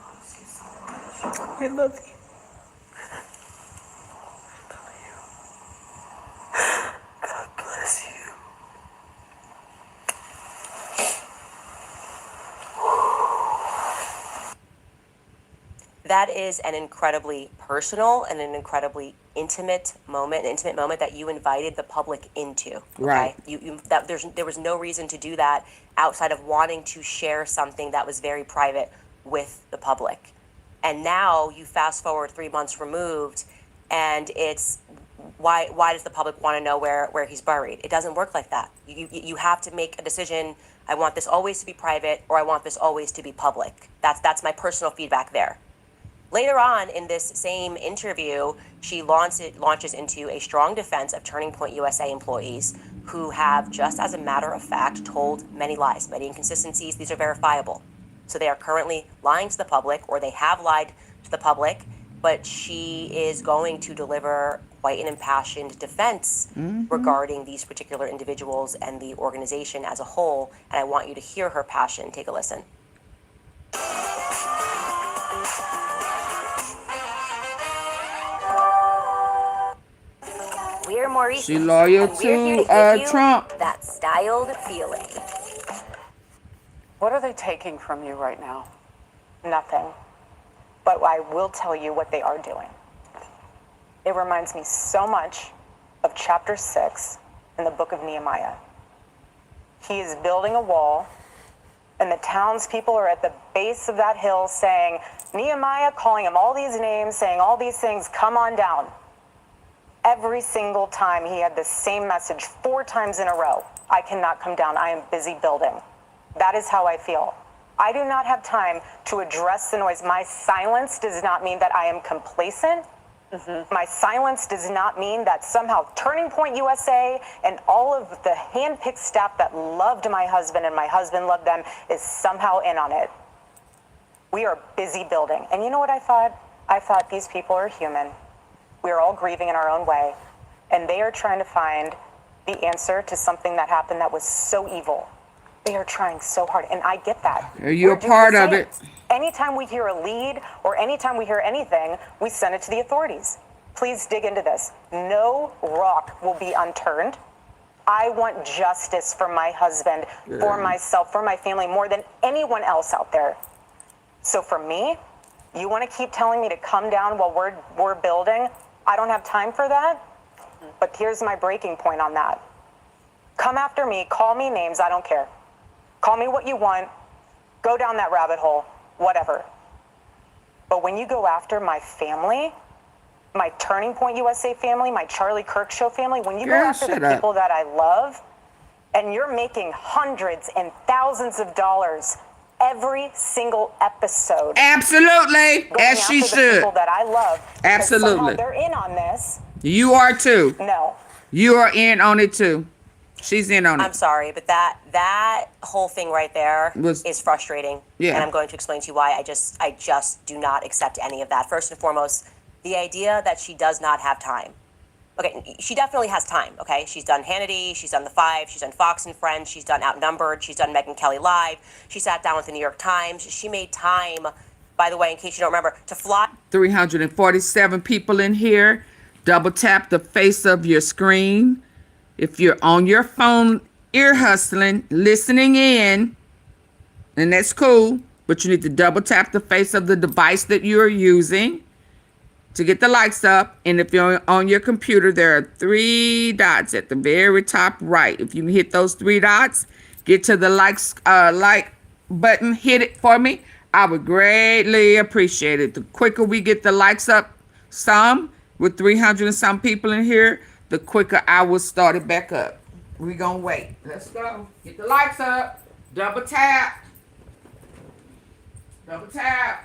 I love you. God bless you. That is an incredibly personal and an incredibly intimate moment, that you invited the public into. Okay? Right. There was no reason to do that outside of wanting to share something that was very private with the public. And now you fast forward 3 months removed, and it's why does the public want to know where he's buried? It doesn't work like that. You have to make a decision. I want this always to be private, or I want this always to be public. That's my personal feedback there. Later on in this same interview, she launches into a strong defense of Turning Point USA employees who have, just as a matter of fact, told many lies, many inconsistencies. These are verifiable. So they are currently lying to the public, or they have lied to the public, but she is going to deliver quite an impassioned defense regarding these particular individuals and the organization as a whole. And I want you to hear her passion. Take a listen. We're Maurice. She loyal and we're here to give you Trump. that styled feeling. What are they taking from you right now? Nothing. But I will tell you what they are doing. It reminds me so much of chapter 6 in the book of Nehemiah. He is building a wall, and the townspeople are at the base of that hill saying, Nehemiah, calling him all these names, saying all these things, come on down. Every single time he had the same message 4 times in a row. I cannot come down. I am busy building. That is how I feel. I do not have time to address the noise. My silence does not mean that I am complacent. My silence does not mean that somehow Turning Point USA and all of the handpicked staff that loved my husband and my husband loved them is somehow in on it. We are busy building. And you know what I thought? I thought these people are human. We are all grieving in our own way. And they are trying to find the answer to something that happened that was so evil. They are trying so hard, and I get that. Are you a part of it? Anytime we hear a lead or anytime we hear anything, we send it to the authorities. Please dig into this. No rock will be unturned. I want justice for my husband, for myself, for my family, more than anyone else out there. So for me, you want to keep telling me to come down while we're building? I don't have time for that. But here's my breaking point on that. Come after me, call me names, I don't care. Call me what you want, go down that rabbit hole, whatever. But when you go after my family, my Turning Point USA family, my Charlie Kirk Show family, when you go after the people that I love, and you're making hundreds and thousands of dollars every single episode. Absolutely, as she should. People that I love. Absolutely. They're in on this. You are too. No. You are in on it too. She's in on it. I'm sorry, but that whole thing right there is frustrating. Yeah. And I'm going to explain to you why I just do not accept any of that. First and foremost, the idea that she does not have time. Okay, she definitely has time, okay? She's done Hannity, she's done The Five, she's done Fox and Friends, she's done Outnumbered, she's done Megyn Kelly Live, she sat down with the New York Times, she made time, by the way, in case you don't remember, to fly. 347 people in here. Double tap the face of your screen. If you're on your phone, ear hustling, listening in, and that's cool, but you need to double tap the face of the device that you're using to get the likes up. And if you're on your computer, there are 3 dots at the very top right. If you can hit those 3 dots, get to the like button, hit it for me. I would greatly appreciate it. The quicker we get the likes up some, with 300 and some people in here, the quicker I will start it back up. We gonna wait. Let's go. Get the likes up. Double tap. Double tap.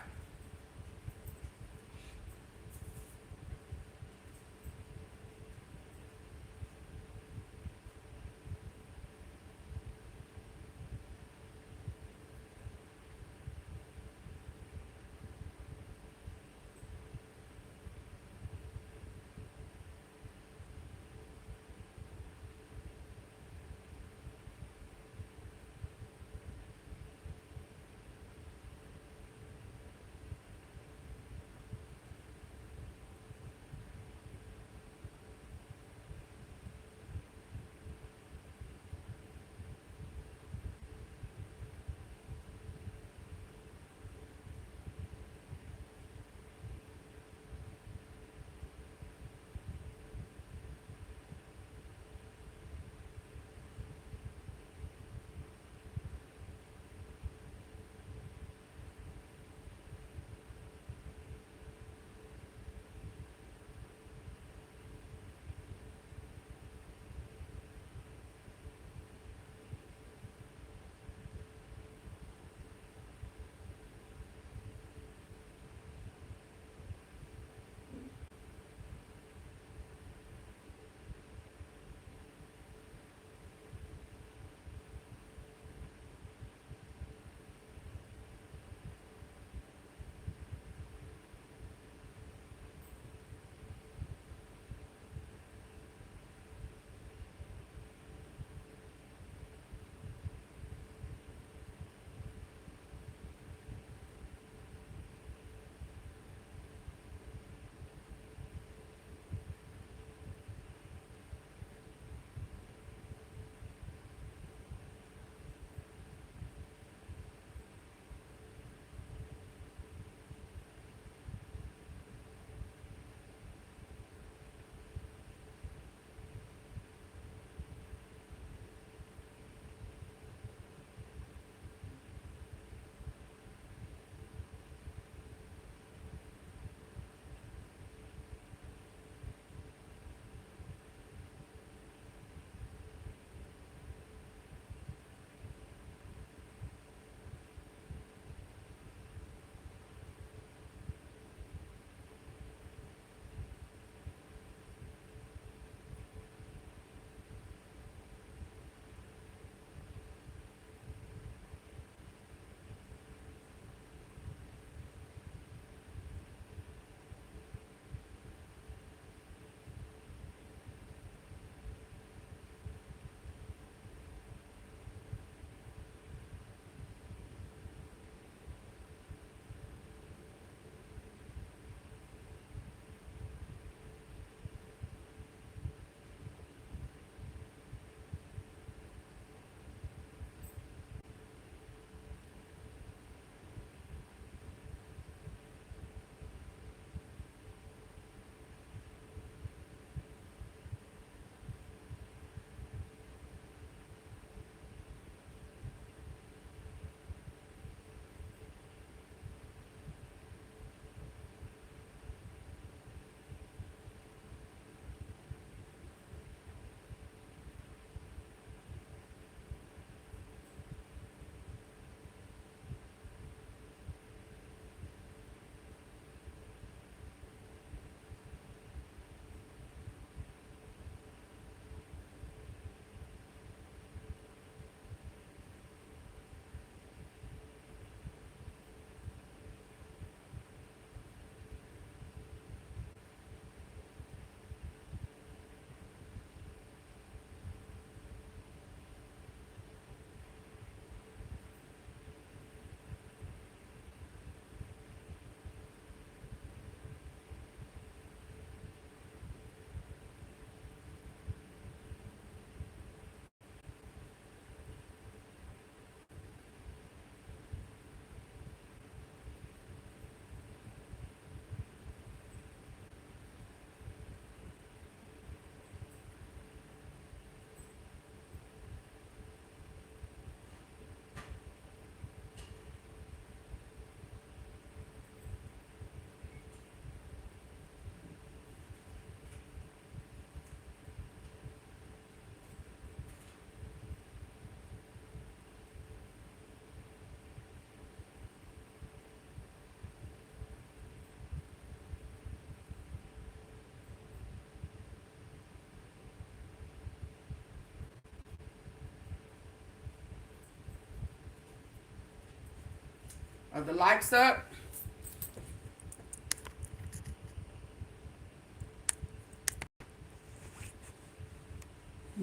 Are the likes up?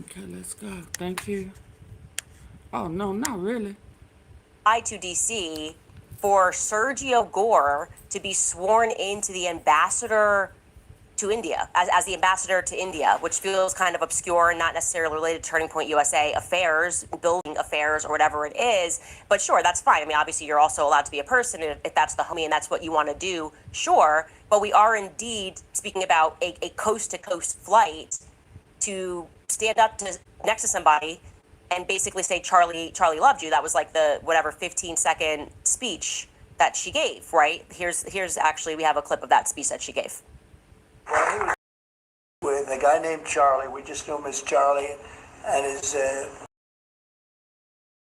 Okay, let's go. Thank you. Oh, no, not really. To DC for Sergio Gore to be sworn into the ambassador to India, as the ambassador to India, which feels kind of obscure and not necessarily related to Turning Point USA affairs, building affairs, or whatever it is. But sure, that's fine. I mean, obviously, you're also allowed to be a person if that's the homie and that's what you want to do, sure. But we are indeed speaking about a coast-to-coast flight to stand up next to somebody and basically say, Charlie loved you. That was like the, whatever, 15-second speech that she gave, right? Here's actually, we have a clip of that speech that she gave. Well, he was with a guy named Charlie. We just knew him as Charlie, and his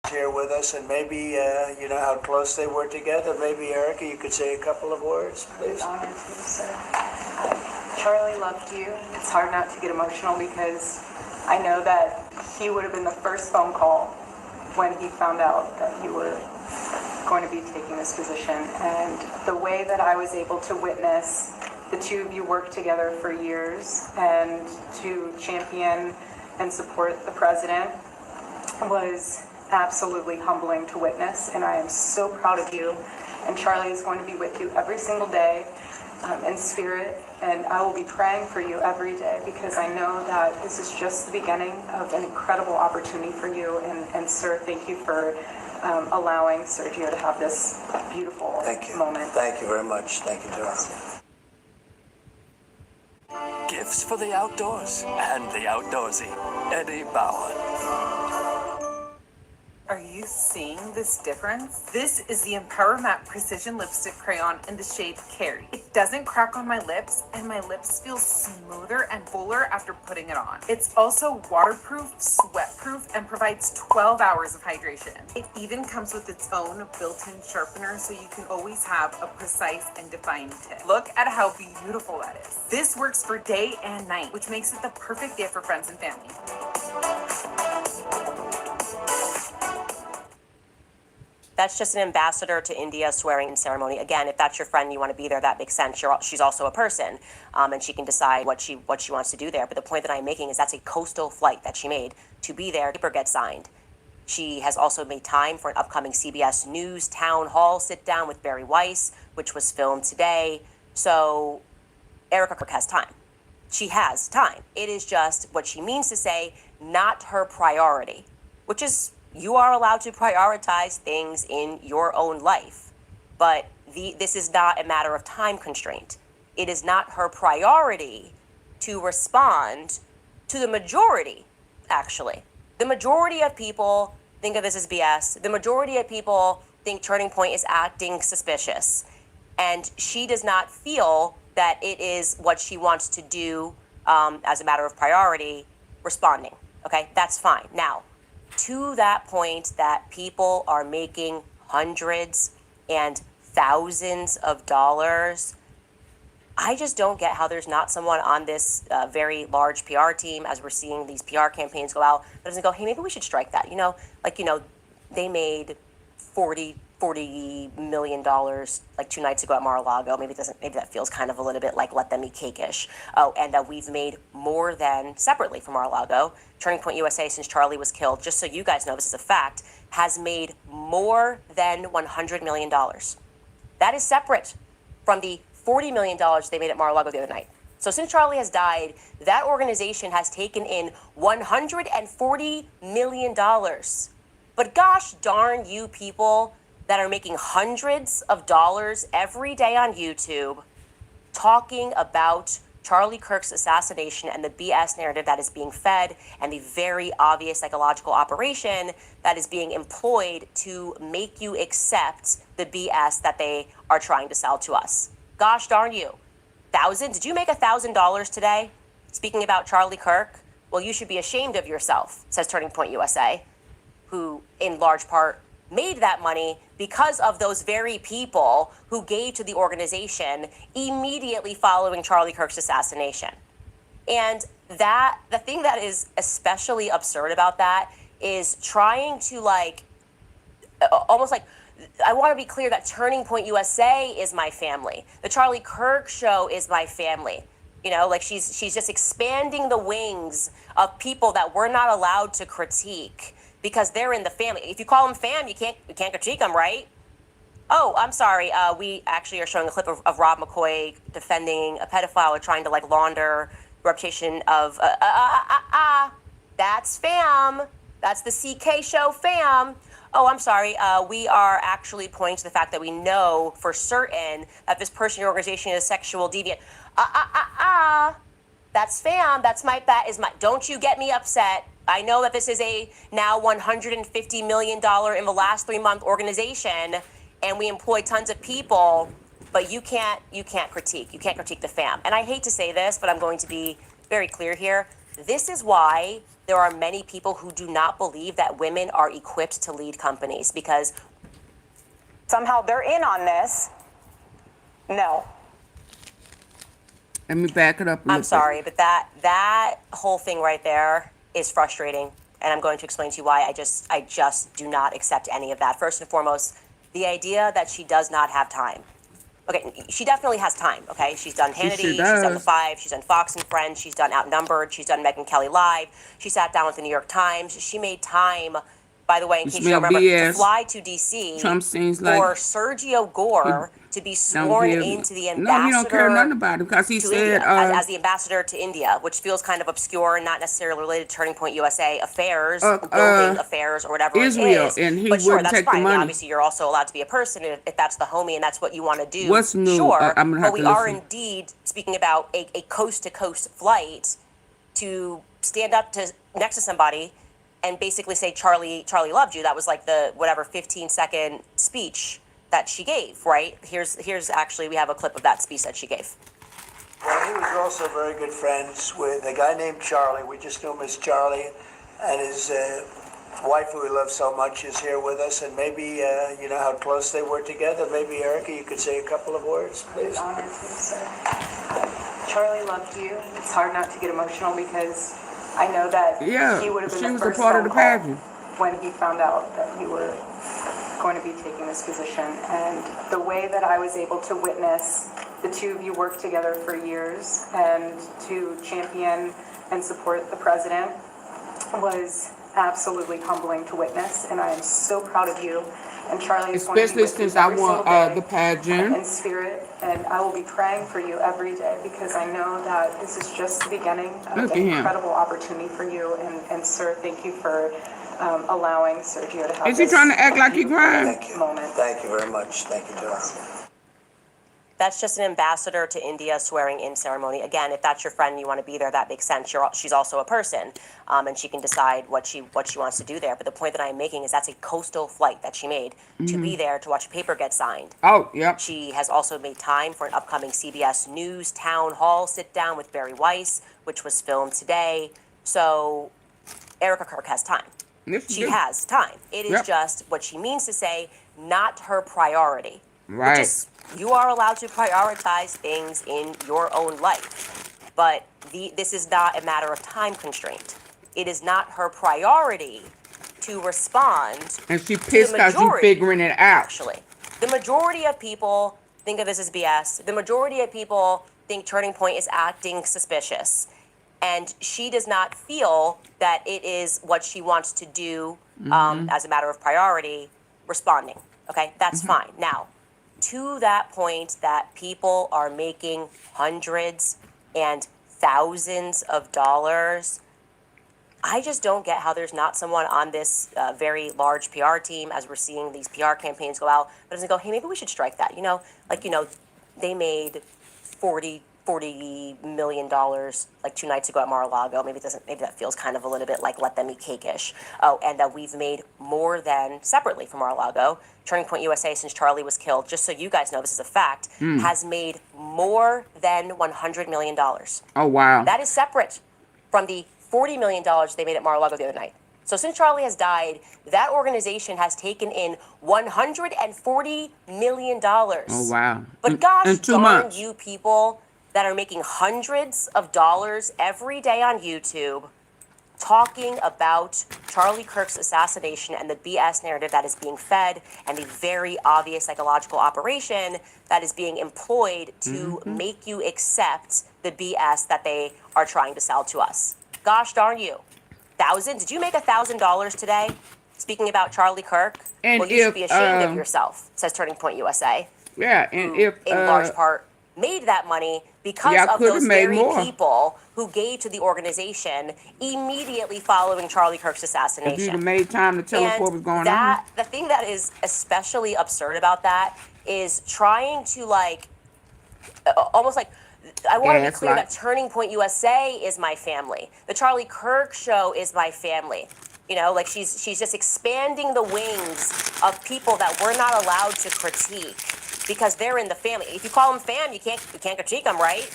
here with us. And maybe you know how close they were together. Maybe Erika, you could say a couple of words, please. Honored to, sir. Charlie loved you. It's hard not to get emotional because I know that he would have been the first phone call when he found out that you were going to be taking this position. And the way that I was able to witness the two of you work together for years and to champion and support the president was absolutely humbling to witness. And I am so proud of you. And Charlie is going to be with you every single day in spirit. And I will be praying for you every day because I know that this is just the beginning of an incredible opportunity for you. And sir, thank you for allowing Sergio to have this beautiful moment. Thank you very much. Thank you, Charlie. Gifts for the outdoors and the outdoorsy. Eddie Bauer. Are you seeing this difference? This is the Empower Matte Precision Lipstick Crayon in the shade Carry. It doesn't crack on my lips, and my lips feel smoother and fuller after putting it on. It's also waterproof, sweat-proof, and provides 12 hours of hydration. It even comes with its own built-in sharpener, so you can always have a precise and defined tip. Look at how beautiful that is. This works for day and night, which makes it the perfect gift for friends and family. That's just an ambassador to India swearing-in ceremony. Again, if that's your friend, you want to be there, that makes sense. She's also a person, and she can decide what she wants to do there. But the point that I'm making is that's a coastal flight that she made to be there. Paper gets signed. She has also made time for an upcoming CBS News town hall sit-down with Barry Weiss, which was filmed today. So Erika Kirk has time. She has time. It is just what she means to say, not her priority, which is you are allowed to prioritize things in your own life. But this is not a matter of time constraint. It is not her priority to respond to the majority, actually. The majority of people think of this as BS. The majority of people think Turning Point is acting suspicious. And she does not feel that it is what she wants to do as a matter of priority, responding. Okay, that's fine. Now, to that point that people are making hundreds and thousands of dollars, I just don't get how there's not someone on this very large PR team, as we're seeing these PR campaigns go out, that doesn't go, hey, maybe we should strike that. They made $40 million like 2 nights ago at Mar-a-Lago. Maybe that feels kind of a little bit like let them eat cake-ish. Oh, and we've made more than, separately from Mar-a-Lago, Turning Point USA, since Charlie was killed, just so you guys know this is a fact, has made more than $100 million. That is separate from the $40 million they made at Mar-a-Lago the other night. So since Charlie has died, that organization has taken in $140 million. But gosh darn you people that are making hundreds of dollars every day on YouTube talking about Charlie Kirk's assassination and the BS narrative that is being fed and the very obvious psychological operation that is being employed to make you accept the BS that they are trying to sell to us. Gosh darn you. Did you make $1,000 today? Speaking about Charlie Kirk? Well, you should be ashamed of yourself, says Turning Point USA, who in large part made that money because of those very people who gave to the organization immediately following Charlie Kirk's assassination. And the thing that is especially absurd about that is trying to almost I want to be clear that Turning Point USA is my family. The Charlie Kirk show is my family. You know, like she's just expanding the wings of people that we're not allowed to critique because they're in the family. If you call them fam, you can't critique them, right? Oh, I'm sorry. We actually are showing a clip of Rob McCoy defending a pedophile or trying to like launder the reputation of that's fam. That's the CK show fam. Oh, I'm sorry. We are actually pointing to the fact that we know for certain that this person in your organization is sexual deviant. That's fam. That is my. Don't you get me upset. I know that this is a now $150 million in the last 3-month organization, and we employ tons of people, but you can't critique. You can't critique the fam. And I hate to say this, but I'm going to be very clear here. This is why there are many people who do not believe that women are equipped to lead companies because somehow they're in on this. No. Let me back it up a little I'm sorry, but that whole thing right there is frustrating, and I'm going to explain to you why I just do not accept any of that. First and foremost, the idea that she does not have time. Okay, she definitely has time, okay? She's done Hannity, she's done The Five, she's done Fox and Friends, she's done Outnumbered, she's done Megyn Kelly Live, she sat down with the New York Times, she made time, by the way, in case you don't remember, to fly to D.C. Trump seems for like Sergio Gore to be sworn into the ambassador. No, he don't care nothing about him because he said India, as the ambassador to India, which feels kind of obscure and not necessarily related to Turning Point USA affairs, building affairs, or whatever Israel, it is. and he but sure, wouldn't that's take the fine. I mean, money. obviously, you're also allowed to be a person if that's the homie and that's what you want to do. What's new? Sure, I'm gonna have but we to are listen. indeed speaking about a coast-to-coast flight to stand up next to somebody and basically say Charlie loved you. That was like the whatever 15-second speech that she gave, right? Here's actually, we have a clip of that speech that she gave. Well, he was also very good friends with a guy named Charlie. We just knew him as Charlie, and his wife, who he loved so much, is here with us. And maybe you know how close they were together. Maybe Erika, you could say a couple of words, please. Charlie loved you. It's hard not to get emotional because I know that he would have been she the was a first part of the phone call pageant. when he found out that you were going to be taking this position. And the way that I was able to witness the two of you work together for years and to champion and support the president was absolutely humbling to witness. And I am so proud of you. And Charlie is going to be Especially with you since I every won single day the pageant. in spirit, and I will be praying for you every day because I know that this is just the beginning of Look at an him. incredible opportunity for you. And sir, thank you for allowing Sergio to have Is he trying to act like he crying? moment. Thank you very much. Thank you, Charlie. That's just an ambassador to India swearing in ceremony. Again, if that's your friend and you want to be there, that makes sense. She's also a person, and she can decide what she wants to do there. But the point that I'm making is that's a coastal flight that she made to be there to watch a paper get signed. Oh, yep. She has also made time for an upcoming CBS News town hall sit down with Barry Weiss, which was filmed today. So Erika Kirk has time. She has time. It is just what she means to say, not her priority. Right. Which is, you are allowed to prioritize things in your own life, but this is not a matter of time constraint. It is not her priority to respond. And she pissed because you figuring it out. Actually, the majority of people think of this as BS. The majority of people think Turning Point is acting suspicious. And she does not feel that it is what she wants to do as a matter of priority, responding. Okay, that's fine. Now, to that point that people are making hundreds and thousands of dollars, I just don't get how there's not someone on this very large PR team, as we're seeing these PR campaigns go out, that doesn't go, hey, maybe we should strike that. They made $40 million like 2 nights ago at Mar-a-Lago. Maybe that feels kind of a little bit like let them eat cake-ish. Oh, and that we've made more than, separately from Mar-a-Lago, Turning Point USA, since Charlie was killed, just so you guys know this is a fact, has made more than $100 million. Oh, wow. That is separate from the $40 million they made at Mar-a-Lago the other night. So since Charlie has died, that organization has taken in $140 million. Oh, wow. But gosh in 2 darn months. you people that are making hundreds of dollars every day on YouTube talking about Charlie Kirk's assassination and the BS narrative that is being fed and the very obvious psychological operation that is being employed to make you accept the BS that they are trying to sell to us. Gosh darn you. Did you make $1,000 today? Speaking about Charlie Kirk? And well, you should be ashamed of yourself, says Turning Point USA. Yeah, and who, in large part, made that money because of coulda those made very more. people who gave to the organization immediately following Charlie Kirk's if assassination. you'd have made time to tell us what was going on. The thing that is especially absurd about that is trying to almost like, I want to be clear that Turning Point USA is my family. The Charlie Kirk show is my family. You know, like she's just expanding the wings of people that we're not allowed to critique because they're in the family. If you call them fam, you can't critique them, right?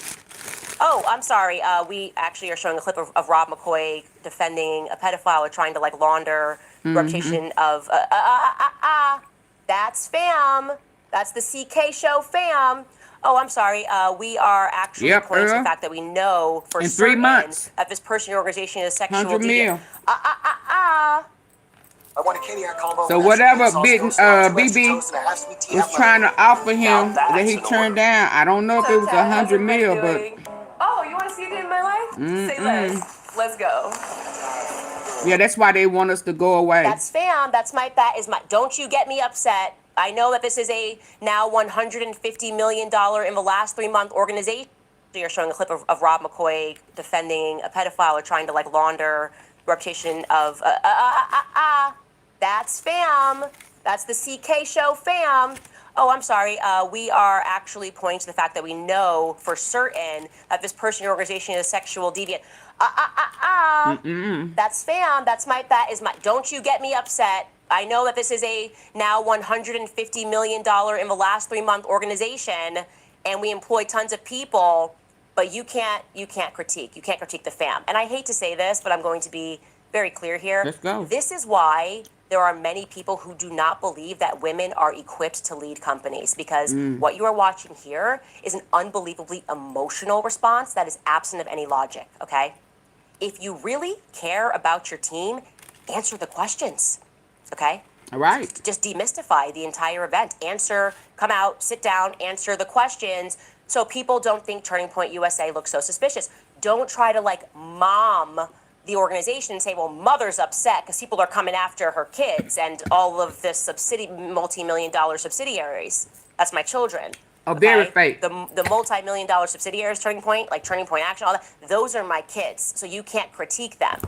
Oh, I'm sorry. We actually are showing a clip of Rob McCoy defending a pedophile or trying to launder the reputation of that's fam. That's the CK show fam. Oh, I'm sorry. We are actually pointing to the fact that we know for in certain 3 months that this person or organization is sexual 100 deviant. mil. So whatever BB was trying to offer him that he turned down, I don't know if it was 100 mil, but Oh, you want to see it in my life? Say less. Let's go. yeah, that's why they want us to go away. That's fam. That is my. Don't you get me upset. I know that this is a now $150 million in the last 3 month organization. You're showing a clip of Rob McCoy defending a pedophile or trying to launder the reputation of that's fam. That's the CK show fam. Oh, I'm sorry. We are actually pointing to the fact that we know for certain that this person or organization is sexual deviant. That's fam. That is my. Don't you get me upset. I know that this is a now $150 million in the last 3 month organization, and we employ tons of people, but you can't critique. You can't critique the fam. And I hate to say this, but I'm going to be very clear here. Let's go. This is why there are many people who do not believe that women are equipped to lead companies, because what you are watching here is an unbelievably emotional response that is absent of any logic, okay? If you really care about your team, answer the questions. Okay? All right. Just demystify the entire event. Come out, sit down, answer the questions so people don't think Turning Point USA looks so suspicious. Don't try to mom the organization and say, well, mother's upset because people are coming after her kids and all of the multi-million-dollar subsidiaries. That's my children. Oh, very fake. The multi-million-dollar subsidiaries, Turning Point, like Turning Point Action, all that, those are my kids. So you can't critique them.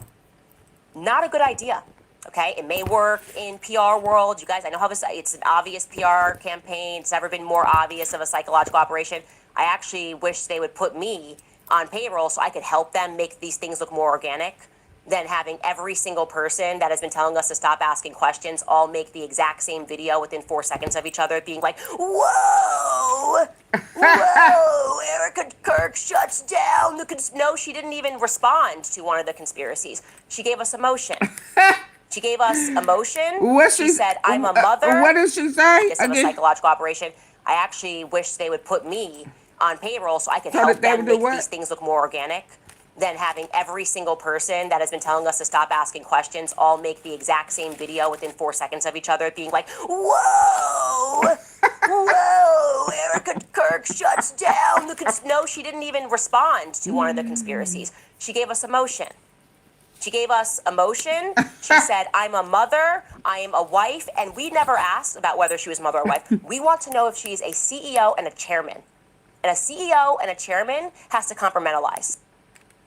Not a good idea. Okay, it may work in PR world. You guys, I know how it's an obvious PR campaign. It's never been more obvious of a psychological operation. I actually wish they would put me on payroll so I could help them make these things look more organic than having every single person that has been telling us to stop asking questions all make the exact same video within 4 seconds of each other, being like, whoa, Erika Kirk shuts down. No, she didn't even respond to one of the conspiracies. She gave us emotion. She gave us emotion. She said, I'm a mother. What did she say? It's a psychological operation. I actually wish they would put me on payroll so I could help them make these things look more organic than having every single person that has been telling us to stop asking questions all make the exact same video within 4 seconds of each other, being like, whoa, Erika Kirk shuts down. No, she didn't even respond to one of the conspiracies. She gave us emotion. She gave us emotion. She said, I'm a mother, I am a wife, and we never asked about whether she was a mother or wife. We want to know if she's a CEO and a chairman. And a CEO and a chairman has to compartmentalize.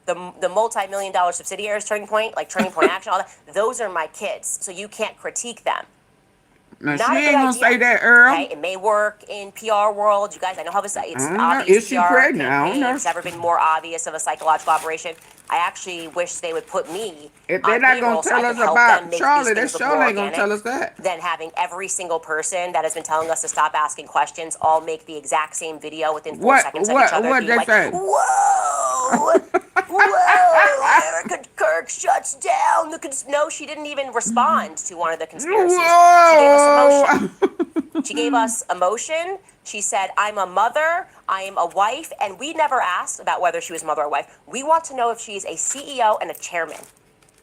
The multi-million-dollar subsidiaries, Turning Point, like Turning Point Action, all that, those are my kids, so you can't critique them. Now, she ain't gonna say that, Earl. Okay, it may work in PR world. You guys, I know how it's an obvious Is she PR pregnant? I don't campaign. know. It's never been more obvious of a psychological operation. I actually wish they would put me If they're not gonna tell us about Charlie, that surely ain't gonna tell us that. Than having every single person that has been telling us to stop asking questions all make the exact same video within 4 seconds of each other. What they say? Whoa, Erika Kirk shuts down. No, she didn't even respond to one of the conspiracies. She gave us emotion. She gave us emotion. She said, I'm a mother, I am a wife, and we never asked about whether she was a mother or wife. We want to know if she is a CEO and a chairman.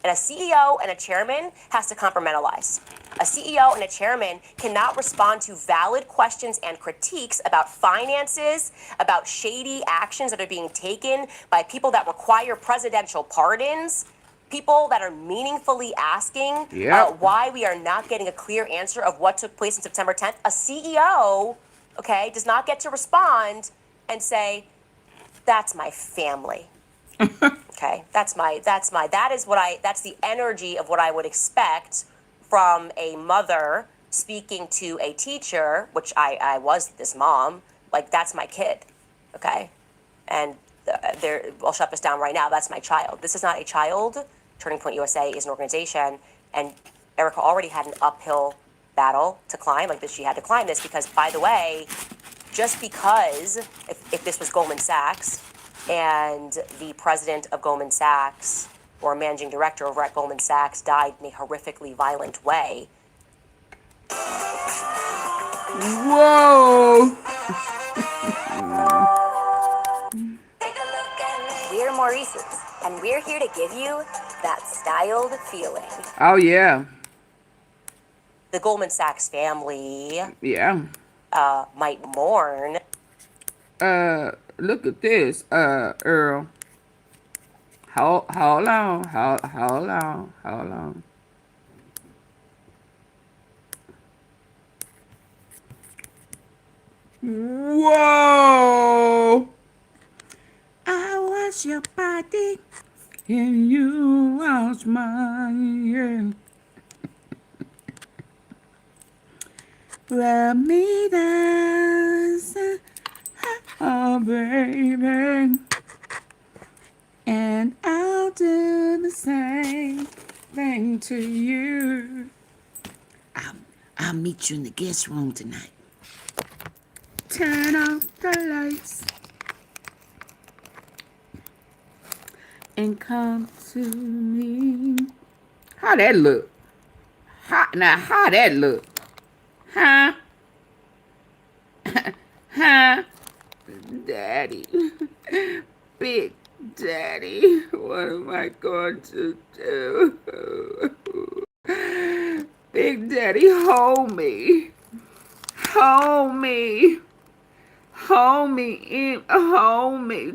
And a CEO and a chairman has to compartmentalize. A CEO and a chairman cannot respond to valid questions and critiques about finances, about shady actions that are being taken by people that require presidential pardons, people that are meaningfully asking why we are not getting a clear answer of what took place on September 10th. A CEO, okay, does not get to respond and say, that's my family. Okay, that's the energy of what I would expect from a mother speaking to a teacher, which I was this mom, like that's my kid, okay? And I'll shut this down right now, that's my child. This is not a child. Turning Point USA is an organization, and Erika already had an uphill battle to climb, like this, she had to climb this because, by the way, just because if this was Goldman Sachs, and the president of Goldman Sachs or managing director over at Goldman Sachs died in a horrifically violent way. Whoa! We're Maurice's, and we're here to give you that styled feeling. Oh, yeah. The Goldman Sachs family Yeah. might mourn. Look at this, Earl. Hold on. Whoa! I was your body, and you was mine. Love me dance. Oh, baby, and I'll do the same thing to you. I'll meet you in the guest room tonight. Turn off the lights and come to me. How that look? How that look? Huh? Huh? Daddy, Big Daddy, what am I going to do? Big Daddy, hold me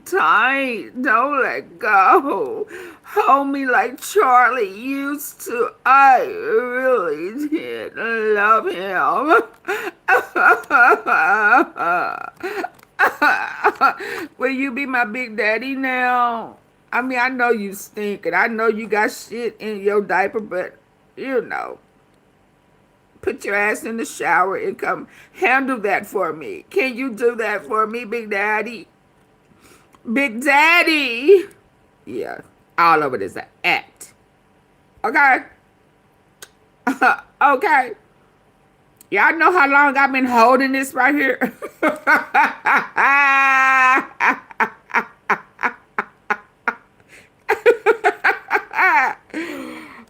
tight, don't let go. Hold me like Charlie used to. I really did love him. Will you be my big daddy now? I mean, I know you stink, and I know you got shit in your diaper, but, you know, put your ass in the shower and come handle that for me. Can you do that for me, big daddy? Big daddy! Yeah, all of it is an act. Okay? Okay. Y'all know how long I've been holding this right here?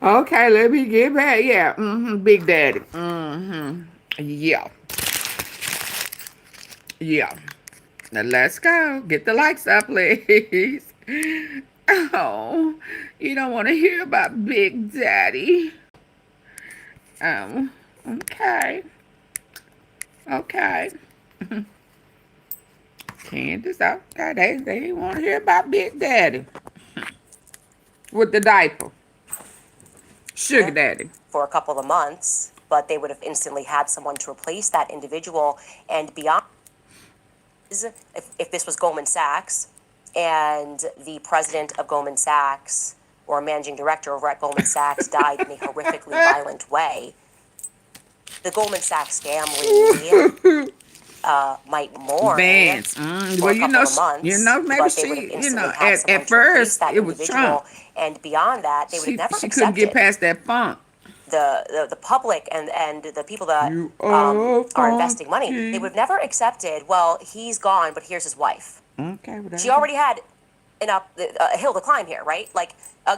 Okay, let me get back. Yeah, Big Daddy. Yeah. Yeah. Now let's go. Get the lights up, please. Oh, you don't want to hear about Big Daddy. Okay. Okay. Candace, okay, they want to hear about Big Daddy. With the diaper. Sugar Daddy. For a couple of months, but they would have instantly had someone to replace that individual. And beyond, if this was Goldman Sachs, and the president of Goldman Sachs, or managing director over at Goldman Sachs, died in a horrifically violent way, the Goldman Sachs family might mourn for a couple of months, maybe she, at first it was Trump. And beyond that, they would have never she couldn't get past that funk. The public and the people that are investing money, they would have never accepted, well, he's gone, but here's his wife. Okay. She already had a hill to climb here, right? Like,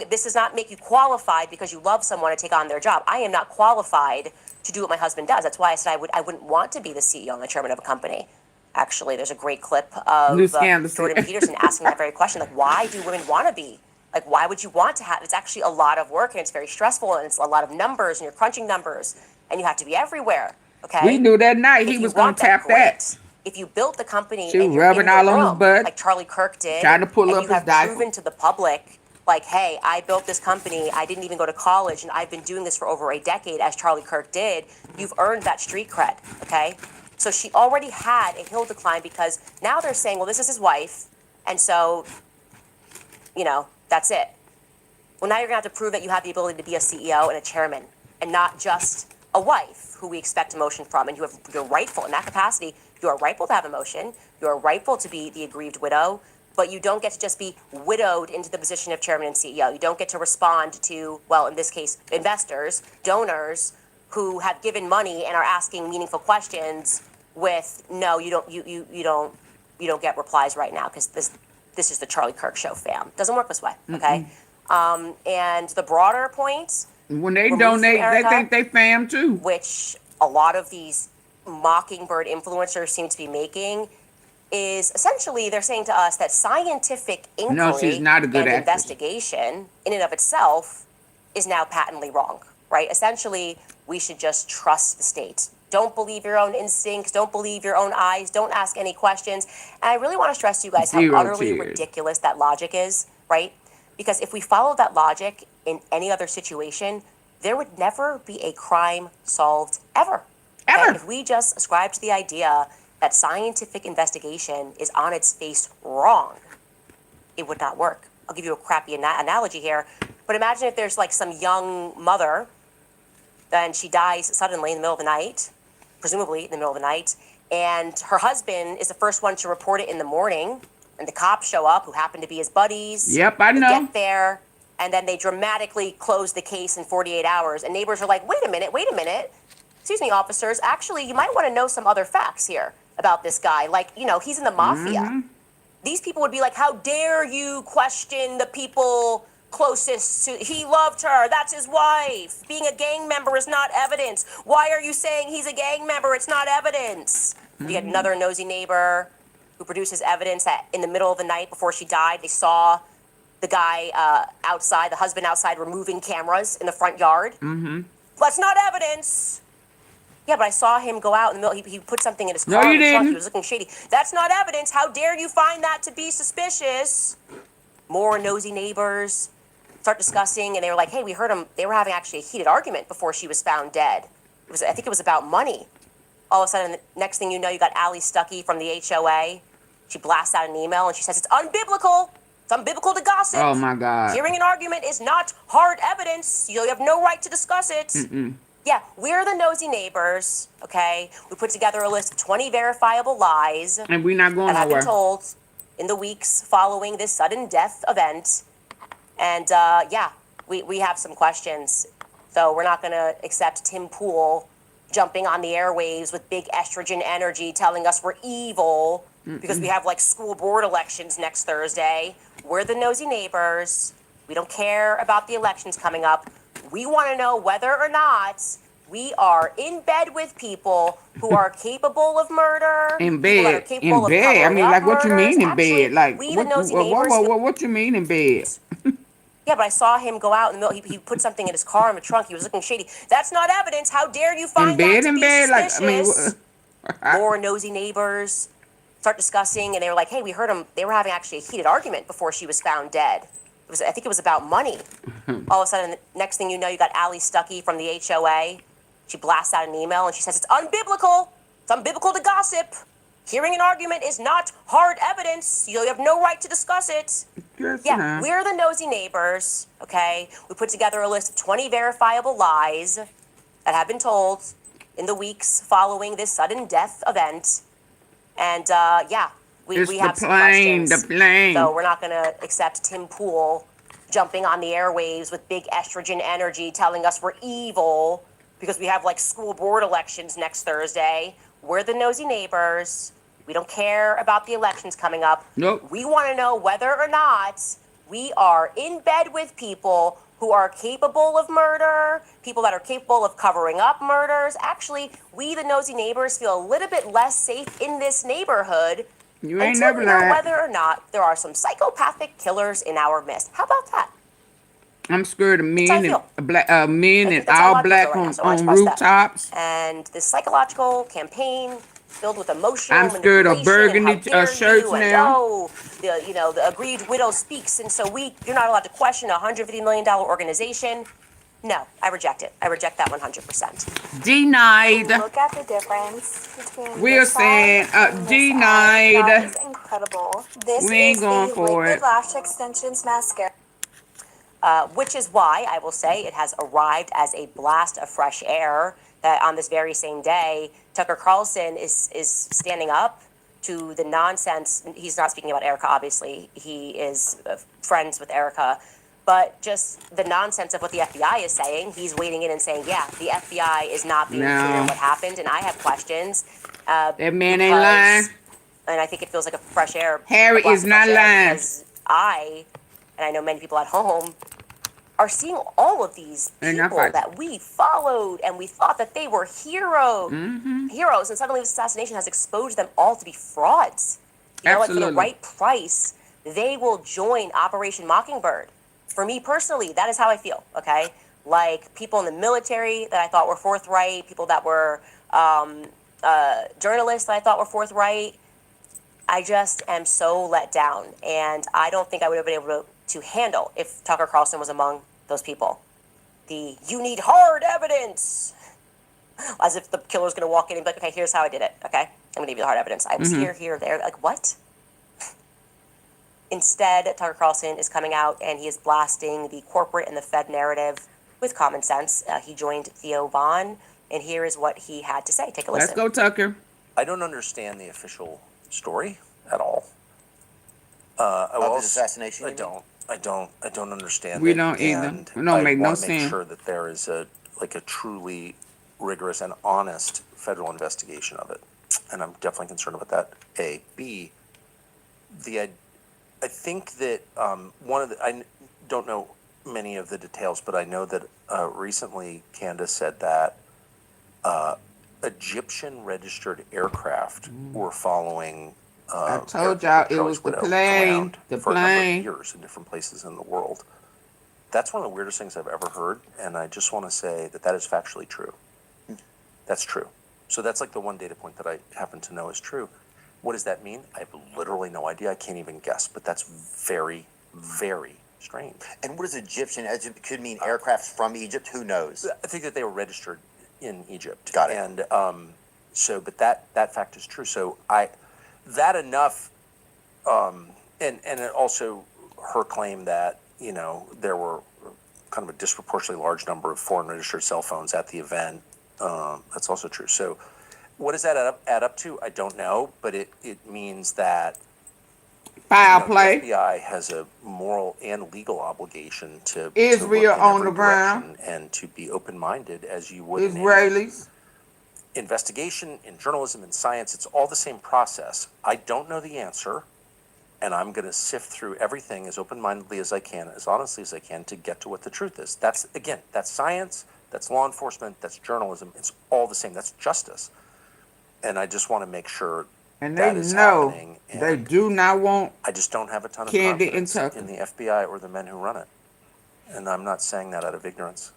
this does not make you qualified because you love someone to take on their job. I am not qualified to do what my husband does. That's why I said I wouldn't want to be the CEO and the chairman of a company. Actually, there's a great clip of Jordan Peterson asking that very question, like, why do women want to be Like, why would you want to have, it's actually a lot of work and it's very stressful and it's a lot of numbers and you're crunching numbers and you have to be everywhere, okay? We knew that night If he you was going want to tap that. great. If you built the company She and you're rubbing in the all on his room, butt, like Charlie Kirk did, trying to pull and up you his have diaper. proven to the public, like, hey, I built this company, I didn't even go to college, and I've been doing this for over a decade, as Charlie Kirk did, you've earned that street cred, okay? So she already had a hill to climb because now they're saying, well, this is his wife, and so, you know, that's it. Well, now you're gonna have to prove that you have the ability to be a CEO and a chairman, and not just a wife who we expect emotion from, and you're rightful in that capacity. You are rightful to have emotion. You are rightful to be the aggrieved widow, but you don't get to just be widowed into the position of chairman and CEO. You don't get to respond to, well, in this case, investors, donors who have given money and are asking meaningful questions with, no, you don't get replies right now because this is the Charlie Kirk show, fam. Doesn't work this way, okay? And the broader point, when they Remove donate, Erika, they think they fam too. which a lot of these mockingbird influencers seem to be making, is essentially they're saying to us that scientific inquiry No, she's not a good and actress. investigation in and of itself is now patently wrong, right? Essentially, we should just trust the state. Don't believe your own instincts. Don't believe your own eyes. Don't ask any questions. And I really want to stress to you guys how Zero utterly tears. ridiculous that logic is, right? Because if we follow that logic in any other situation, there would never be a crime solved ever. Okay? Ever. If we just ascribe to the idea that scientific investigation is on its face wrong, it would not work. I'll give you a crappy analogy here, but imagine if there's like some young mother, then she dies suddenly in the middle of the night, presumably in the middle of the night, and her husband is the first one to report it in the morning, and the cops show up, who happen to be his buddies. Yep, I They know. get there, and then they dramatically close the case in 48 hours, and neighbors are like, wait a minute. Excuse me, officers, actually, you might want to know some other facts here about this guy. Like, you know, he's in the mafia. These people would be like, how dare you question the people closest to, he loved her, that's his wife. Being a gang member is not evidence. Why are you saying he's a gang member? It's not evidence. You get another nosy neighbor who produces evidence that in the middle of the night before she died, they saw the guy outside, the husband outside, removing cameras in the front yard. That's not evidence. Yeah, but I saw him go out in the middle. He put something in his No, car you in the trunk. didn't. He was looking shady. That's not evidence. How dare you find that to be suspicious? More nosy neighbors start discussing, and they were like, hey, we heard them. They were having actually a heated argument before she was found dead. I think it was about money. All of a sudden, the next thing you know, you got Allie Stuckey from the HOA. She blasts out an email, and she says, it's unbiblical. It's unbiblical to gossip. Oh my God. Hearing an argument is not hard evidence. You have no right to discuss it. Yeah, we're the nosy neighbors, okay? We put together a list of 20 verifiable lies And we're not going that have been nowhere. told in the weeks following this sudden death event. And yeah, we have some questions. So we're not going to accept Tim Pool jumping on the airwaves with big estrogen energy telling us we're evil because we have like school board elections next Thursday. We're the nosy neighbors. We don't care about the elections coming up. We want to know whether or not we are in bed with people who are capable of murder. In people that are bed. capable In of bed. I covering mean, up like, what you murders. mean in Actually, bed? Like, we the nosy neighbors. what you mean in bed? Yeah, but I saw him go out in the middle. He put something in his car in the trunk. He was looking shady. That's not evidence. How dare you find that to be Like, I mean, suspicious? More nosy neighbors start discussing, and they were like, hey, we heard them. They were having actually a heated argument before she was found dead. I think it was about money. All of a sudden, the next thing you know, you got Allie Stuckey from the HOA. She blasts out an email, and she says, it's unbiblical. It's unbiblical to gossip. Hearing an argument is not hard evidence. You have no right to discuss it. Yeah, we're the nosy neighbors, okay? We put together a list of 20 verifiable lies that have been told in the weeks following this sudden death event. And yeah, we have some questions. The plane. So we're not going to accept Tim Pool jumping on the airwaves with big estrogen energy telling us we're evil because we have like school board elections next Thursday. We're the nosy neighbors. We don't care about the elections coming up. Nope. We want to know whether or not we are in bed with people who are capable of murder, people that are capable of covering up murders. Actually, we, the nosy neighbors, feel a little bit less safe in this neighborhood You ain't until never we know lied. whether or not there are some psychopathic killers in our midst. How about that? I'm scared of That's how I men feel. and black men I and think that's how a all lot of people feel black right now, on, so I want to on express that. rooftops. And this psychological campaign filled with emotional I'm scared of manipulation and how burgundy dare shirts you and now. the aggrieved widow speaks and so you're not allowed to question a $150 million organization. No, I reject it. I reject that 100%. Denied. Look at the difference between We are this side saying and this side. That is denied. incredible. This We ain't is going the for Liquid it. Lash Extensions Mascara. Which is why I will say it has arrived as a blast of fresh air that on this very same day, Tucker Carlson is standing up to the nonsense. He's not speaking about Erika, obviously. He is friends with Erika. But just the nonsense of what the FBI is saying, he's wading in and saying, yeah, the FBI is not being clear No. what happened, and I have questions. That man ain't lying. And I think it feels like a fresh air. Harry a blast is of fresh not air lying. Because and I know many people at home, are seeing all of these people that we followed and we thought that they were heroes, and suddenly this assassination has exposed them all to be frauds. You know, like for the right price, they will join Operation Mockingbird. For me personally, that is how I feel, okay? Like people in the military that I thought were forthright, people that were journalists that I thought were forthright. I just am so let down, and I don't think I would have been able to handle if Tucker Carlson was among those people. You need hard evidence. As if the killer's gonna walk in and be like, okay, here's how I did it, okay? I'm gonna give you the hard evidence. I was here, there. Like, what? Instead, Tucker Carlson is coming out and he is blasting the corporate and the Fed narrative with common sense. He joined Theo Vaughn, and here is what he had to say. Take a listen. Let's go, Tucker. I don't understand the official story at all. Of his assassination? I don't understand We it. don't either. And It don't make no I want to make sense. sure that there is a truly rigorous and honest federal investigation of it. And I'm definitely concerned about that. A. B. I think that I don't know many of the details, but I know that recently Candace said that Egyptian registered aircraft were following. I told y'all it was the plane. The for a number plane. of years in different places in the world. That's one of the weirdest things I've ever heard, and I just want to say that is factually true. That's true. So that's like the one data point that I happen to know is true. What does that mean? I have literally no idea. I can't even guess, but that's very, very strange. And what is Egyptian? It could mean aircraft from Egypt. Who knows? I think that they were registered in Egypt. Got it. And but that fact is true. So that enough, and it also her claim that there were kind of a disproportionately large number of foreign registered cell phones at the event. That's also true. So what does that add up to? I don't know, but it means that Foul play. the FBI has a moral and legal obligation to Israel look in on every the ground. direction and to be open-minded as you would in any Israelis. investigation, in journalism, in science. It's all the same process. I don't know the answer, and I'm going to sift through everything as open-mindedly as I can, as honestly as I can, to get to what the truth is. That's science, that's law enforcement, that's journalism. It's all the same. That's justice. And I just want to make sure And that they is know happening. they do not want I just don't have a ton of Candy and confidence Tucker. in the FBI or the men who run it. And I'm not saying that out of ignorance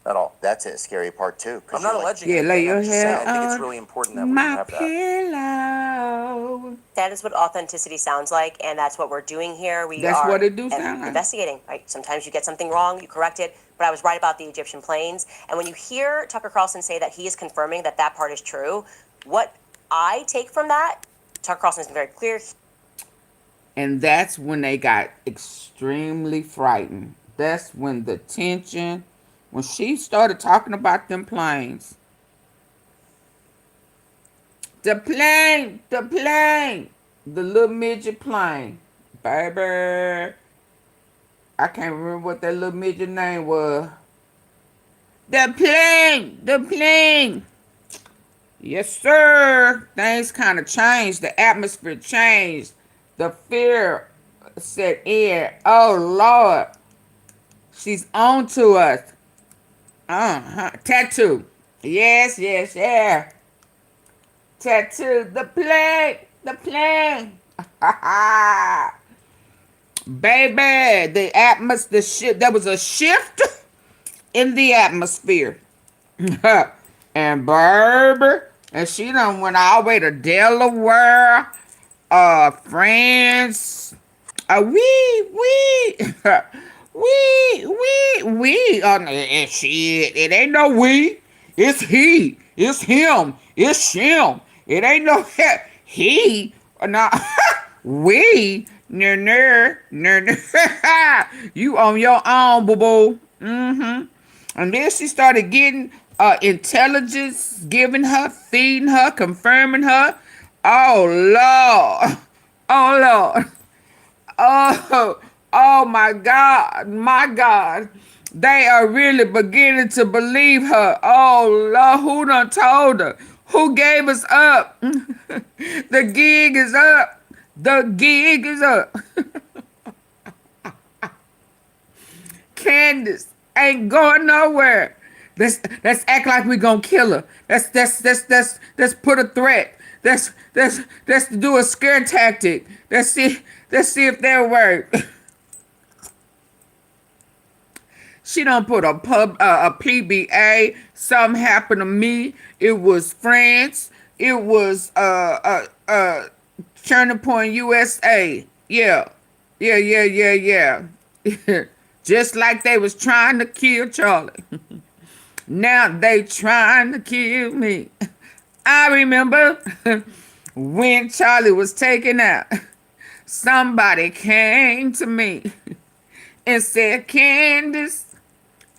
at all. That's a scary part too. I'm not alleging Yeah, anything. lay your I'm just saying head I think it's on really important that we my have that. pillow. That is what authenticity sounds like, and that's what we're doing here. That's are what it do sound like. investigating. Right? Sometimes you get something wrong, you correct it. But I was right about the Egyptian planes. And when you hear Tucker Carlson say that he is confirming that part is true, what I take from that, Tucker Carlson has been very clear. And that's when they got extremely frightened. That's when the tension, when she started talking about them planes. The plane, the little midget plane. Baby. I can't remember what that little midget name was. The plane. Yes, sir. Things kind of changed. The atmosphere changed. The fear set in. Oh, Lord. She's on to us. Tattoo. Yes. Tattoo. The plane. The plane. Baby, the atmosphere, the shift. There was a shift in the atmosphere. And Berber, and she done went all the way to Delaware, France. We, and shit, it ain't no we, it's he, it's him, it's him. It ain't no he, no, we, ner. You on your own, boo-boo. Mm-hmm. And then she started getting intelligence, giving her, feeding her, confirming her. Oh, Lord. Oh, Lord. Oh, my God. They are really beginning to believe her. Oh, Lord, who done told her? Who gave us up? The gig is up. The gig is up. Candace ain't going nowhere. Let's act like we gonna kill her. Let's put a threat. Let's do a scare tactic. Let's see if that'll work. She done put a PBA. Something happened to me. It was France. It was Turning Point USA. Yeah. Just like they was trying to kill Charlie. Now they trying to kill me. I remember when Charlie was taken out. Somebody came to me and said, Candace,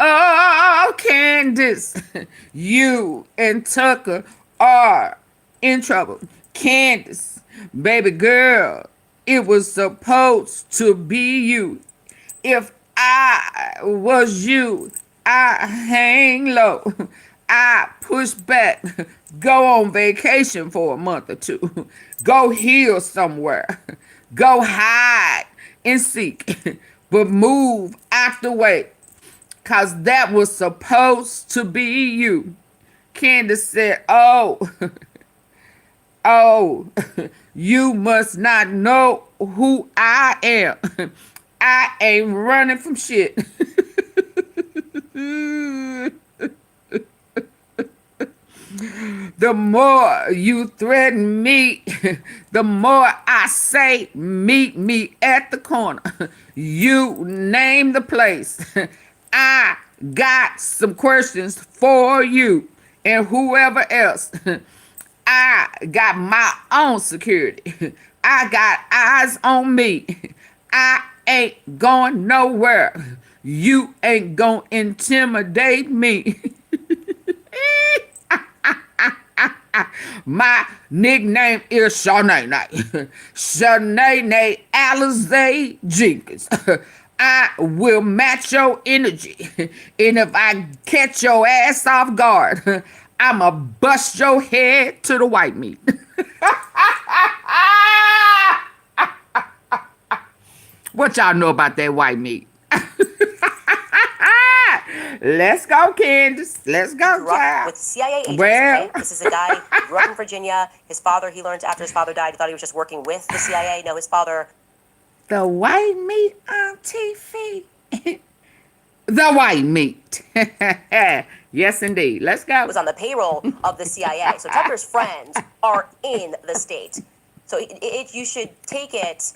oh, Candace, you and Tucker are in trouble. Candace, baby girl, it was supposed to be you. If I was you, I hang low. I push back. Go on vacation for a month or two. Go heal somewhere. Go hide and seek. But move out the way. Because that was supposed to be you. Candace said, oh, you must not know who I am. I ain't running from shit. The more you threaten me, the more I say, meet me at the corner. You name the place. I got some questions for you and whoever else. I got my own security. I got eyes on me. I ain't going nowhere. You ain't gonna intimidate me. My nickname is Shanae. Shanae Alizé Jenkins. I will match your energy. And if I catch your ass off guard, I'ma bust your head to the white meat. What y'all know about that white meat? Let's go, Candace. Let's go, Grew up with CIA agents. Well. Okay? This is a guy who grew up in Virginia. His father, he learned after his father died, he thought he was just working with the CIA. No, his father... The white meat, AunTeaFee. The white meat. Yes, indeed. Let's go. Was on the payroll of the CIA. So Tucker's friends are in the state. So you should take it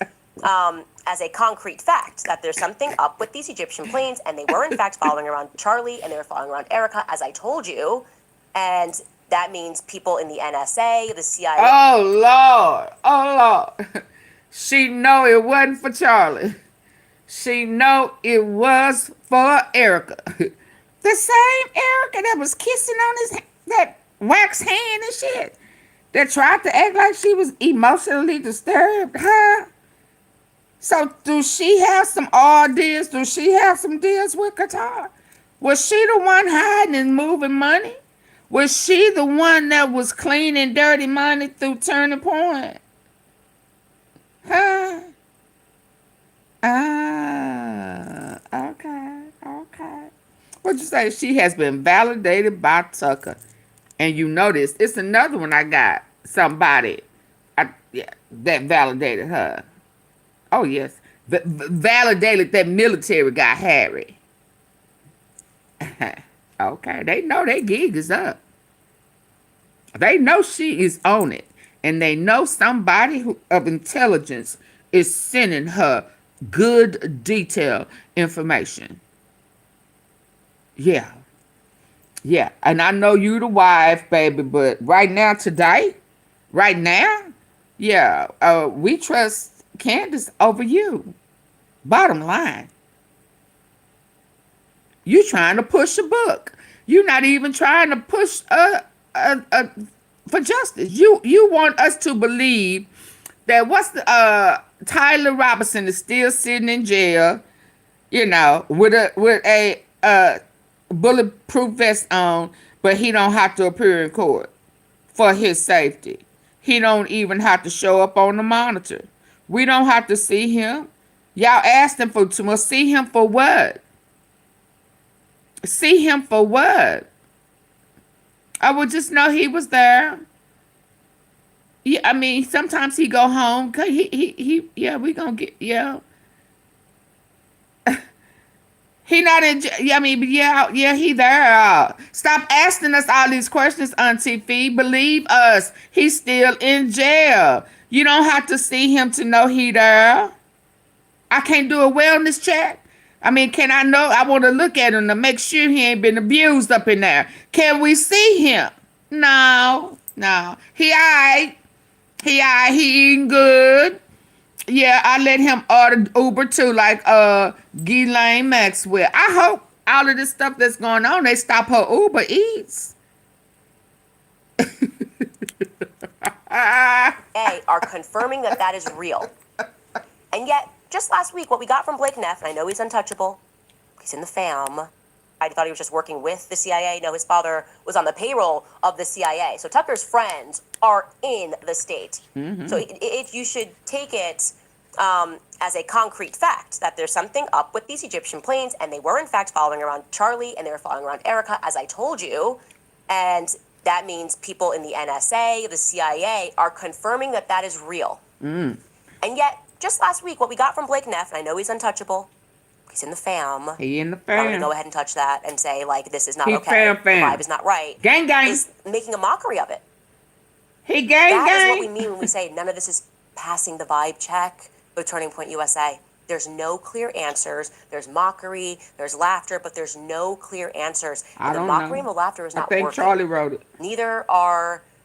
as a concrete fact that there's something up with these Egyptian planes, and they were in fact following around Charlie, and they were following around Erika, as I told you, and that means people in the NSA, the CIA. Oh Lord. She know it wasn't for Charlie. She know it was for Erika. The same Erika that was kissing on that wax hand and shit. That tried to act like she was emotionally disturbed, huh? So do she have some odd deals? Do she have some deals with Qatar? Was she the one hiding and moving money? Was she the one that was cleaning dirty money through Turning Point? Huh? Okay. What'd you say? She has been validated by Tucker. And you notice, it's another one I got. Somebody. Yeah, that validated her. Oh, yes. Validated that military guy, Harry. Okay, they know their gig is up. They know she is on it. And they know somebody of intelligence is sending her good, detailed information. Yeah. Yeah. And I know you the wife, baby, but right now, today, right now, yeah, we trust Candace over you. Bottom line. You trying to push a book. You're not even trying to push for justice. You want us to believe that Tyler Robinson is still sitting in jail, you know, with a bulletproof vest on, but he don't have to appear in court for his safety. He don't even have to show up on the monitor. We don't have to see him. Y'all asked him for too much. See him for what? See him for what? I would just know he was there. Yeah, I mean, sometimes he go home. Yeah, we gonna get, yeah. He not in jail. Yeah, I mean, yeah, he there. Stop asking us all these questions, AunTeaFee. Believe us, he's still in jail. You don't have to see him to know he there. I can't do a wellness check. I mean, can I know? I want to look at him to make sure he ain't been abused up in there. Can we see him? No. He all right. He eating good. Yeah, I let him order Uber too, like Ghislaine Maxwell. I hope all of this stuff that's going on, they stop her Uber Eats. A are confirming that is real. And yet, just last week, what we got from Blake Neff, and I know he's untouchable, he's in the fam. I thought he was just working with the CIA. No, his father was on the payroll of the CIA. So Tucker's friends are in the state. Mm-hmm. So you should take it as a concrete fact that there's something up with these Egyptian planes, and they were in fact following around Charlie, and they were following around Erika, as I told you. And that means people in the NSA, the CIA, are confirming that is real. Mm. And yet, just last week, what we got from Blake Neff, and I know he's untouchable, he's in the fam. He in the fam. I'm going to go ahead and touch that and say, like, this is not okay. Fam. The vibe is not right. Gang. Is making a mockery of it. He gang. That is what we mean when we say none of this is passing the vibe check with Turning Point USA. There's no clear answers. There's mockery. There's laughter, but there's no clear answers. And the mockery and the laughter is not working. I think Charlie wrote it. Neither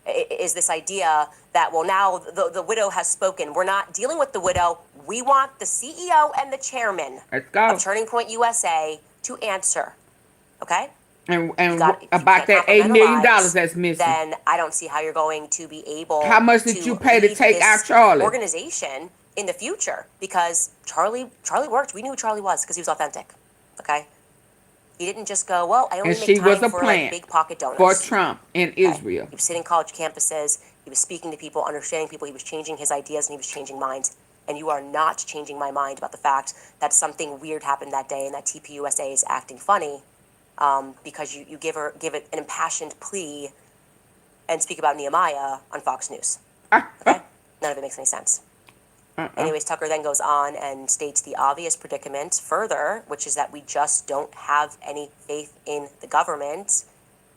is this idea that, well, now the widow has spoken. We're not dealing with the widow. We want the CEO and the chairman of Turning Point USA to answer. Okay? And about that $8 million that's missing. Then I don't see how you're going to be able How much did you pay to take out Charlie? Organization in the future, because Charlie worked. We knew who Charlie was because he was authentic. Okay? He didn't just go, well, I only make time for like big pocket donors. For Trump in Israel. He was sitting college campuses. He was speaking to people, understanding people. He was changing his ideas, and he was changing minds. And you are not changing my mind about the fact that something weird happened that day and that TPUSA is acting funny because you give it an impassioned plea and speak about Nehemiah on Fox News. Okay? None of it makes any sense. Anyways, Tucker then goes on and states the obvious predicament further, which is that we just don't have any faith in the government.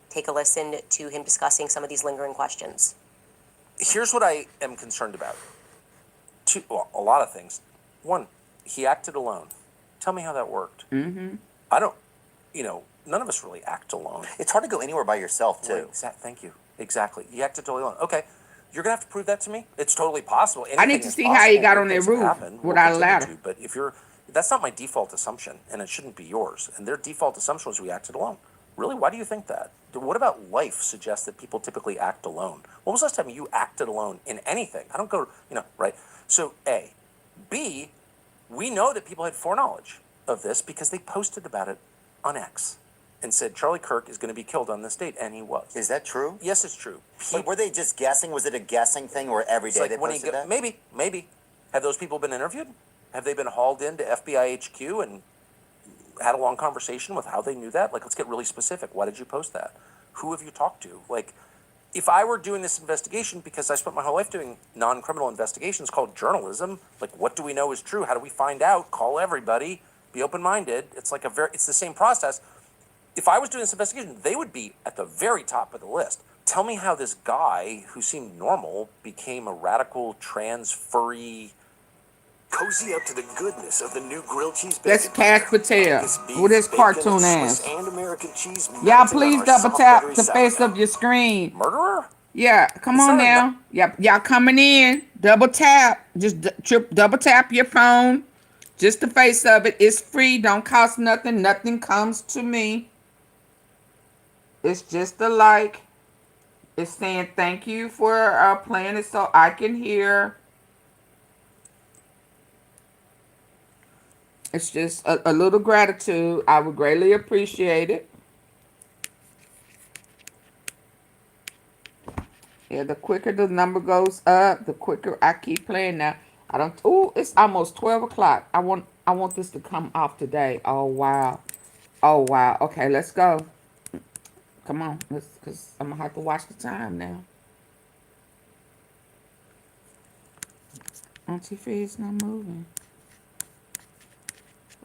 Take a listen to him discussing some of these lingering questions. Here's what I am concerned about. A lot of things. One, he acted alone. Tell me how that worked. Mm-hmm. I don't, none of us really act alone. It's hard to go anywhere by yourself, too. Thank you. Exactly. You acted totally alone. Okay. You're going to have to prove that to me? It's totally possible. I need to see how he got on that roof without a ladder. But that's not my default assumption, and it shouldn't be yours. And their default assumption was we acted alone. Really? Why do you think that? What about life suggests that people typically act alone? When was the last time you acted alone in anything? I don't go, right? So A. B, we know that people had foreknowledge of this because they posted about it on X and said Charlie Kirk is going to be killed on this date, and he was. Is that true? Yes, it's true. Were they just guessing? Was it a guessing thing where every day they posted that? Maybe. Have those people been interviewed? Have they been hauled into FBI HQ and had a long conversation with how they knew that? Like, let's get really specific. Why did you post that? Who have you talked to? Like, if I were doing this investigation, because I spent my whole life doing non-criminal investigations called journalism, like what do we know is true? How do we find out? Call everybody, be open-minded. It's like it's the same process. If I was doing this investigation, they would be at the very top of the list. Tell me how this guy who seemed normal became a radical trans furry. Cozy up to the goodness of the new grilled cheese bacon. That's Cash Patel Angus beef, with his bacon, cartoon and ass. Swiss and American cheese Y'all melting on please our double soft, tap buttery the face sourdough. of your screen. Murderer? Yeah, come on now. Y'all coming in. Double tap. Just double tap your phone. Just the face of it. It's free. Don't cost nothing. Nothing comes to me. It's just a like. It's saying thank you for playing it so I can hear. It's just a little gratitude. I would greatly appreciate it. Yeah, the quicker the number goes up, the quicker I keep playing now. I don't. Oh, it's almost 12 o'clock. I want this to come off today. Oh wow. Oh wow. Okay, let's go. Come on, cause I'm gonna have to watch the time now. AunTeaFee is not moving.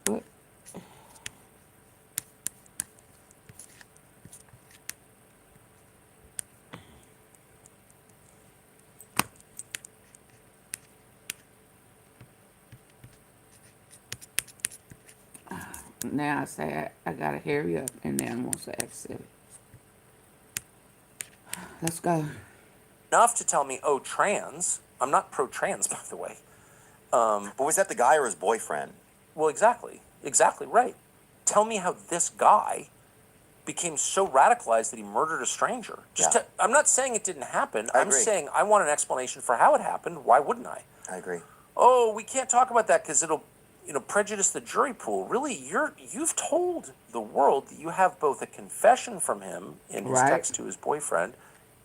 What? Now I say I gotta hurry up, and then wants to exit. Let's go. Enough to tell me, oh, trans. I'm not pro-trans, by the way. But was that the guy or his boyfriend? Well, exactly right. Tell me how this guy became so radicalized that he murdered a stranger. I'm not saying it didn't happen. I'm saying I want an explanation for how it happened. Why wouldn't I? I agree. Oh, we can't talk about that because it'll, prejudice the jury pool. Really, you've told the world that you have both a confession from him in his text to his boyfriend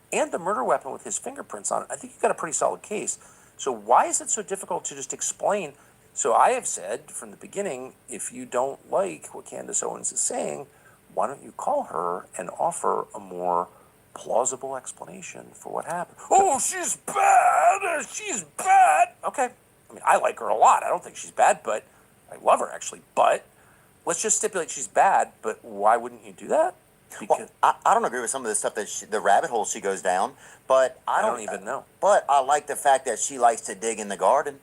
and the murder weapon with his fingerprints on it. I think you've got a pretty solid case. So why is it so difficult to just explain? So I have said from the beginning, if you don't like what Candace Owens is saying, why don't you call her and offer a more plausible explanation for what happened? Oh, she's bad. She's bad. Okay. I mean, I like her a lot. I don't think she's bad, but I love her actually. But let's just stipulate she's bad. But why wouldn't you do that? Well, I don't agree with some of the stuff that the rabbit hole she goes down, but I don't even know. But I like the fact that she likes to dig in the garden,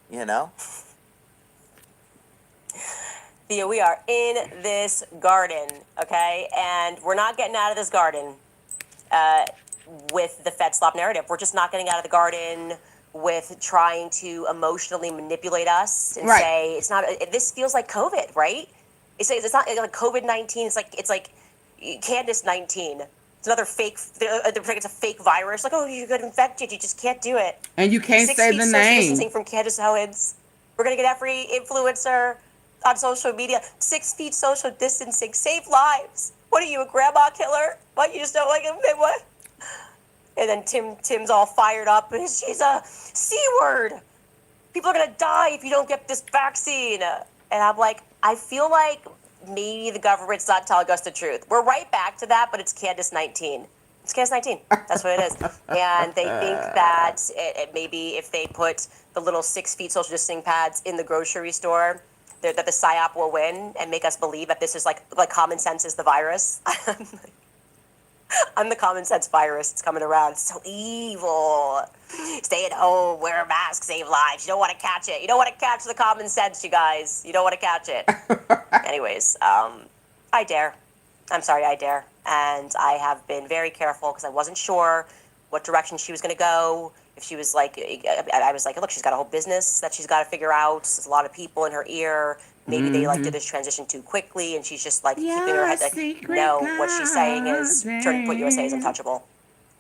Thea, we are in this garden, okay? And we're not getting out of this garden with the Fed slop narrative. We're just not getting out of the garden with trying to emotionally manipulate us and say it's not. This feels like COVID, right? It's not like COVID-19. It's like Candace 19. It's another fake. It's a fake virus. Like, oh, you got infected. You just can't do it. And you can't say the social name. Distancing from Candace Owens. We're gonna get every influencer on social media. 6 feet social distancing. Save lives. What are you, a grandma killer? What, you just don't like him? What? And then Tim's all fired up. She's a C-word. People are gonna die if you don't get this vaccine. And I'm like, I feel like maybe the government's not telling us the truth. We're right back to that, but it's Candace 19. It's Candace 19. That's what it is. And they think that maybe if they put the little 6 feet social distancing pads in the grocery store, that the PSYOP will win and make us believe that this is like common sense is the virus. I'm the common sense virus. It's coming around. It's so evil. Stay at home, wear a mask, save lives. You don't want to catch it. You don't want to catch the common sense, you guys. You don't want to catch it. Anyways, I dare. I'm sorry, I dare. And I have been very careful because I wasn't sure what direction she was going to go. If she was like, I was like, look, she's got a whole business that she's got to figure out. There's a lot of people in her ear. Maybe they did this transition too quickly, and she's just keeping her head. No, what she's saying is Turning Point USA is untouchable,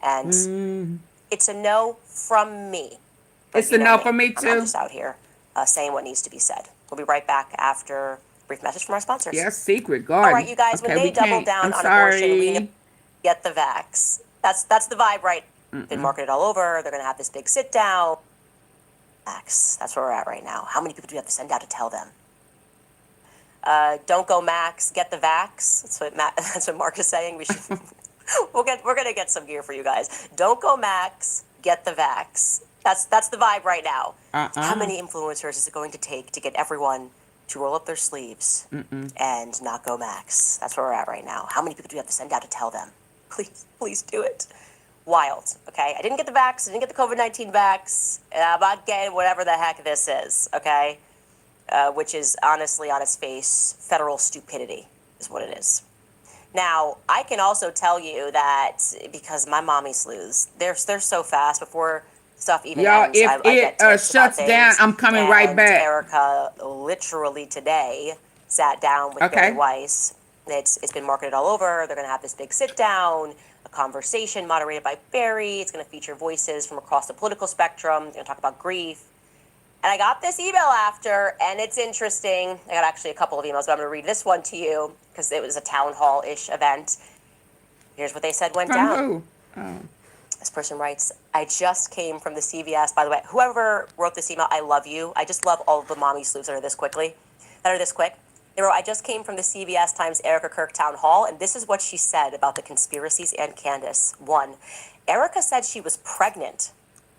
and it's a no from me. It's a no for me too. I'm just out here saying what needs to be said. We'll be right back after a brief message from our sponsors. Yes, secret garden. All right, you guys. When they double down on abortion, we get the vax. That's the vibe, right? Been marketed all over. They're gonna have this big sit down. Vax. That's where we're at right now. How many people do we have to send out to tell them? Don't go Max, get the vax. That's what Mark is saying. We should We're gonna get some gear for you guys. Don't go max, get the vax. That's the vibe right now. How many influencers is it going to take to get everyone to roll up their sleeves and not go max? That's where we're at right now. How many people do you have to send out to tell them? Please do it. Wild. Okay, I didn't get the vax. I didn't get the COVID-19 vax. I'm not getting whatever the heck this is. Okay, which is honestly on its face federal stupidity is what it is. Now, I can also tell you that because my mommy sleuths, they're so fast before stuff even Y'all, ends. if I get it tips about shuts down, things, I'm coming right and back. Erika literally today sat down with Barry Weiss. It's been marketed all over. They're going to have this big sit down, a conversation moderated by Barry. It's going to feature voices from across the political spectrum. They're going to talk about grief. And I got this email after, and it's interesting. I got actually a couple of emails, but I'm going to read this one to you because it was a town hall-ish event. Here's what they said went down. Who? Oh. This person writes, I just came from the CVS. By the way, whoever wrote this email, I love you. I just love all of the mommy sleuths that are this quick. They wrote, I just came from the CBS Times Erika Kirk town hall, and this is what she said about the conspiracies and Candace. 1, Erika said she was pregnant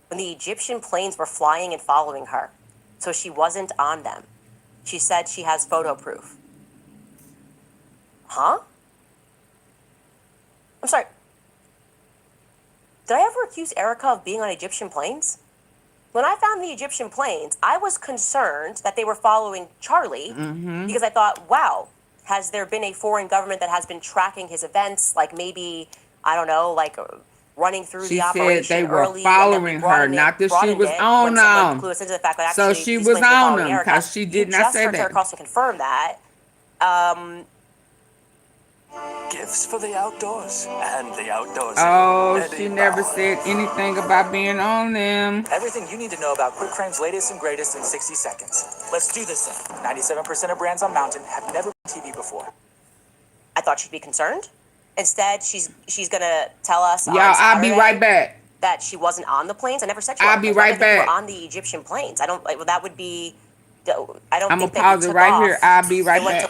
when the Egyptian planes were flying and following her, so she wasn't on them. She said she has photo proof. Huh? I'm sorry. Did I ever accuse Erika of being on Egyptian planes? When I found the Egyptian planes, I was concerned that they were following Charlie because I thought, wow, has there been a foreign government that has been tracking his events, like maybe, I don't know, like running through the operation She said they were early, following her, not that she was on them. So she was on them because she did not say that. Carlson confirmed that. Gifts for the outdoors and the outdoorsy. Oh, she never said anything about being on them. Everything you need to know about QuickFrame's latest and greatest in 60 seconds. Let's do this thing. 97% of brands on Mountain have never been TV before. I thought she'd be concerned. Instead, she's gonna tell us. Y'all, I'll be right back. That she wasn't on the planes. I never said she I'll be right back. were on the Egyptian planes. I don't like. Well, that would be. I don't. I'm think gonna pause it right here. I'll be right back.